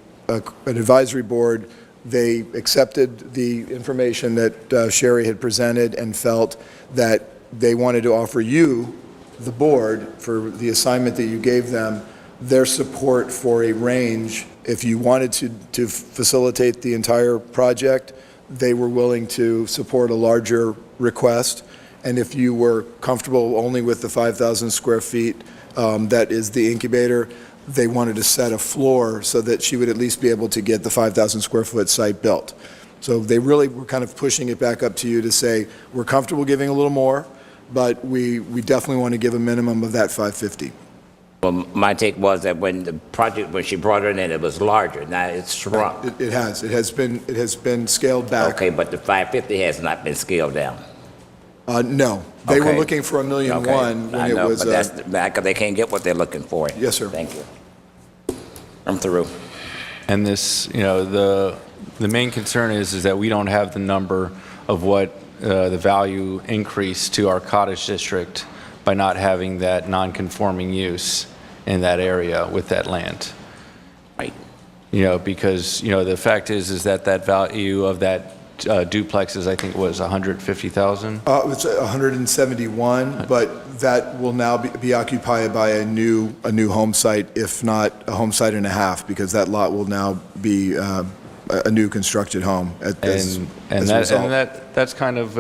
Speaker 11: advisory board, they accepted the information that Sherry had presented and felt that they wanted to offer you, the board, for the assignment that you gave them, their support for a range. If you wanted to facilitate the entire project, they were willing to support a larger request. And if you were comfortable only with the 5,000 square feet that is the incubator, they wanted to set a floor so that she would at least be able to get the 5,000 square foot site built. So they really were kind of pushing it back up to you to say, we're comfortable giving a little more, but we definitely want to give a minimum of that 550.
Speaker 3: Well, my take was that when she brought it in, it was larger. Now it's shrunk.
Speaker 11: It has been scaled back.
Speaker 3: Okay, but the 550 has not been scaled down.
Speaker 11: No, they were
Speaker 3: Okay.
Speaker 11: looking for $1.1 million when
Speaker 3: I know,
Speaker 11: it was.
Speaker 3: but that's because they can't get what they're looking for.
Speaker 11: Yes, sir.
Speaker 3: Thank you. I'm through.
Speaker 1: And this, the main concern is that we don't have the number of what the value increase to our cottage district by not having that non-conforming use in that area with that land.
Speaker 3: Right.
Speaker 1: Because, the fact is that value of that duplexes, I think, was 150,000.
Speaker 11: It's 171, but that will now be occupied by a new home site, if not a home site and a half, because that lot will now be a new constructed home.
Speaker 1: That's kind of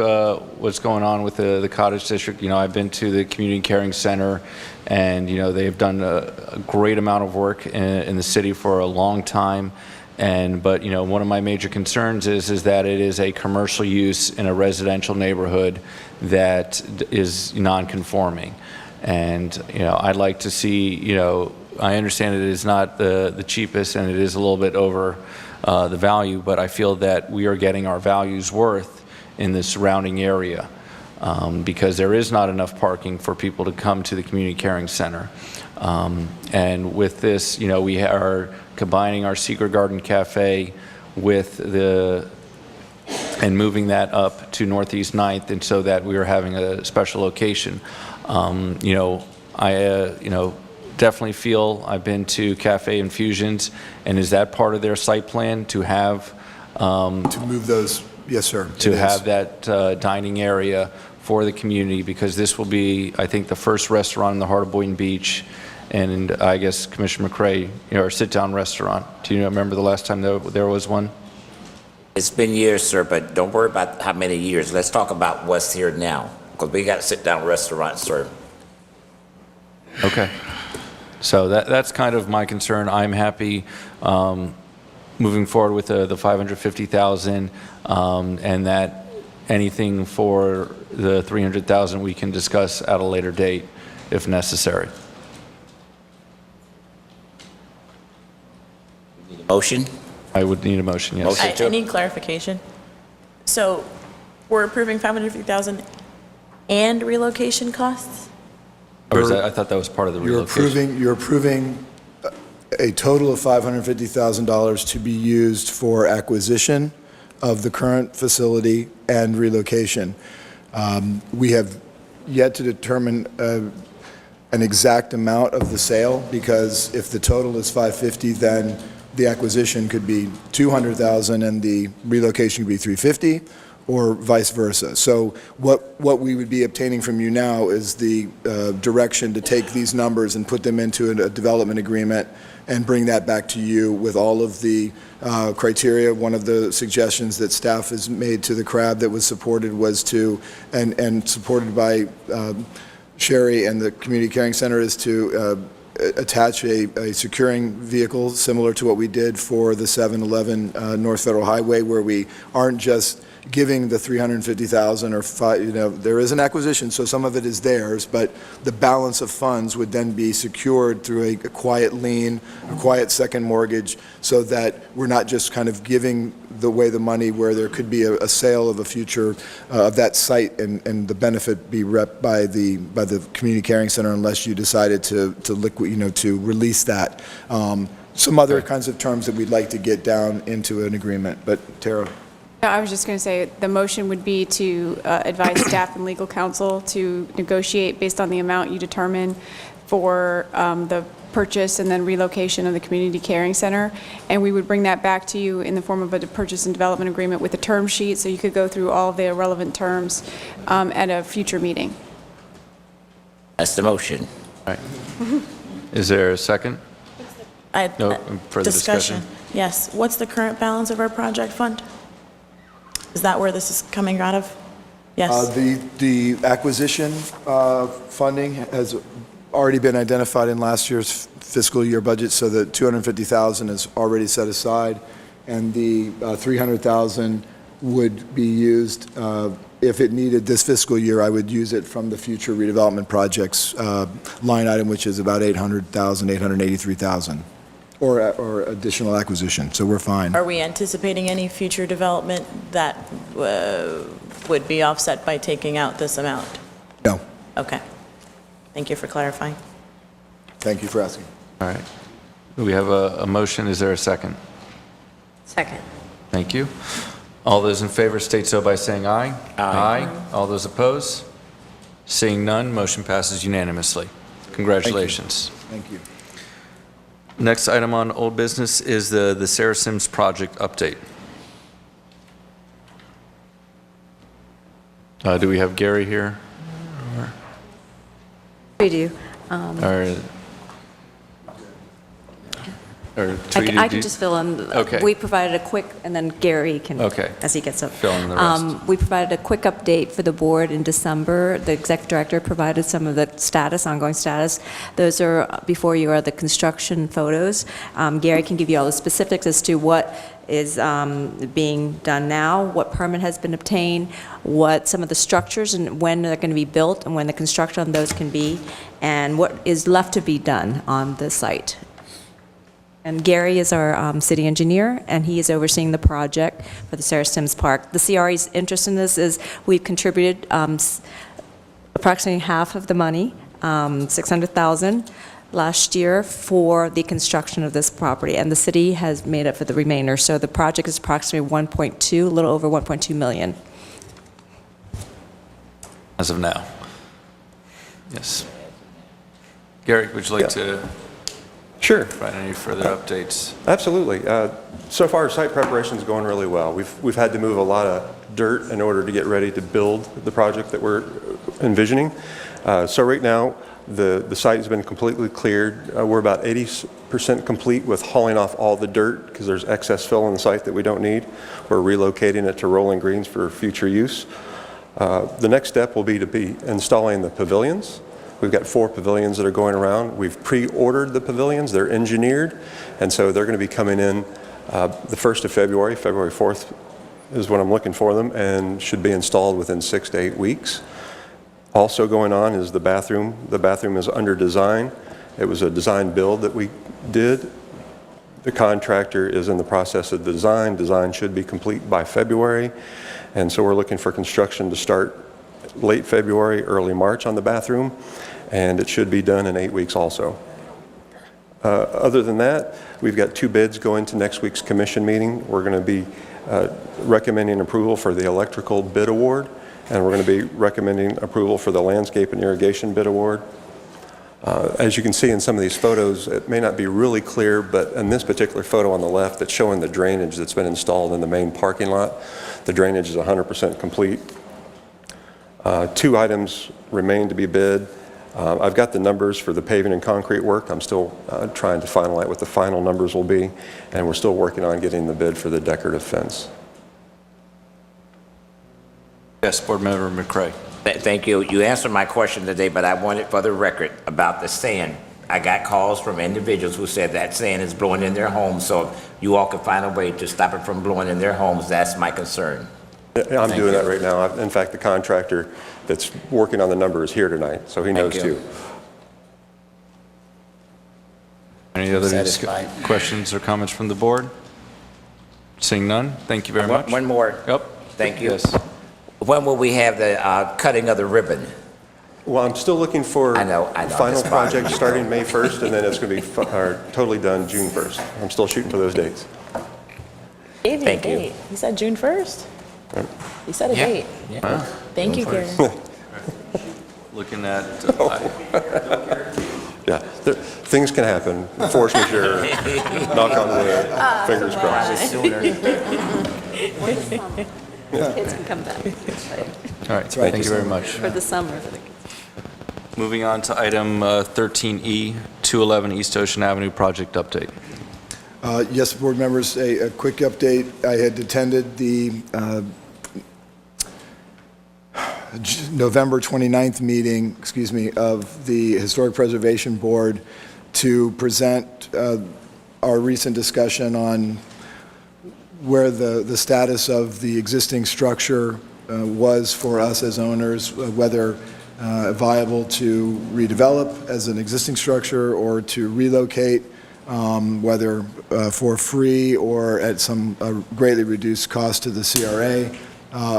Speaker 1: what's going on with the cottage district. I've been to the community caring center, and they've done a great amount of work in the city for a long time. But one of my major concerns is that it is a commercial use in a residential neighborhood that is non-conforming. And I'd like to see, I understand it is not the cheapest, and it is a little bit over the value, but I feel that we are getting our value's worth in the surrounding area, because there is not enough parking for people to come to the community caring center. And with this, we are combining our Secret Garden Cafe with and moving that up to Northeast 9th, and so that we are having a special location. I definitely feel, I've been to Cafe Infusions, and is that part of their site plan to have
Speaker 11: to move those? Yes, sir.
Speaker 1: To have that dining area for the community, because this will be, I think, the first restaurant in the heart of Boynton Beach, and I guess Commissioner McCray, our sit-down restaurant. Do you remember the last time there was one?
Speaker 3: It's been years, sir, but don't worry about how many years. Let's talk about what's here now, because we got sit-down restaurants, sir.
Speaker 1: Okay. So that's kind of my concern. I'm happy moving forward with the 550,000, and that anything for the 300,000 we can discuss at a later date if necessary.
Speaker 3: Motion?
Speaker 1: I would need a motion, yes.
Speaker 5: I need clarification. So we're approving 550,000 and relocation costs?
Speaker 1: Or is that, I thought that was part of the relocation.
Speaker 11: You're approving a total of $550,000 to be used for acquisition of the current facility and relocation. We have yet to determine an exact amount of the sale, because if the total is 550, then the acquisition could be 200,000 and the relocation could be 350, or vice versa. So what we would be obtaining from you now is the direction to take these numbers and put them into a development agreement and bring that back to you with all of the criteria. One of the suggestions that staff has made to the CRAB that was supported was to, and supported by Sherry and the Community Caring Center, is to attach a securing vehicle similar to what we did for the 711 North Federal Highway, where we aren't just giving the 350,000 or there is an acquisition, so some of it is theirs, but the balance of funds would then be secured through a quiet lien, a quiet second mortgage, so that we're not just kind of giving away the money where there could be a sale of a future of that site, and the benefit be rep by the Community Caring Center, unless you decided to release that. Some other kinds of terms that we'd like to get down into an agreement, but Tara.
Speaker 6: No, I was just going to say, the motion would be to advise staff and legal counsel to negotiate based on the amount you determine for the purchase and then relocation of the Community Caring Center. And we would bring that back to you in the form of a purchase and development agreement with a term sheet, so you could go through all of the relevant terms at a future meeting.
Speaker 3: That's the motion.
Speaker 1: All right. Is there a second? No further discussion?
Speaker 5: Yes. What's the current balance of our project fund? Is that where this is coming out of? Yes.
Speaker 11: The acquisition funding has already been identified in last year's fiscal year budget, so the 250,000 is already set aside, and the 300,000 would be used if it needed this fiscal year. I would use it from the future redevelopment projects line item, which is about 800,000, 883,000, or additional acquisition. So we're fine.
Speaker 5: Are we anticipating any future development that would be offset by taking out this amount?
Speaker 11: No.
Speaker 5: Okay. Thank you for clarifying.
Speaker 11: Thank you for asking.
Speaker 1: All right. We have a motion. Is there a second?
Speaker 8: Second.
Speaker 1: Thank you. All those in favor state so by saying aye. Aye. All those opposed? Seeing none, motion passes unanimously. Congratulations.
Speaker 11: Thank you.
Speaker 1: Next item on old business is the Sarah Sims project update. Do we have Gary here?
Speaker 10: We do. I can just fill in.
Speaker 1: Okay.
Speaker 10: We provided a quick, and then Gary can, as he gets up.
Speaker 1: Fill in the rest.
Speaker 10: We provided a quick update for the board in December. The executive director provided some of the status, ongoing status. Those are, before you are the construction photos. Gary can give you all the specifics as to what is being done now, what permit has been obtained, what some of the structures and when they're going to be built and when the construction on those can be, and what is left to be done on the site. And Gary is our city engineer, and he is overseeing the project for the Sarah Sims Park. The CRA's interest in this is we've contributed approximately half of the money, $600,000 last year for the construction of this property, and the city has made up for the remainder. So the project is approximately 1.2, a little over 1.2 million.
Speaker 1: As of now. Yes. Gary, would you like to?
Speaker 21: Sure.
Speaker 1: Provide any further updates?
Speaker 21: Absolutely. So far, site preparation is going really well. We've had to move a lot of dirt in order to get ready to build the project that we're envisioning. So right now, the site has been completely cleared. We're about 80% complete with hauling off all the dirt because there's excess fill on the site that we don't need. We're relocating it to rolling greens for future use. The next step will be installing the pavilions. We've got 4 pavilions that are going around. We've pre-ordered the pavilions. They're engineered, and so they're going to be coming in the 1st of February. February 4th is when I'm looking for them, and should be installed within 6 to 8 weeks. Also going on is the bathroom. The bathroom is under design. It was a design build that we did. The contractor is in the process of design. Design should be complete by February, and so we're looking for construction to start late February, early March on the bathroom, and it should be done in 8 weeks also. Other than that, we've got 2 bids going to next week's commission meeting. We're going to be recommending approval for the electrical bid award, and we're going to be recommending approval for the landscape and irrigation bid award. As you can see in some of these photos, it may not be really clear, but in this particular photo on the left that's showing the drainage that's been installed in the main parking lot, the drainage is 100% complete. 2 items remain to be bid. I've got the numbers for the paving and concrete work. I'm still trying to finalize what the final numbers will be, and we're still working on getting the bid for the decorative fence.
Speaker 1: Yes, Board Member McCray.
Speaker 3: Thank you. You answered my question today, but I wanted for the record about the sand. I got calls from individuals who said that sand is blowing in their homes, so if you all could find a way to stop it from blowing in their homes, that's my concern.
Speaker 21: I'm doing that right now. In fact, the contractor that's working on the number is here tonight, so he knows too.
Speaker 1: Any other questions or comments from the board? Seeing none, thank you very much.
Speaker 3: One more.
Speaker 1: Yep.
Speaker 3: Thank you.
Speaker 1: Yes.
Speaker 3: When will we have the cutting of the ribbon?
Speaker 21: Well, I'm still looking for
Speaker 3: I know.
Speaker 21: final project starting May 1st, and then it's going to be totally done June 1st. I'm still shooting for those dates.
Speaker 5: Gave you a date. He said June 1st. He said a date.
Speaker 1: Yeah.
Speaker 5: Thank you, Karen.
Speaker 1: Looking at...
Speaker 21: Yeah, things can happen. Force majeure, knock on wood, fingers crossed.
Speaker 10: Kids can come back.
Speaker 1: All right, thank you very much.
Speaker 10: For the summer.
Speaker 1: Moving on to item 13E, 211 East Ocean Avenue project update.
Speaker 11: Yes, board members, a quick update. I had attended the November 29th meeting, of the Historic Preservation Board to present our recent discussion on where the status of the existing structure was for us as owners, whether viable to redevelop as an existing structure or to relocate, whether for free or at some greatly reduced cost to the CRA,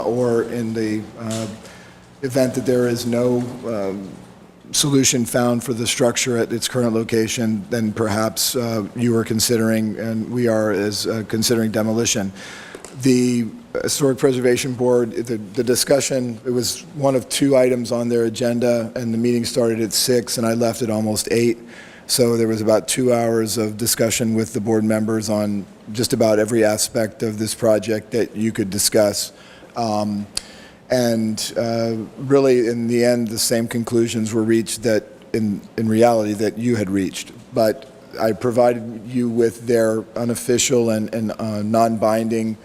Speaker 11: or in the event that there is no solution found for the structure at its current location, then perhaps you are considering, and we are, considering demolition. The Historic Preservation Board, the discussion, it was one of 2 items on their agenda, and the meeting started at 6, and I left at almost 8. So there was about 2 hours of discussion with the board members on just about every aspect of this project that you could discuss. And really, in the end, the same conclusions were reached that, in reality, that you had reached. But I provided you with their unofficial and non-binding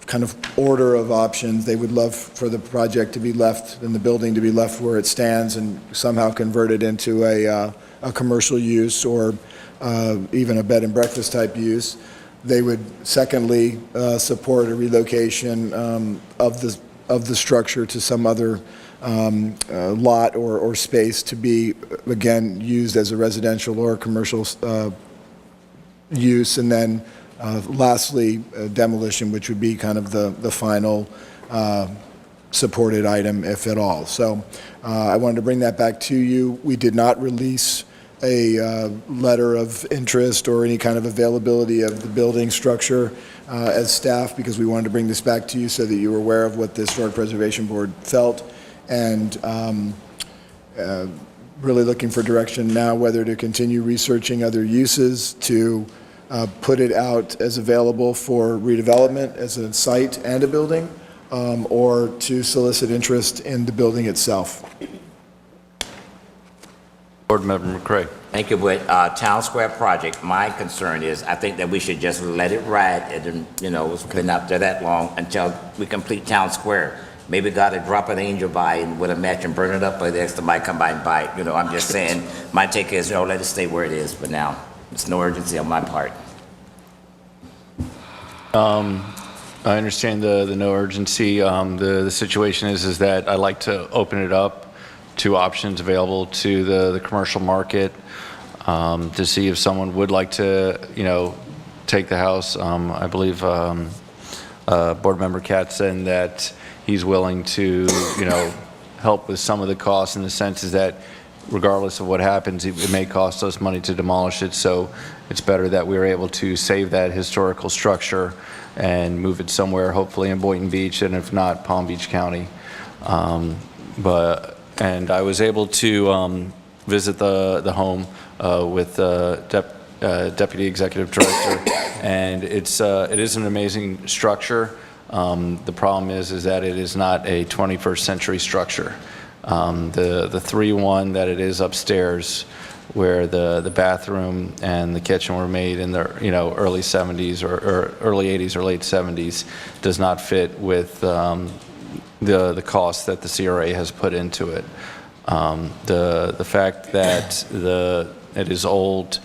Speaker 11: kind of order of options. They would love for the project to be left, and the building to be left where it stands and somehow converted into a commercial use or even a bed and breakfast type use. They would, secondly, support a relocation of the structure to some other lot or space to be, again, used as a residential or commercial use. And then lastly, demolition, which would be kind of the final supported item, if at all. So I wanted to bring that back to you. We did not release a letter of interest or any kind of availability of the building structure as staff, because we wanted to bring this back to you so that you were aware of what the Historic Preservation Board felt. And really looking for direction now, whether to continue researching other uses, to put it out as available for redevelopment as a site and a building, or to solicit interest in the building itself.
Speaker 1: Board Member McCray.
Speaker 3: Thank you. With Town Square project, my concern is I think that we should just let it ride. It's been up there that long until we complete Town Square. Maybe God would drop an angel by and with a match and burn it up, or there's somebody come by and buy it. I'm just saying, my take is, let it stay where it is. But now, it's no urgency on my part.
Speaker 1: I understand the no urgency. The situation is that I'd like to open it up to options available to the commercial market, to see if someone would like to, take the house. I believe Board Member Katz said that he's willing to, help with some of the costs, in the sense is that regardless of what happens, it may cost us money to demolish it. So it's better that we were able to save that historical structure and move it somewhere, hopefully in Boynton Beach, and if not, Palm Beach County. And I was able to visit the home with Deputy Executive Director, and it is an amazing structure. The problem is that it is not a 21st century structure. The 3-1 that it is upstairs, where the bathroom and the kitchen were made in the early 70s or early 80s or late 70s, does not fit with the cost that the CRA has put into it. The fact that it is old,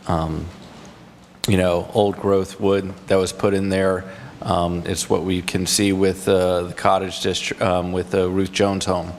Speaker 1: old growth wood that was put in there. It's what we can see with the cottage district, with the Ruth Jones home,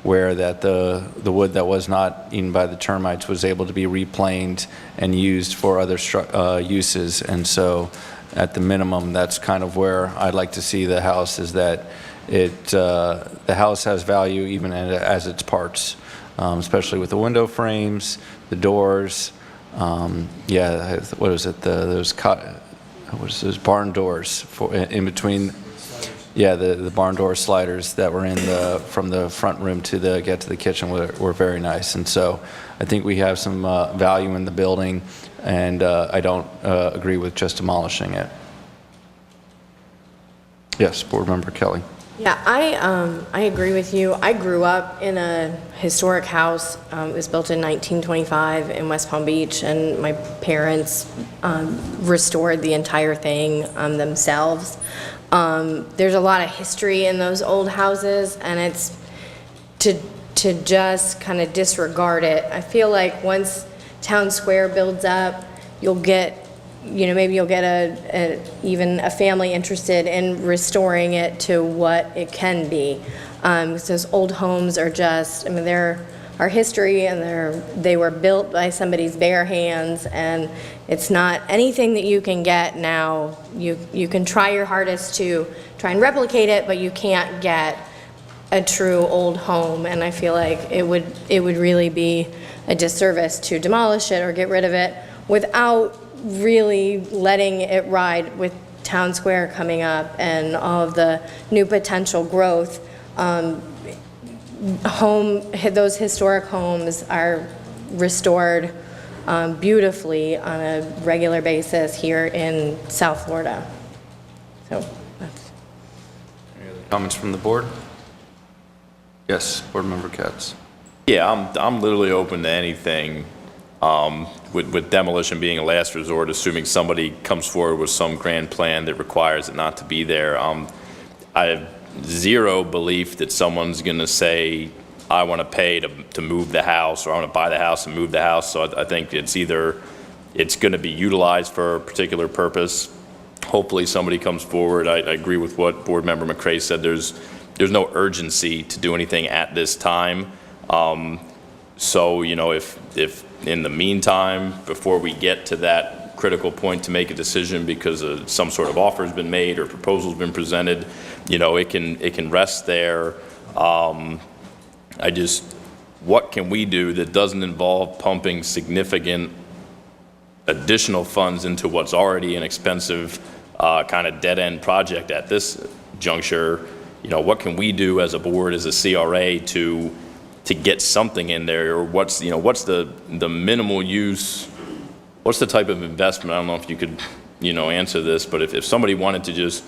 Speaker 1: where that the wood that was not eaten by the termites was able to be replaned and used for other uses. And so at the minimum, that's kind of where I'd like to see the house, is that the house has value even as its parts, especially with the window frames, the doors. What is it? Those barn doors in between. Yeah, the barn door sliders that were from the front room to get to the kitchen were very nice. And so I think we have some value in the building, and I don't agree with just demolishing it. Yes, Board Member Kelly.
Speaker 8: Yeah, I agree with you. I grew up in a historic house. It was built in 1925 in West Palm Beach, and my parents restored the entire thing themselves. There's a lot of history in those old houses, and it's to just kind of disregard it. I feel like once Town Square builds up, you'll get, maybe you'll get even a family interested in restoring it to what it can be. Because those old homes are just, they're our history, and they were built by somebody's bare hands, and it's not anything that you can get now. You can try your hardest to try and replicate it, but you can't get a true old home, and I feel like it would really be a disservice to demolish it or get rid of it without really letting it ride with Town Square coming up and all of the new potential growth. Those historic homes are restored beautifully on a regular basis here in South Florida. So that's.
Speaker 1: Any other comments from the board? Yes, Board Member Katz.
Speaker 7: Yeah, I'm literally open to anything, with demolition being a last resort, assuming somebody comes forward with some grand plan that requires it not to be there. I have zero belief that someone's going to say, I want to pay to move the house, or I want to buy the house and move the house. So I think it's either it's going to be utilized for a particular purpose. Hopefully somebody comes forward. I agree with what Board Member McCray said. There's no urgency to do anything at this time. So, if in the meantime, before we get to that critical point to make a decision because some sort of offer has been made or proposal's been presented, it can rest there. What can we do that doesn't involve pumping significant additional funds into what's already an expensive kind of dead-end project at this juncture? What can we do as a board, as a CRA, to to get something in there, or what's the minimal use, what's the type of investment? I don't know if you could, answer this, but if somebody wanted to just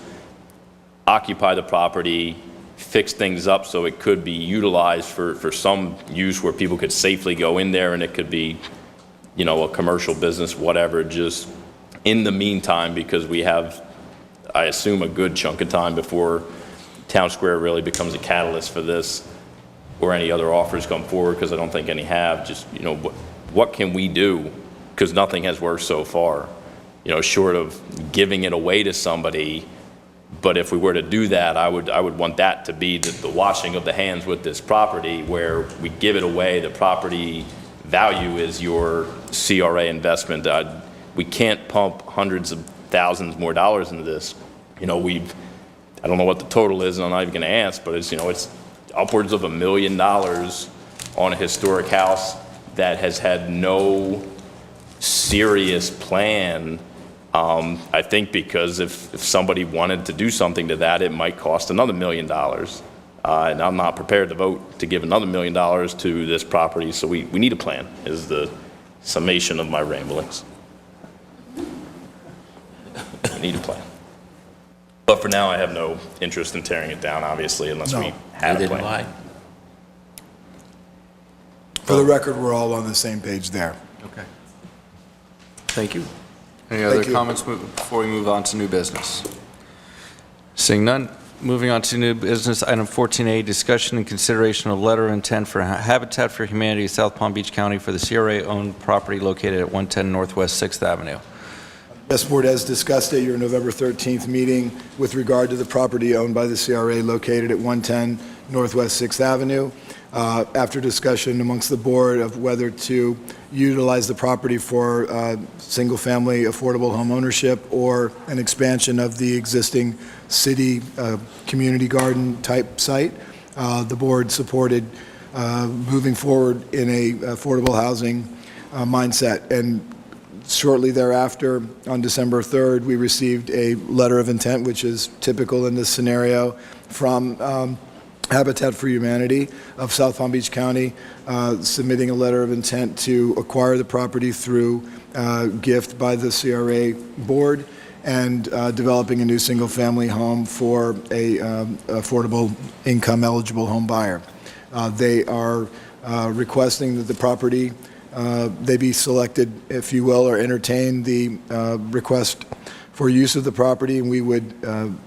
Speaker 7: occupy the property, fix things up so it could be utilized for some use where people could safely go in there, and it could be, a commercial business, whatever, just in the meantime, because we have, I assume, a good chunk of time before Town Square really becomes a catalyst for this, or any other offers come forward, because I don't think any have. Just, what can we do? Because nothing has worked so far, short of giving it away to somebody. But if we were to do that, I would want that to be the washing of the hands with this property, where we give it away, the property value is your CRA investment. We can't pump hundreds of thousands more dollars into this. I don't know what the total is, and I'm not even going to ask, but it's upwards of $1 million on a historic house that has had no serious plan. I think because if somebody wanted to do something to that, it might cost another $1 million. And I'm not prepared to vote to give another $1 million to this property, so we need a plan, is the summation of my ramblings. We need a plan. But for now, I have no interest in tearing it down, obviously, unless we have a plan.
Speaker 11: For the record, we're all on the same page there.
Speaker 1: Okay. Thank you. Any other comments before we move on to new business? Seeing none, moving on to new business, item 14A, discussion and consideration of letter of intent for Habitat for Humanity, South Palm Beach County, for the CRA-owned property located at 110 Northwest 6th Avenue.
Speaker 11: Yes, Board, as discussed at your November 13th meeting with regard to the property owned by the CRA located at 110 Northwest 6th Avenue, after discussion amongst the board of whether to utilize the property for single-family affordable home ownership or an expansion of the existing city community garden type site, the board supported moving forward in a affordable housing mindset. And shortly thereafter, on December 3rd, we received a letter of intent, which is typical in this scenario, from Habitat for Humanity of South Palm Beach County, submitting a letter of intent to acquire the property through gift by the CRA board, and developing a new single-family home for a affordable income-eligible home buyer. They are requesting that the property they be selected, if you will, or entertain the request for use of the property, and we would,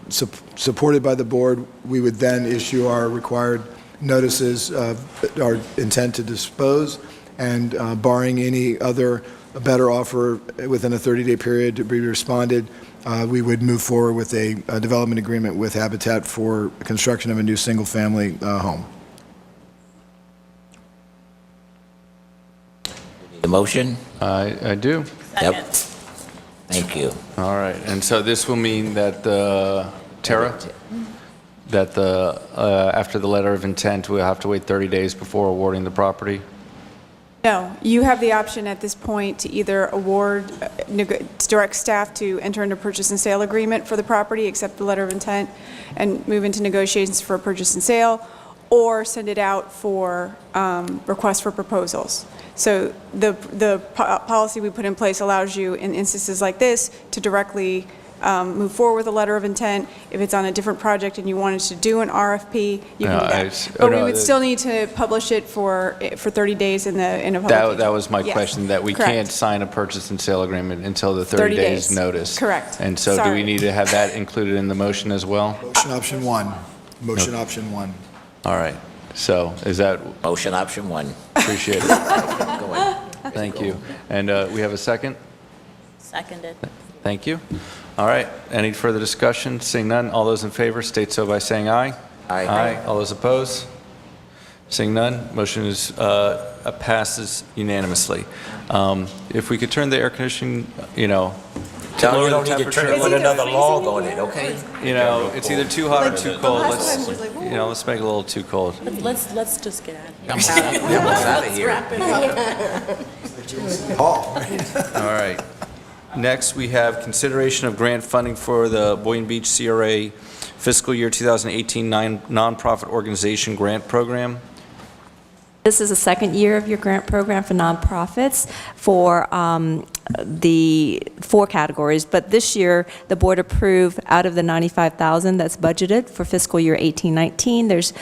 Speaker 11: supported by the board, we would then issue our required notices of our intent to dispose, and barring any other better offer within a 30-day period to be responded, we would move forward with a development agreement with Habitat for construction of a new single-family home.
Speaker 4: The motion?
Speaker 1: I do.
Speaker 4: Yep. Thank you.
Speaker 1: All right, and so this will mean that Tara, that after the letter of intent, we'll have to wait 30 days before awarding the property?
Speaker 6: No, you have the option at this point to either award, direct staff to enter into purchase and sale agreement for the property, accept the letter of intent, and move into negotiations for a purchase and sale, or send it out for requests for proposals. So the policy we put in place allows you, in instances like this, to directly move forward with a letter of intent. If it's on a different project and you wanted to do an RFP, you can do that. But we would still need to publish it for 30 days in a publication.
Speaker 1: That was my question, that we
Speaker 6: correct.
Speaker 1: can't sign a purchase and sale agreement until the 30 days notice.
Speaker 6: Correct.
Speaker 1: And so do we need to have that included in the motion as well?
Speaker 11: Motion option one. Motion option one.
Speaker 1: All right. So is that?
Speaker 4: Motion option one.
Speaker 1: Appreciate it. Thank you. And we have a second?
Speaker 5: Seconded.
Speaker 1: Thank you. All right. Any further discussion? Seeing none, all those in favor state so by saying aye.
Speaker 4: Aye.
Speaker 1: Aye. All those opposed? Seeing none, motion is passes unanimously. If we could turn the air conditioning,
Speaker 4: Tell
Speaker 1: lower
Speaker 4: you
Speaker 1: the
Speaker 4: don't need to
Speaker 1: temperature
Speaker 4: turn it
Speaker 1: a
Speaker 4: with
Speaker 1: little
Speaker 4: another log on it, okay?
Speaker 1: it's either too hot or too cold. Let's make it a little too cold.
Speaker 5: Let's just get out of here.
Speaker 4: Get us out of here.
Speaker 5: Wrap it up.
Speaker 1: All right. Next, we have consideration of grant funding for the Boynton Beach CRA fiscal year 2018 nonprofit organization grant program.
Speaker 10: This is the second year of your grant program for nonprofits for the 4 categories, but this year, the board approved out of the $95,000 that's budgeted for fiscal year 18-19, there's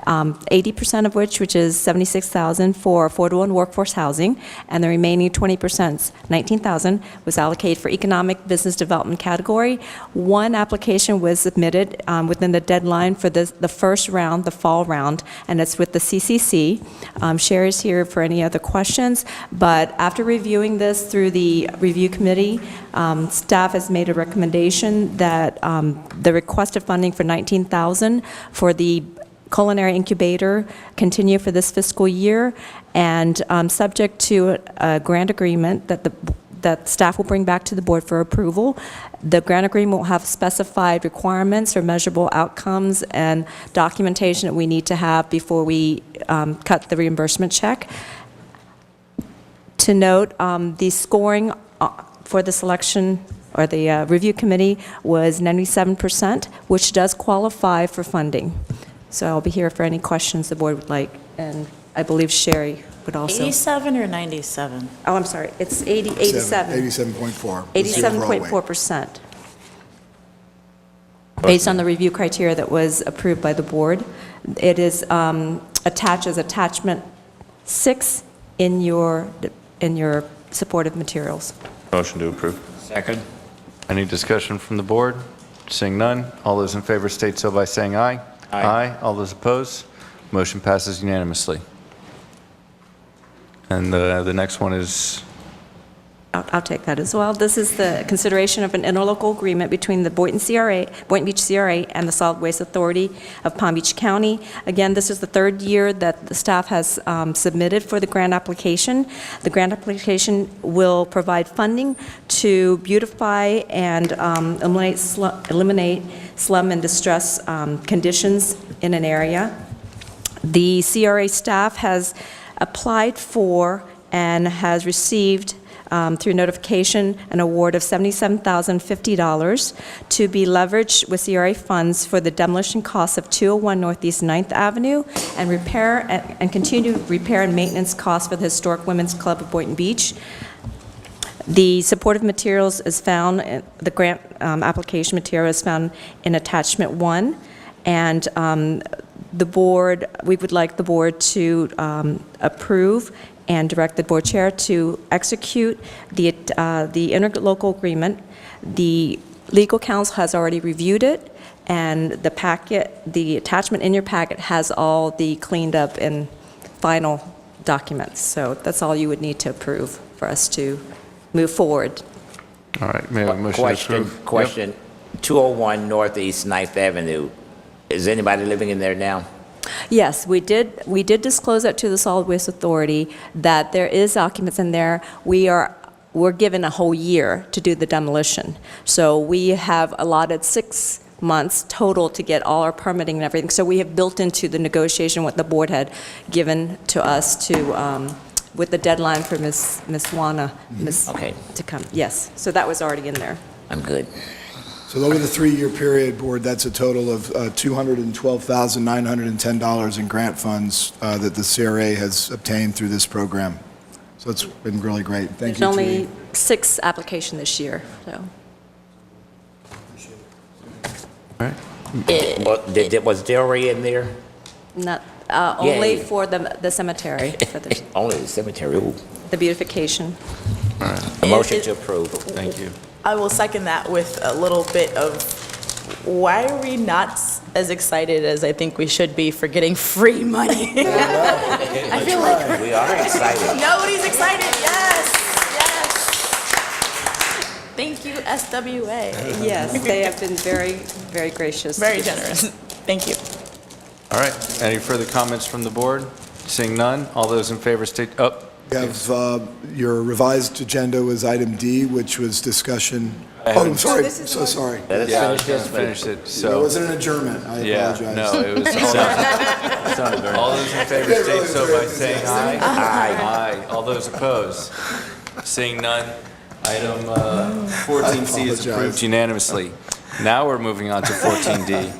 Speaker 10: 80% of which is $76,000 for affordable and workforce housing, and the remaining 20%, $19,000, was allocated for economic business development category. 1 application was submitted within the deadline for the first round, the fall round, and it's with the CCC. Sherry's here for any other questions, but after reviewing this through the review committee, staff has made a recommendation that the requested funding for $19,000 for the culinary incubator continue for this fiscal year, and subject to a grant agreement that staff will bring back to the board for approval. The grant agreement will have specified requirements or measurable outcomes and documentation that we need to have before we cut the reimbursement check. To note, the scoring for the selection or the review committee was 97%, which does qualify for funding. So I'll be here for any questions the board would like, and I believe Sherry would also.
Speaker 5: 87 or 97?
Speaker 10: Oh, I'm sorry, it's 87.
Speaker 11: 87.4.
Speaker 10: 87.4%. Based on the review criteria that was approved by the board. It is attached as attachment 6 in your supportive materials.
Speaker 7: Motion to approve.
Speaker 3: Second.
Speaker 1: Any discussion from the board? Seeing none, all those in favor state so by saying aye.
Speaker 3: Aye.
Speaker 1: All those opposed? Motion passes unanimously. And the next one is,
Speaker 10: I'll take that as well. This is the consideration of an interlocal agreement between the Boynton Beach CRA and the Solid Waste Authority of Palm Beach County. Again, this is the 3rd year that the staff has submitted for the grant application. The grant application will provide funding to beautify and eliminate slum and distress conditions in an area. The CRA staff has applied for and has received through notification, an award of $77,050 to be leveraged with CRA funds for the demolition costs of 201 Northeast 9th Avenue and repair and continued repair and maintenance costs for the Historic Women's Club of Boynton Beach. The supportive materials is found, the grant application material is found in attachment 1, and the board, we would like the board to approve and direct the board chair to execute the interlocal agreement. The legal counsel has already reviewed it, and the attachment in your packet has all the cleaned up and final documents. So that's all you would need to approve for us to move forward.
Speaker 1: all right, may I have a motion to approve?
Speaker 3: Question. 201 Northeast 9th Avenue. Is anybody living in there now?
Speaker 10: Yes, we did disclose that to the Solid Waste Authority, that there is documents in there. We're given a whole year to do the demolition. So we have allotted 6 months total to get all our permitting and everything. So we have built into the negotiation what the board had given to us to, with the deadline for Ms. Juana,
Speaker 3: Okay.
Speaker 10: to come. Yes, so that was already in there.
Speaker 3: I'm good.
Speaker 11: So over the 3-year period, Board, that's a total of $212,910 in grant funds that the CRA has obtained through this program. So it's been really great. Thank you.
Speaker 10: There's only 6 applications this year, so.
Speaker 1: All right,
Speaker 3: Was Delray in there?
Speaker 10: Not, only
Speaker 3: Yay.
Speaker 10: for the cemetery, for
Speaker 3: Only the cemetery. Ooh.
Speaker 10: the beautification.
Speaker 3: A motion to approve.
Speaker 1: thank you.
Speaker 5: I will second that with a little bit of, why are we not as excited as I think we should be for getting free money? I feel like
Speaker 3: We are excited.
Speaker 5: nobody's excited. Yes, yes. Thank you, SWA.
Speaker 10: Yes, they have been very, very gracious.
Speaker 5: Very generous. Thank you.
Speaker 1: All right, any further comments from the board? Seeing none, all those in favor state,
Speaker 11: We have your revised agenda was item D, which was discussion. Oh, I'm sorry, so sorry.
Speaker 3: Let us
Speaker 1: yeah, I was
Speaker 3: finish
Speaker 1: going
Speaker 3: this
Speaker 1: to
Speaker 3: one.
Speaker 1: finish it,
Speaker 11: It
Speaker 1: so.
Speaker 11: wasn't an adjournment, I
Speaker 1: Yeah,
Speaker 11: apologize.
Speaker 1: no, it was all those in favor state so by saying aye. Aye. All those opposed? Seeing none, item 14C is approved unanimously. Now we're moving on to 14D.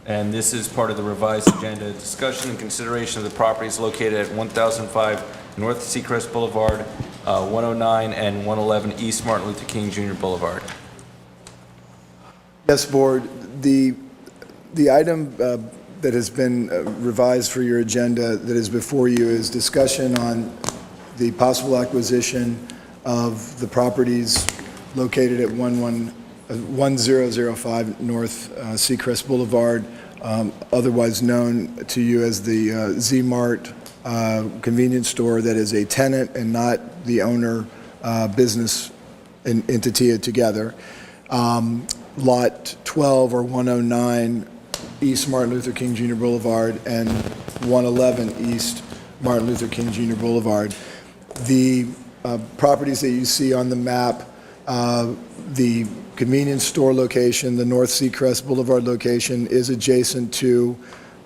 Speaker 1: And this is part of the revised agenda, discussion and consideration of the properties located at 1005 North Seacrest Boulevard, 109 and 111 East Martin Luther King Jr. Boulevard.
Speaker 11: Yes, Board, the item that has been revised for your agenda that is before you is discussion on the possible acquisition of the properties located at 1005 North Seacrest Boulevard, otherwise known to you as the Z-Mart convenience store that is a tenant and not the owner business entity together. Lot 12 or 109 East Martin Luther King Jr. Boulevard and 111 East Martin Luther King Jr. Boulevard. The properties that you see on the map, the convenience store location, the North Seacrest Boulevard location is adjacent to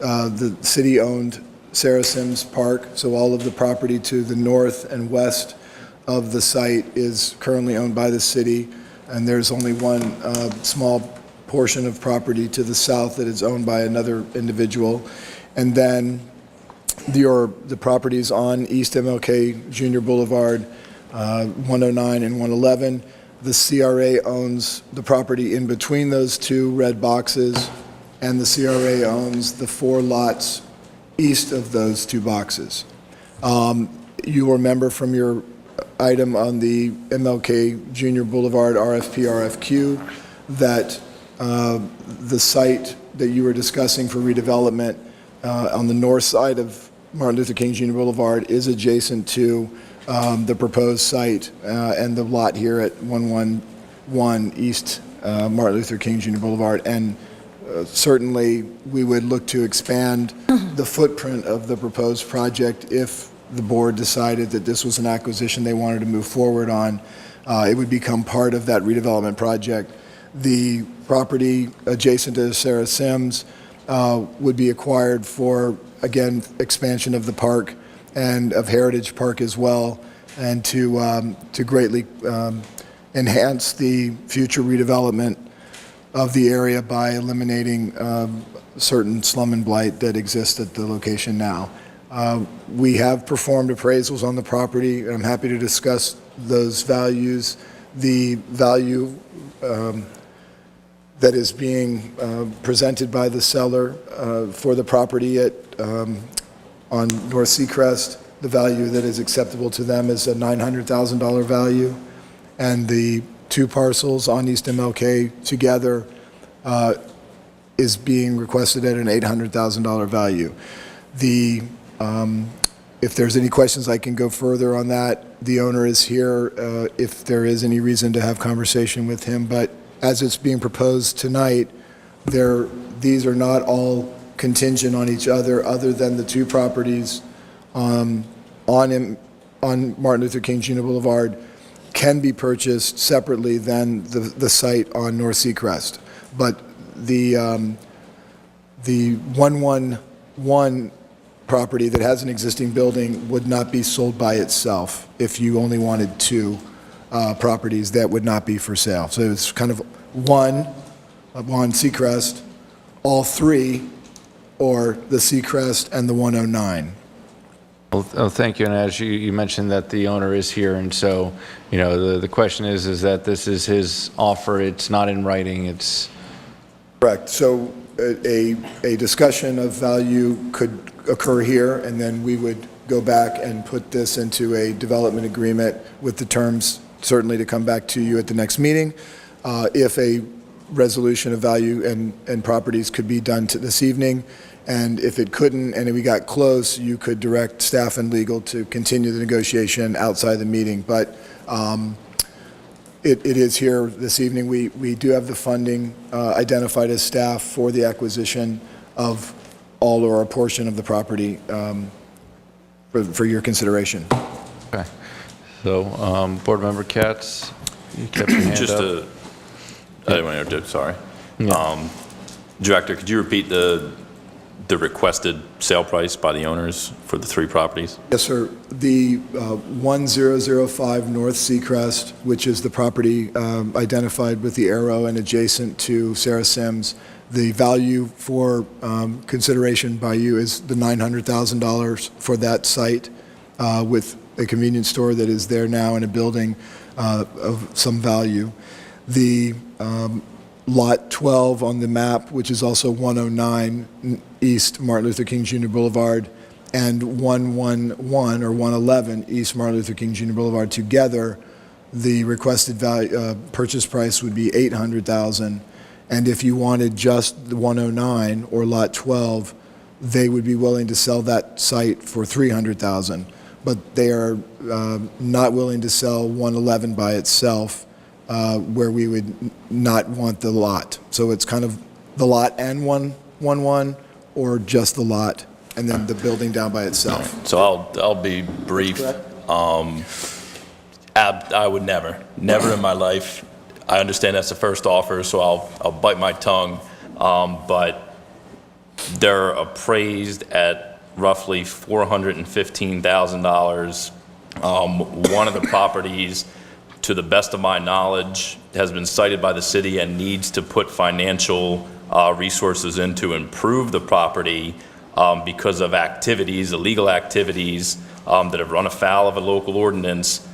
Speaker 11: the city-owned Sarah Sims Park, so all of the property to the north and west of the site is currently owned by the city, and there's only one small portion of property to the south that is owned by another individual. And then the properties on East MLK Jr. Boulevard, 109 and 111, the CRA owns the property in between those two red boxes, and the CRA owns the 4 lots east of those 2 boxes. You will remember from your item on the MLK Jr. Boulevard RFP RFQ that the site that you were discussing for redevelopment on the north side of Martin Luther King Jr. Boulevard is adjacent to the proposed site and the lot here at 111 East Martin Luther King Jr. Boulevard. And certainly, we would look to expand the footprint of the proposed project if the board decided that this was an acquisition they wanted to move forward on. It would become part of that redevelopment project. The property adjacent to Sarah Sims would be acquired for, again, expansion of the park and of Heritage Park as well, and to greatly enhance the future redevelopment of the area by eliminating certain slum and blight that exists at the location now. We have performed appraisals on the property, and I'm happy to discuss those values. The value that is being presented by the seller for the property on North Seacrest, the value that is acceptable to them is a $900,000 value, and the 2 parcels on East MLK together is being requested at an $800,000 value. If there's any questions, I can go further on that. The owner is here if there is any reason to have conversation with him, but as it's being proposed tonight, these are not all contingent on each other than the 2 properties on Martin Luther King Jr. Boulevard can be purchased separately than the site on North Seacrest. But the 111 property that has an existing building would not be sold by itself if you only wanted 2 properties that would not be for sale. So it's kind of one on Seacrest, all 3, or the Seacrest and the 109.
Speaker 1: Well, thank you. And as you mentioned that the owner is here, and so, you know, the question is that this is his offer. It's not in writing. It's
Speaker 11: correct. So a discussion of value could occur here, and then we would go back and put this into a development agreement with the terms certainly to come back to you at the next meeting. If a resolution of value and properties could be done this evening, and if it couldn't and we got close, you could direct staff and legal to continue the negotiation outside the meeting. But it is here this evening. We do have the funding identified as staff for the acquisition of all or a portion of the property for your consideration.
Speaker 1: okay. So, Board Member Katz, you kept your hand
Speaker 7: Just
Speaker 1: up.
Speaker 7: I didn't want to interrupt, sorry.
Speaker 1: Yeah.
Speaker 7: Director, could you repeat the requested sale price by the owners for the 3 properties?
Speaker 11: Yes, sir. The 1005 North Seacrest, which is the property identified with the arrow and adjacent to Sarah Sims, The value for consideration by you is the $900,000 for that site with a convenience store that is there now in a building of some value. The Lot 12 on the map, which is also 109 East Martin Luther King Jr. Boulevard, and 111 or 111 East Martin Luther King Jr. Boulevard together, the requested value, purchase price would be $800,000. And if you wanted just the 109 or Lot 12, they would be willing to sell that site for $300,000. But they are not willing to sell 111 by itself, where we would not want the lot. So it's kind of the lot and 111, or just the lot and then the building down by itself.
Speaker 7: So I'll be brief. I would never in my life. I understand that's the first offer, so I'll bite my tongue. But they're appraised at roughly $415,000. One of the properties, to the best of my knowledge, has been cited by the city and needs to put financial resources in to improve the property because of activities, illegal activities that have run afoul of a local ordinance.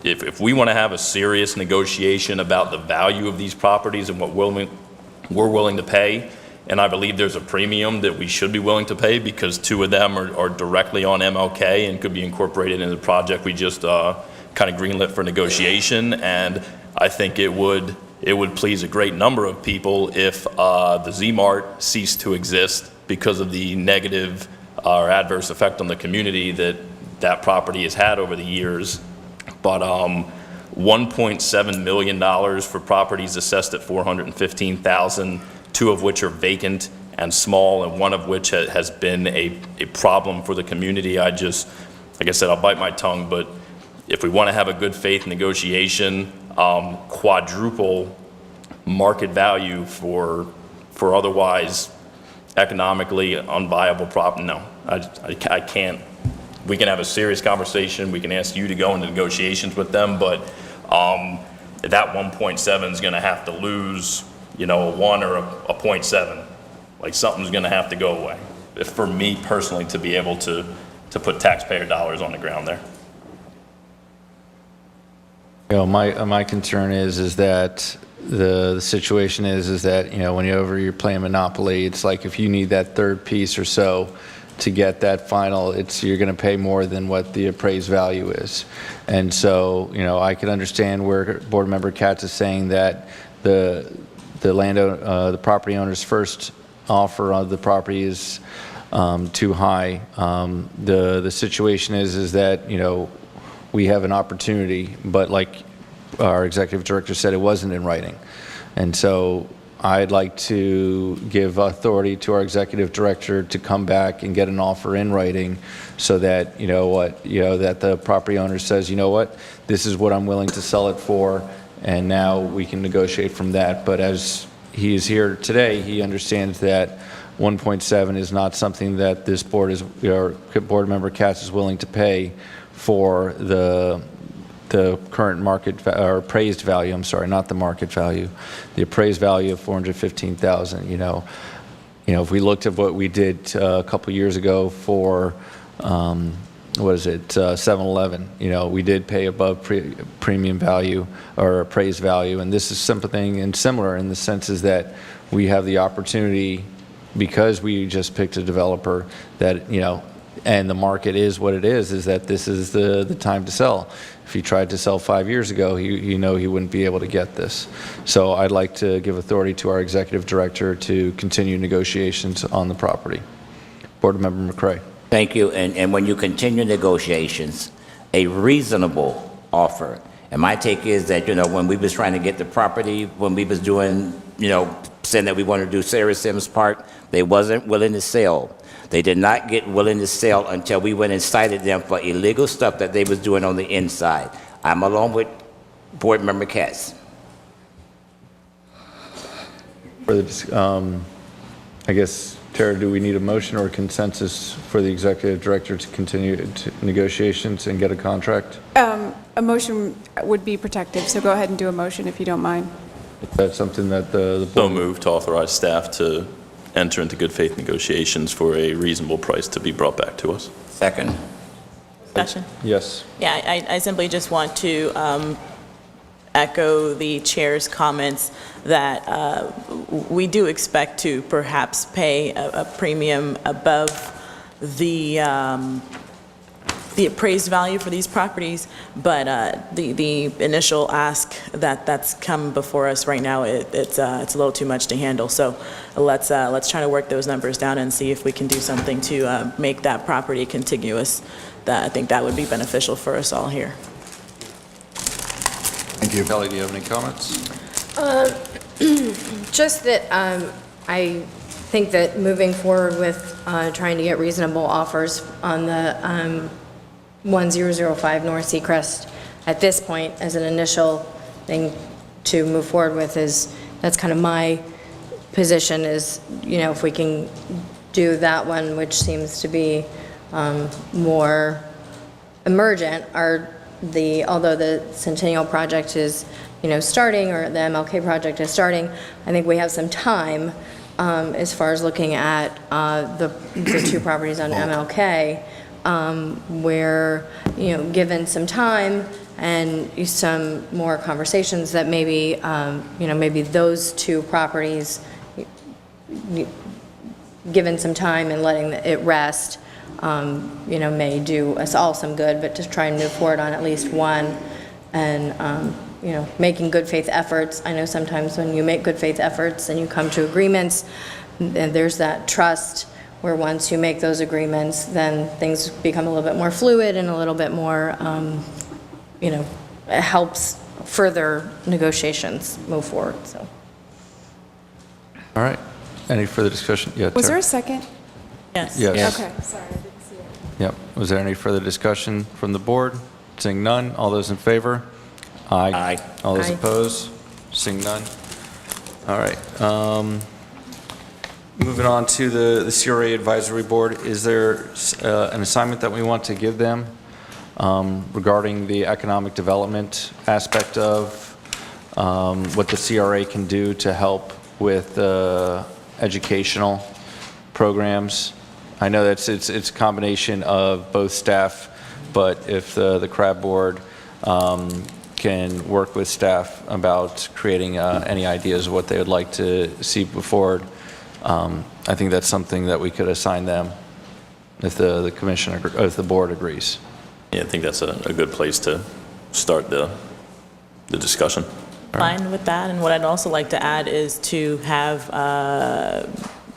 Speaker 7: If we want to have a serious negotiation about the value of these properties and what we're willing to pay, and I believe there's a premium that we should be willing to pay because two of them are directly on MLK and could be incorporated in the project we just kind of greenlit for negotiation. And I think it would please a great number of people if the Z-Mart ceased to exist because of the negative or adverse effect on the community that property has had over the years. But $1.7 million for properties assessed at $415,000, two of which are vacant and small, and one of which has been a problem for the community. Like I said, I'll bite my tongue, but if we want to have a good faith negotiation, quadruple market value for otherwise economically unviable property, no, I can't. We can have a serious conversation. We can ask you to go into negotiations with them, but that 1.7 is going to have to lose, a 1 or a 0.7. Like, something's going to have to go away, for me personally, to be able to put taxpayer dollars on the ground there.
Speaker 1: My concern is that the situation is that, whenever you're playing Monopoly, it's like if you need that third piece or so to get that final, you're going to pay more than what the appraised value is. And so, I can understand where Board Member Katz is saying that the property owner's first offer of the property is too high. The situation is that, we have an opportunity, but like our executive director said, it wasn't in writing. And so I'd like to give authority to our executive director to come back and get an offer in writing so that, that the property owner says, this is what I'm willing to sell it for, and now we can negotiate from that. But as he is here today, he understands that 1.7 is not something that this board Board Member Katz is willing to pay for the current market or appraised value. I'm sorry, not the market value, the appraised value of $415,000. If we looked at what we did a couple years ago for 7-Eleven, we did pay above premium value or appraised value, and this is something and similar in the sense is that we have the opportunity, because we just picked a developer that and the market is what it is that this is the time to sell. If he tried to sell 5 years ago, he wouldn't be able to get this. So I'd like to give authority to our executive director to continue negotiations on the property. Board Member McCray.
Speaker 3: Thank you. And when you continue negotiations, a reasonable offer. And my take is that, when we was trying to get the property, when we was doing, saying that we wanted to do Sarah Sims Park, they wasn't willing to sell. They did not get willing to sell until we went and cited them for illegal stuff that they was doing on the inside. I'm along with Board Member Katz.
Speaker 1: I guess, Tara, do we need a motion or a consensus for the executive director to continue negotiations and get a contract?
Speaker 6: A motion would be protective, so go ahead and do a motion if you don't mind.
Speaker 1: Is that something that the
Speaker 7: So
Speaker 1: board?
Speaker 7: move to authorize staff to enter into good faith negotiations for a reasonable price to be brought back to us.
Speaker 4: Second.
Speaker 5: Discussion?
Speaker 1: Yes.
Speaker 5: Yeah, I simply just want to echo the chair's comments that we do expect to perhaps pay a premium above the appraised value for these properties, but the initial ask that's come before us right now, it's a little too much to handle. So let's try to work those numbers down and see if we can do something to make that property contiguous. I think that would be beneficial for us all here.
Speaker 11: Thank you.
Speaker 1: Kelly, do you have any comments?
Speaker 8: Just that I think that moving forward with trying to get reasonable offers on the 1005 North Seacrest at this point as an initial thing to move forward with that's kind of my position is, if we can do that one, which seems to be more emergent, although the Centennial project is, starting, or the MLK project is starting, I think we have some time as far as looking at the two properties on MLK, where, given some time and some more conversations, that maybe, maybe those two properties, given some time and letting it rest, may do us all some good, but to try and move forward on at least one and, making good faith efforts. I know sometimes when you make good faith efforts and you come to agreements, and there's that trust where once you make those agreements, then things become a little bit more fluid and a little bit more, it helps further negotiations move forward, so.
Speaker 1: All right. Any further discussion? Yeah,
Speaker 6: Was there
Speaker 1: Tara.
Speaker 6: a second?
Speaker 5: Yes.
Speaker 1: Yes.
Speaker 6: Okay, sorry, I didn't see it.
Speaker 1: Yep. Was there any further discussion from the board? Seeing none, all those in favor? Aye.
Speaker 4: Aye.
Speaker 1: All those
Speaker 8: Aye.
Speaker 1: opposed? Seeing none? All right. Moving on to the CRA Advisory Board, is there an assignment that we want to give them regarding the economic development aspect of what the CRA can do to help with educational programs? I know that it's a combination of both staff, but if the CRAB board can work with staff about creating any ideas of what they would like to see before, I think that's something that we could assign them if the commission, if the board agrees.
Speaker 7: Yeah, I think that's a good place to start the discussion.
Speaker 5: Fine with that, and what I'd also like to add is to have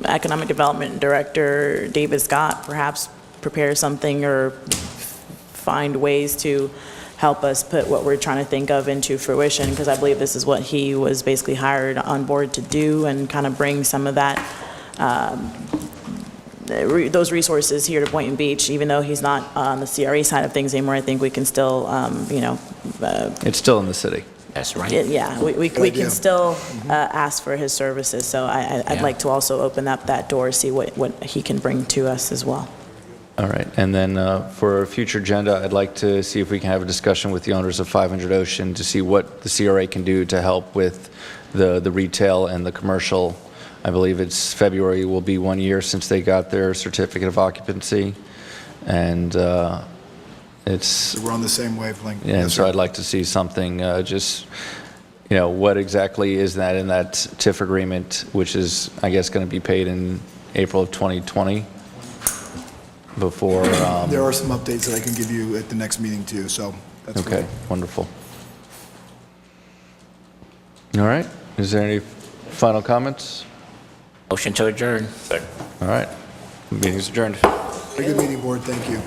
Speaker 5: Economic Development Director David Scott perhaps prepare something or find ways to help us put what we're trying to think of into fruition, because I believe this is what he was basically hired on board to do, and kind of bring some of that, those resources here to Boynton Beach. Even though he's not on the CRA side of things anymore, I think we can still,
Speaker 1: It's still in the city.
Speaker 4: That's right.
Speaker 5: yeah, we
Speaker 11: idea.
Speaker 5: can still ask for his services. So I'd like to also open up that door, see what he can bring to us as well.
Speaker 1: All right, and then for a future agenda, I'd like to see if we can have a discussion with the owners of 500 Ocean to see what the CRA can do to help with the retail and the commercial. I believe it's February will be 1 year since they got their certificate of occupancy, and it's...
Speaker 11: We're on the same wavelength.
Speaker 1: Yeah,
Speaker 11: Yes,
Speaker 1: so
Speaker 11: sir.
Speaker 1: I'd like to see something, just, what exactly is that in that TIF agreement, which is, I guess, going to be paid in April of 2020? Before,
Speaker 11: There are some updates that I can give you at the next meeting too, so that's
Speaker 1: okay,
Speaker 11: fine.
Speaker 1: wonderful. All right, is there any final comments?
Speaker 4: Motion to adjourn.
Speaker 1: All right, meeting's adjourned.
Speaker 11: Very good meeting, board, thank you.